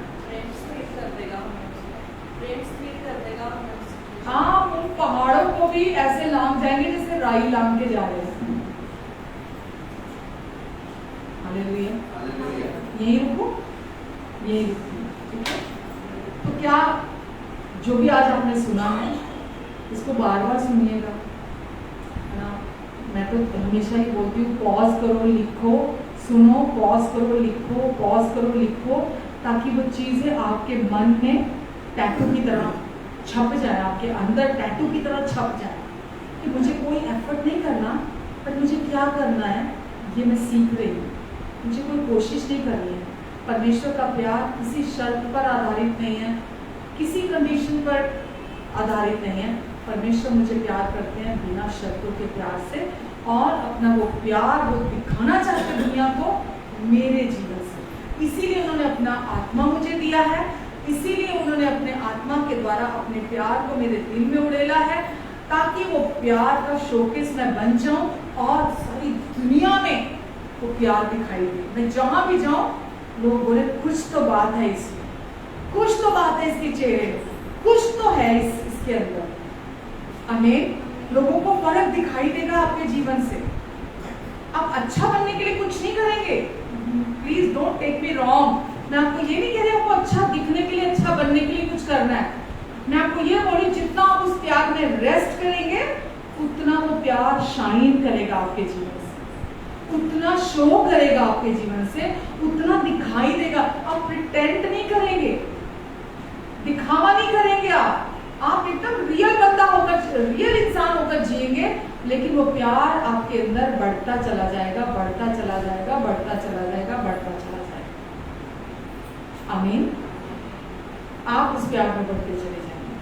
हाँ, उन पहाड़ों को भी ऐसे लांग जाएंगे जैसे राई लांग के जा रहे हैं। हालेलुया। यही रुको, यही रुको, ठीक है? तो क्या जो भी आज आपने सुना है इसको बार बार सुनिएगा, है ना? मैं तो हमेशा ही बोलती हूँ पॉज करो, लिखो, सुनो, पॉज करो, लिखो, पॉज करो, लिखो, ताकि वो चीजें आपके मन में टैटू की तरह छप जाए, आपके अंदर टैटू की तरह छप जाए कि मुझे कोई एफर्ट नहीं करना, पर मुझे क्या करना है ये मैं सीख रही हूँ, मुझे कोई कोशिश नहीं करनी है। परमेश्वर का प्यार किसी शर्त पर आधारित नहीं है, किसी कंडीशन पर आधारित नहीं है। परमेश्वर मुझे प्यार करते हैं बिना शर्तों के प्यार से, और अपना वो प्यार वो दिखाना चाहते दुनिया को मेरे जीवन से। इसीलिए उन्होंने अपना आत्मा मुझे दिया है, इसीलिए उन्होंने अपने आत्मा के द्वारा अपने प्यार को मेरे दिल में उड़ेला है, ताकि वो प्यार का शोकेस मैं बन जाऊं और सारी दुनिया में वो प्यार दिखाई दे। मैं जहां भी जाऊं लोग बोले कुछ तो बात है इसमें, कुछ तो बात है इसके चेहरे में, कुछ तो है इसके अंदर। आमीन। लोगों को फर्क दिखाई देगा आपके जीवन से। आप अच्छा बनने के लिए कुछ नहीं करेंगे, please don't take me wrong. मैं आपको ये नहीं कह रही आपको अच्छा दिखने के लिए, अच्छा बनने के लिए कुछ करना है। मैं आपको ये बोली जितना आप उस प्यार में रेस्ट करेंगे उतना वो प्यार शाइन करेगा आपके जीवन से, उतना शो करेगा आपके जीवन से, उतना दिखाई देगा। आप प्रिटेंड नहीं करेंगे, दिखावा नहीं करेंगे, आप एकदम रियल बंदा होकर, रियल इंसान होकर जिएंगे, लेकिन वो प्यार आपके अंदर बढ़ता चला जाएगा, बढ़ता चला जाएगा, बढ़ता चला जाएगा, बढ़ता चला जाएगा। आमीन। आप उस प्यार में बढ़ते चले जाएंगे।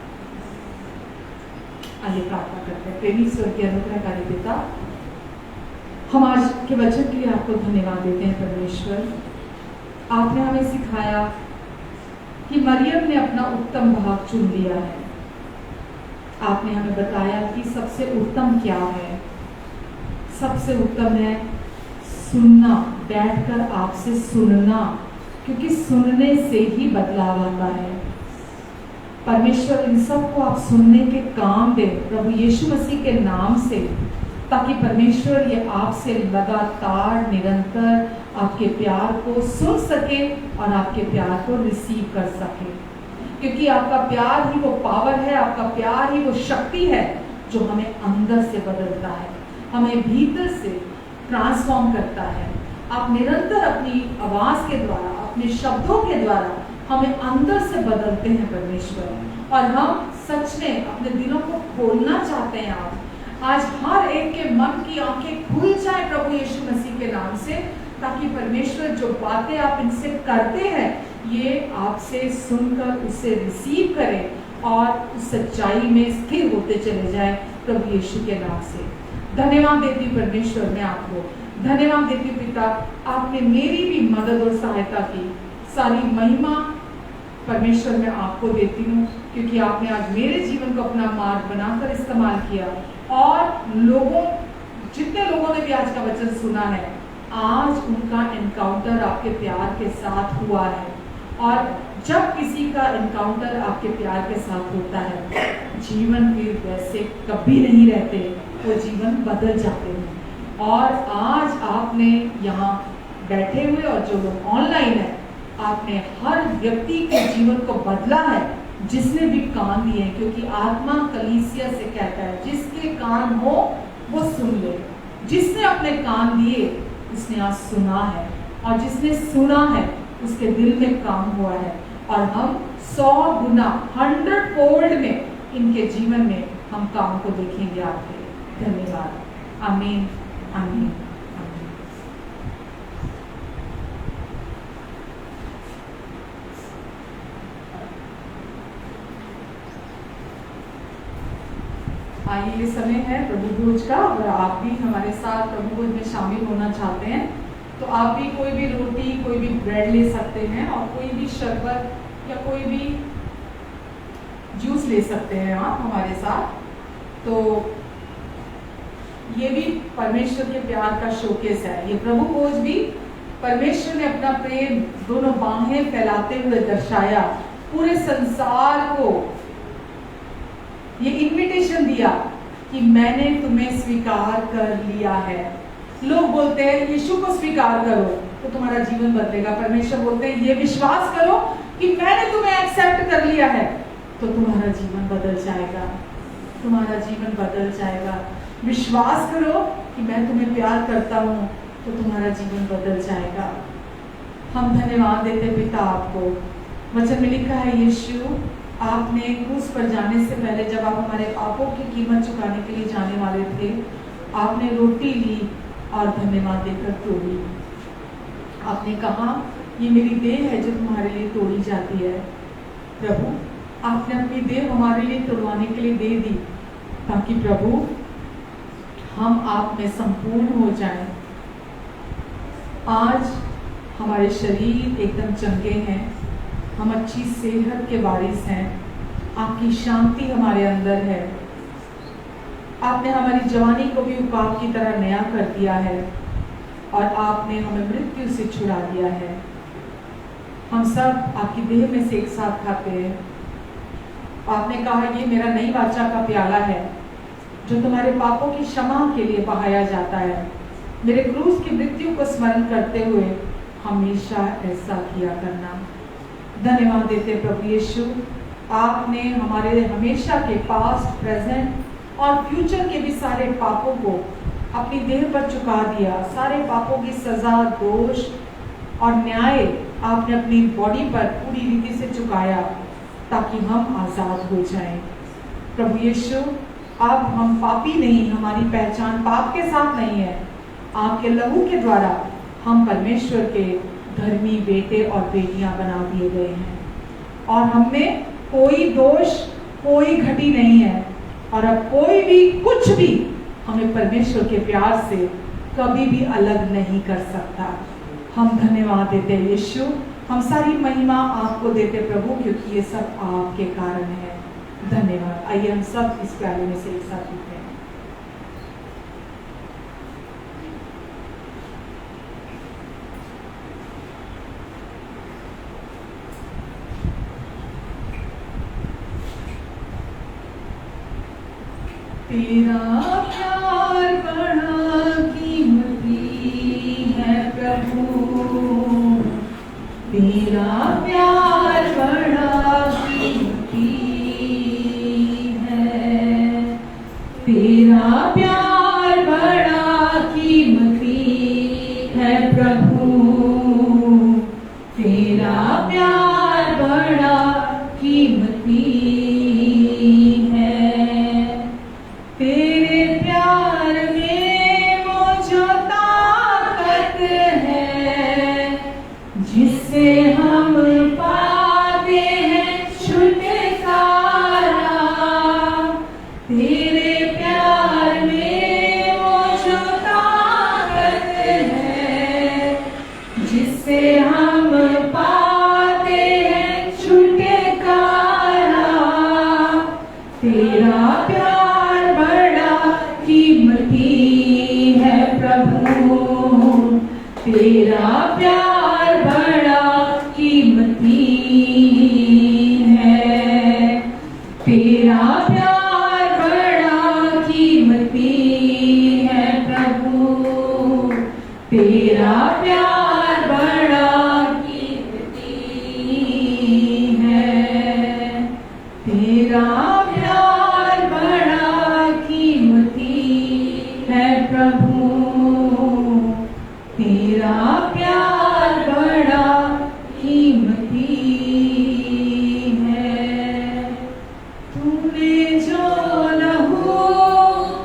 आइए प्रार्थना करते हैं। प्रेमी स्वर्गीय अनुग्रहकारी पिता, हम आज के वचन के लिए आपको धन्यवाद देते हैं परमेश्वर। आपने हमें सिखाया कि मरियम ने अपना उत्तम भाग चुन लिया है। आपने हमें बताया कि सबसे उत्तम क्या है। सबसे उत्तम है सुनना, बैठकर आपसे सुनना, क्योंकि सुनने से ही बदलाव आता है। परमेश्वर इन सबको आप सुनने के काम दे प्रभु यीशु मसीह के नाम से, ताकि परमेश्वर ये आपसे लगातार निरंतर आपके प्यार को सुन सके और आपके प्यार को रिसीव कर सके, क्योंकि आपका प्यार ही वो पावर है, आपका प्यार ही वो शक्ति है जो हमें अंदर से बदलता है, हमें भीतर से ट्रांसफॉर्म करता है। आप निरंतर अपनी आवाज के द्वारा, अपने शब्दों के द्वारा हमें अंदर से बदलते हैं परमेश्वर, और हम सच में अपने दिलों को खोलना चाहते हैं। आप आज हर एक के मन की आंखें खुल जाए प्रभु यीशु मसीह के नाम से, ताकि परमेश्वर जो बातें आप इनसे करते हैं ये आपसे सुनकर उसे रिसीव करें और उस सच्चाई में स्थिर होते चले जाए प्रभु यीशु के नाम से। धन्यवाद देती परमेश्वर, मैं आपको धन्यवाद देती पिता, आपने मेरी भी मदद और सहायता की। सारी महिमा परमेश्वर मैं आपको देती हूँ, क्योंकि आपने आज मेरे जीवन को अपना मार्ग बनाकर इस्तेमाल किया, और लोगों, जितने लोगों ने भी आज का वचन सुना है, आज उनका एनकाउंटर आपके प्यार के साथ हुआ है। और जब किसी का एनकाउंटर आपके प्यार के साथ होता है, जीवन फिर वैसे कभी नहीं रहते, वो जीवन बदल जाते हैं। और आज आपने यहाँ बैठे हुए और जो लोग ऑनलाइन है, आपने हर व्यक्ति के जीवन को बदला है जिसने भी कान दिए, क्योंकि आत्मा कलीसिया से कहता है जिसके कान हो वो सुन ले। जिसने अपने कान दिए उसने आज सुना है, और जिसने सुना है उसके दिल में काम हुआ है, और हम 100 गुना 100 फोल्ड में इनके जीवन में हम काम को देखेंगे आपके। धन्यवाद। आमीन, आमीन, आमीन। आइए, ये समय है प्रभु भोज का, और आप भी हमारे साथ प्रभु भोज में शामिल होना चाहते हैं तो आप भी कोई भी रोटी, कोई भी ब्रेड ले सकते हैं, और कोई भी शरबत या कोई भी जूस ले सकते हैं आप हमारे साथ। तो ये भी परमेश्वर के प्यार का शोकेस है। ये प्रभु भोज भी परमेश्वर ने अपना प्रेम दोनों बाहें फैलाते हुए दर्शाया, पूरे संसार को ये इनविटेशन दिया कि मैंने तुम्हें स्वीकार कर लिया है। लोग बोलते हैं यीशु को स्वीकार करो तो तुम्हारा जीवन बदलेगा। परमेश्वर बोलते हैं ये विश्वास करो कि मैंने तुम्हें एक्सेप्ट कर लिया है तो तुम्हारा जीवन बदल जाएगा, तुम्हारा जीवन बदल जाएगा। विश्वास करो कि मैं तुम्हें प्यार करता हूँ तो तुम्हारा जीवन बदल जाएगा। हम धन्यवाद देते पिता आपको। वचन में लिखा है यीशु आपने क्रूस पर जाने से पहले जब आप हमारे पापों की कीमत चुकाने के लिए जाने वाले थे, आपने रोटी ली और धन्यवाद देकर तोड़ी। आपने कहा ये मेरी देह है जो तुम्हारे लिए तोड़ी जाती है। प्रभु आपने अपनी देह हमारे लिए तोड़वाने के लिए दे दी ताकि प्रभु हम आप में संपूर्ण हो जाएं। आज हमारे शरीर एकदम चंगे हैं, हम अच्छी सेहत के वारिस हैं, आपकी शांति हमारे अंदर है। आपने हमारी जवानी को भी उकाब की तरह नया कर दिया है और आपने हमें मृत्यु से छुड़ा दिया है। हम सब आपकी देह में से एक साथ खाते हैं। आपने कहा ये मेरा नई वाचा का प्याला है जो तुम्हारे पापों की क्षमा के लिए बहाया जाता है। मेरे क्रूस की मृत्यु को स्मरण करते हुए हमेशा ऐसा किया करना। धन्यवाद देते प्रभु यीशु, आपने हमारे हमेशा के पास्ट, प्रेजेंट और फ्यूचर के भी सारे पापों को अपनी देह पर चुका दिया। सारे पापों की सजा, दोष और न्याय आपने अपनी बॉडी पर पूरी रीति से चुकाया ताकि हम आजाद हो जाएं। प्रभु यीशु, अब हम पापी नहीं, हमारी पहचान पाप के साथ नहीं है। आपके लहू के द्वारा हम परमेश्वर के धर्मी बेटे और बेटियां बना दिए गए हैं और हमें कोई दोष, कोई घटी नहीं है और अब कोई भी कुछ भी हमें परमेश्वर के प्यार से कभी भी अलग नहीं कर सकता। हम धन्यवाद देते हैं यीशु, हम सारी महिमा आपको देते प्रभु, क्योंकि ये सब आपके कारण है। धन्यवाद। आइए हम सब इस प्याले में से एक साथ पीते हैं। तेरा प्यार बड़ा कीमती है प्रभु, तेरा प्यार बड़ा कीमती है, तेरा प्यार बड़ा कीमती है प्रभु, तेरा प्यार बड़ा कीमती है। तेरे प्यार में वो जो ताकत है जिससे हम पाते हैं छुटकारा, तेरे प्यार में वो जो ताकत है जिससे हम पाते हैं छुटकारा, तेरा प्यार बड़ा कीमती है प्रभु, तेरा प्यार बड़ा कीमती है, तेरा प्यार बड़ा कीमती है प्रभु, तेरा प्यार बड़ा कीमती है, तेरा प्यार बड़ा कीमती है प्रभु, तेरा प्यार बड़ा कीमती है। तूने जो लहू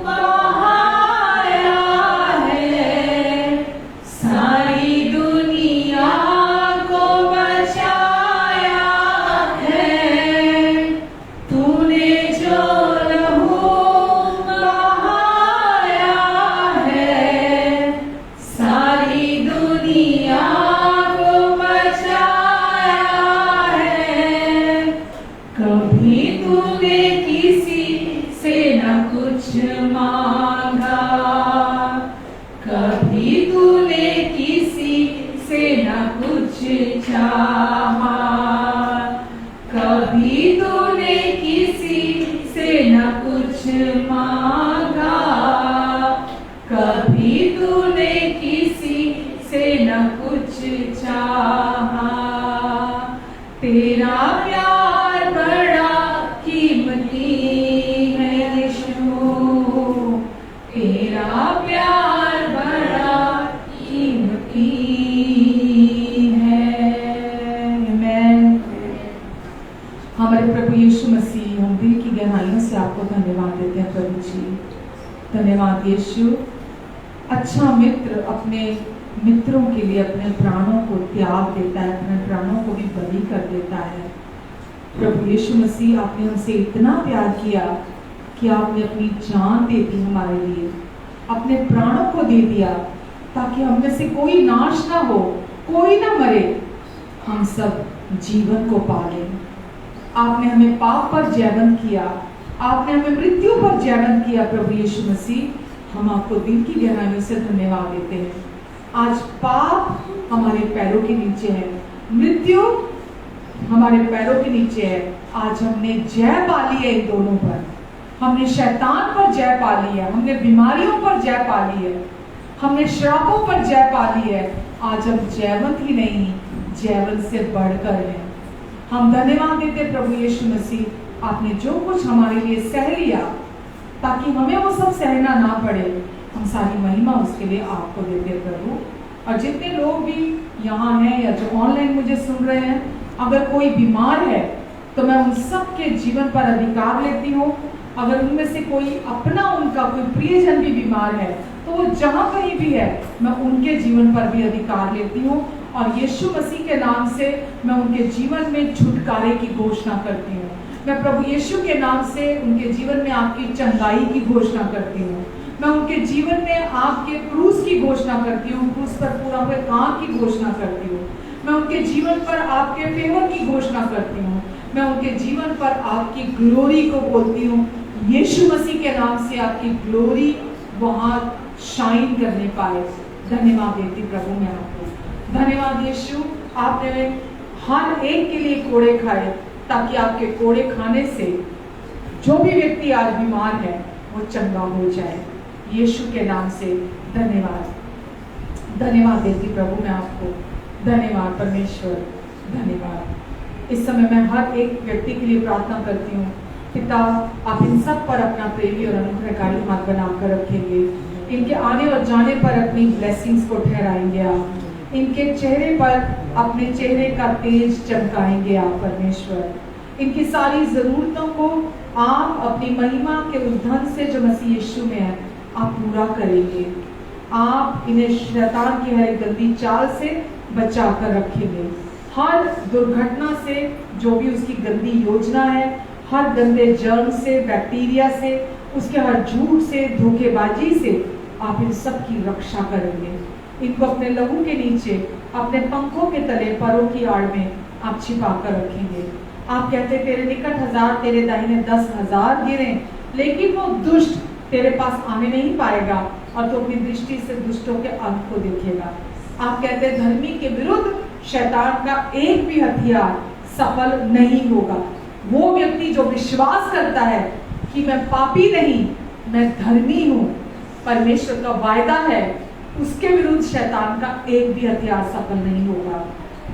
बहाया है सारी दुनिया को बचाया है, तूने जो लहू बहाया है चाहा, तेरा प्यार बड़ा कीमती है यीशु, तेरा प्यार बड़ा कीमती है। आमीन। हमारे प्रभु यीशु मसीह, हम दिल की गहराइयों से आपको धन्यवाद देते हैं प्रभु जी। धन्यवाद यीशु। अच्छा मित्र अपने मित्रों के लिए अपने प्राणों को त्याग देता है, अपने प्राणों को भी बलि कर देता है। प्रभु यीशु मसीह, आपने हमसे इतना प्यार किया कि आपने अपनी जान दे दी हमारे लिए, अपने प्राणों को दे दिया ताकि हम में से कोई नाश ना हो, कोई ना मरे, हम सब जीवन को पा लें। आपने हमें पाप पर जयवंत किया, आपने हमें मृत्यु पर जयवंत किया। प्रभु यीशु मसीह, हम आपको दिल की गहराइयों से धन्यवाद देते हैं। आज पाप हमारे पैरों के नीचे है, मृत्यु हमारे पैरों के नीचे है। आज हमने जय पा ली है इन दोनों पर, हमने शैतान पर जय पा ली है, हमने बीमारियों पर जय पा ली है, हमने श्रापों पर जय पा ली है। आज हम जयवंत ही नहीं, जयवंत से बढ़कर हैं। हम धन्यवाद देते प्रभु यीशु मसीह, आपने जो कुछ हमारे लिए सह लिया ताकि हमें वो सब सहना ना पड़े, हम सारी महिमा उसके लिए आपको देते प्रभु। और जितने लोग भी यहाँ हैं या जो ऑनलाइन मुझे सुन रहे हैं, अगर कोई बीमार है तो मैं उन सब के जीवन पर अधिकार लेती हूँ। अगर उनमें से कोई अपना, उनका कोई प्रियजन भी बीमार है तो वो जहाँ कहीं भी है, मैं उनके जीवन पर भी अधिकार लेती हूँ और यीशु मसीह के नाम से मैं उनके जीवन में छुटकारे की घोषणा करती हूँ। मैं प्रभु यीशु के नाम से उनके जीवन में आपकी चंगाई की घोषणा करती हूँ। मैं उनके जीवन में आपके क्रूस की घोषणा करती हूँ, क्रूस पर पूरा हुए काम की घोषणा करती हूँ। मैं उनके जीवन पर आपके फेवर की घोषणा करती हूँ। मैं उनके जीवन पर आपकी ग्लोरी को बोलती हूँ। यीशु मसीह के नाम से आपकी ग्लोरी वहाँ शाइन करने पाए। धन्यवाद देती प्रभु मैं आपको। धन्यवाद यीशु, आपने हर एक के लिए कोड़े खाए ताकि आपके कोड़े खाने से जो भी व्यक्ति आज बीमार है वो चंगा हो जाए। यीशु के नाम से धन्यवाद। धन्यवाद देती प्रभु मैं आपको। धन्यवाद परमेश्वर, धन्यवाद। इस समय मैं हर एक व्यक्ति के लिए प्रार्थना करती हूँ। पिता, आप इन सब पर अपना प्रेमी और अनुग्रहकारी हाथ बनाकर रखेंगे। इनके आने और जाने पर अपनी ब्लेसिंग्स को ठहराएंगे आप। इनके चेहरे पर अपने चेहरे का तेज चमकाएंगे आप परमेश्वर। इनकी सारी जरूरतों को आप अपनी महिमा के उस धन से जो मसीह यीशु में है आप पूरा करेंगे। आप इन्हें शैतान की हर गंदी चाल से बचा कर रखेंगे। हर दुर्घटना से, जो भी उसकी गंदी योजना है, हर गंदे जर्म से, बैक्टीरिया से, उसके हर झूठ से, धोखेबाजी से आप इन सब की रक्षा करेंगे। इनको अपने लहू के नीचे, अपने पंखों के तले, परों की आड़ में आप छिपा कर रखेंगे। आप कहते तेरे निकट 1000, तेरे दाहिने 10,000 गिरे, लेकिन वो दुष्ट तेरे पास आने नहीं पाएगा और तो अपनी दृष्टि से दुष्टों के अंत को देखेगा। आप कहते धर्मी के विरुद्ध शैतान का एक भी हथियार सफल नहीं होगा। वो व्यक्ति जो विश्वास करता है कि मैं पापी नहीं, मैं धर्मी हूँ, परमेश्वर का वायदा है, उसके विरुद्ध शैतान का एक भी हथियार सफल नहीं होगा।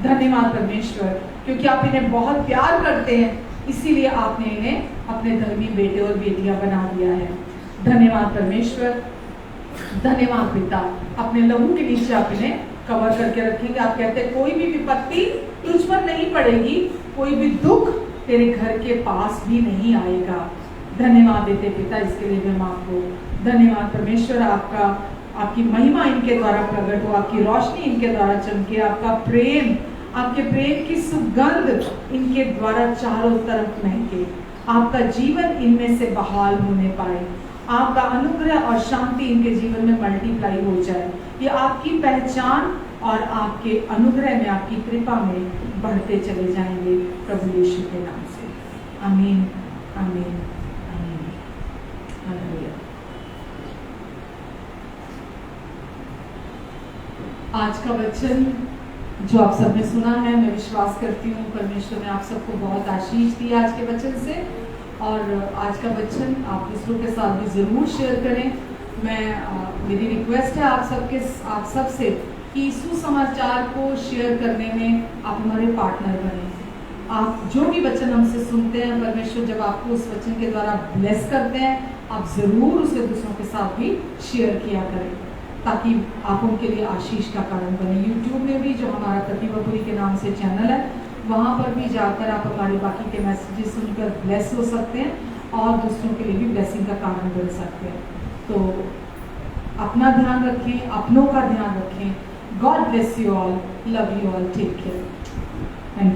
धन्यवाद परमेश्वर, क्योंकि आप इन्हें बहुत प्यार करते हैं, इसीलिए आपने इन्हें अपने धर्मी बेटे और बेटियां बना दिया है। धन्यवाद परमेश्वर, धन्यवाद पिता। अपने लहू के नीचे आप इन्हें कवर करके रखेंगे। आप कहते हैं कोई भी विपत्ति तुझ पर नहीं पड़ेगी, कोई भी दुख तेरे घर के पास भी नहीं आएगा। धन्यवाद देते पिता, इसके लिए हम आपको धन्यवाद परमेश्वर। आपकी महिमा इनके द्वारा प्रकट हो, आपकी रोशनी इनके द्वारा चमके, आपका प्रेम, आपके प्रेम की सुगंध इनके द्वारा चारों तरफ महके, आपका जीवन इनमें से बहाल होने पाए, आपका अनुग्रह और शांति इनके जीवन में मल्टीप्लाई हो जाए। ये आपकी पहचान और आपके अनुग्रह में, आपकी कृपा में बढ़ते चले जाएंगे प्रभु यीशु के नाम से। आमीन, आमीन, आमीन। हालेलुया। आज का वचन जो आप सबने सुना है, मैं विश्वास करती हूँ परमेश्वर ने आप सबको बहुत आशीष दी आज के वचन से। और आज का वचन आप दूसरों के साथ भी ज़रूर शेयर करें। मेरी रिक्वेस्ट है आप सब से कि सुसमाचार को शेयर करने में आप हमारे पार्टनर बने। आप जो भी वचन हमसे सुनते हैं, परमेश्वर जब आपको उस वचन के द्वारा ब्लेस करते हैं, आप ज़रूर उसे दूसरों के साथ भी शेयर किया करें, ताकि आप उनके लिए आशीष का कारण बने। यूट्यूब में भी जो हमारा प्रतिभापुरी के नाम से चैनल है, वहाँ पर भी जाकर आप हमारे बाकी के मैसेजेस सुनकर ब्लेस हो सकते हैं और दूसरों के लिए भी ब्लेसिंग का कारण बन सकते हैं। तो अपना ध्यान रखें, अपनों का ध्यान रखें। God bless you all, love you all, take care, thank you.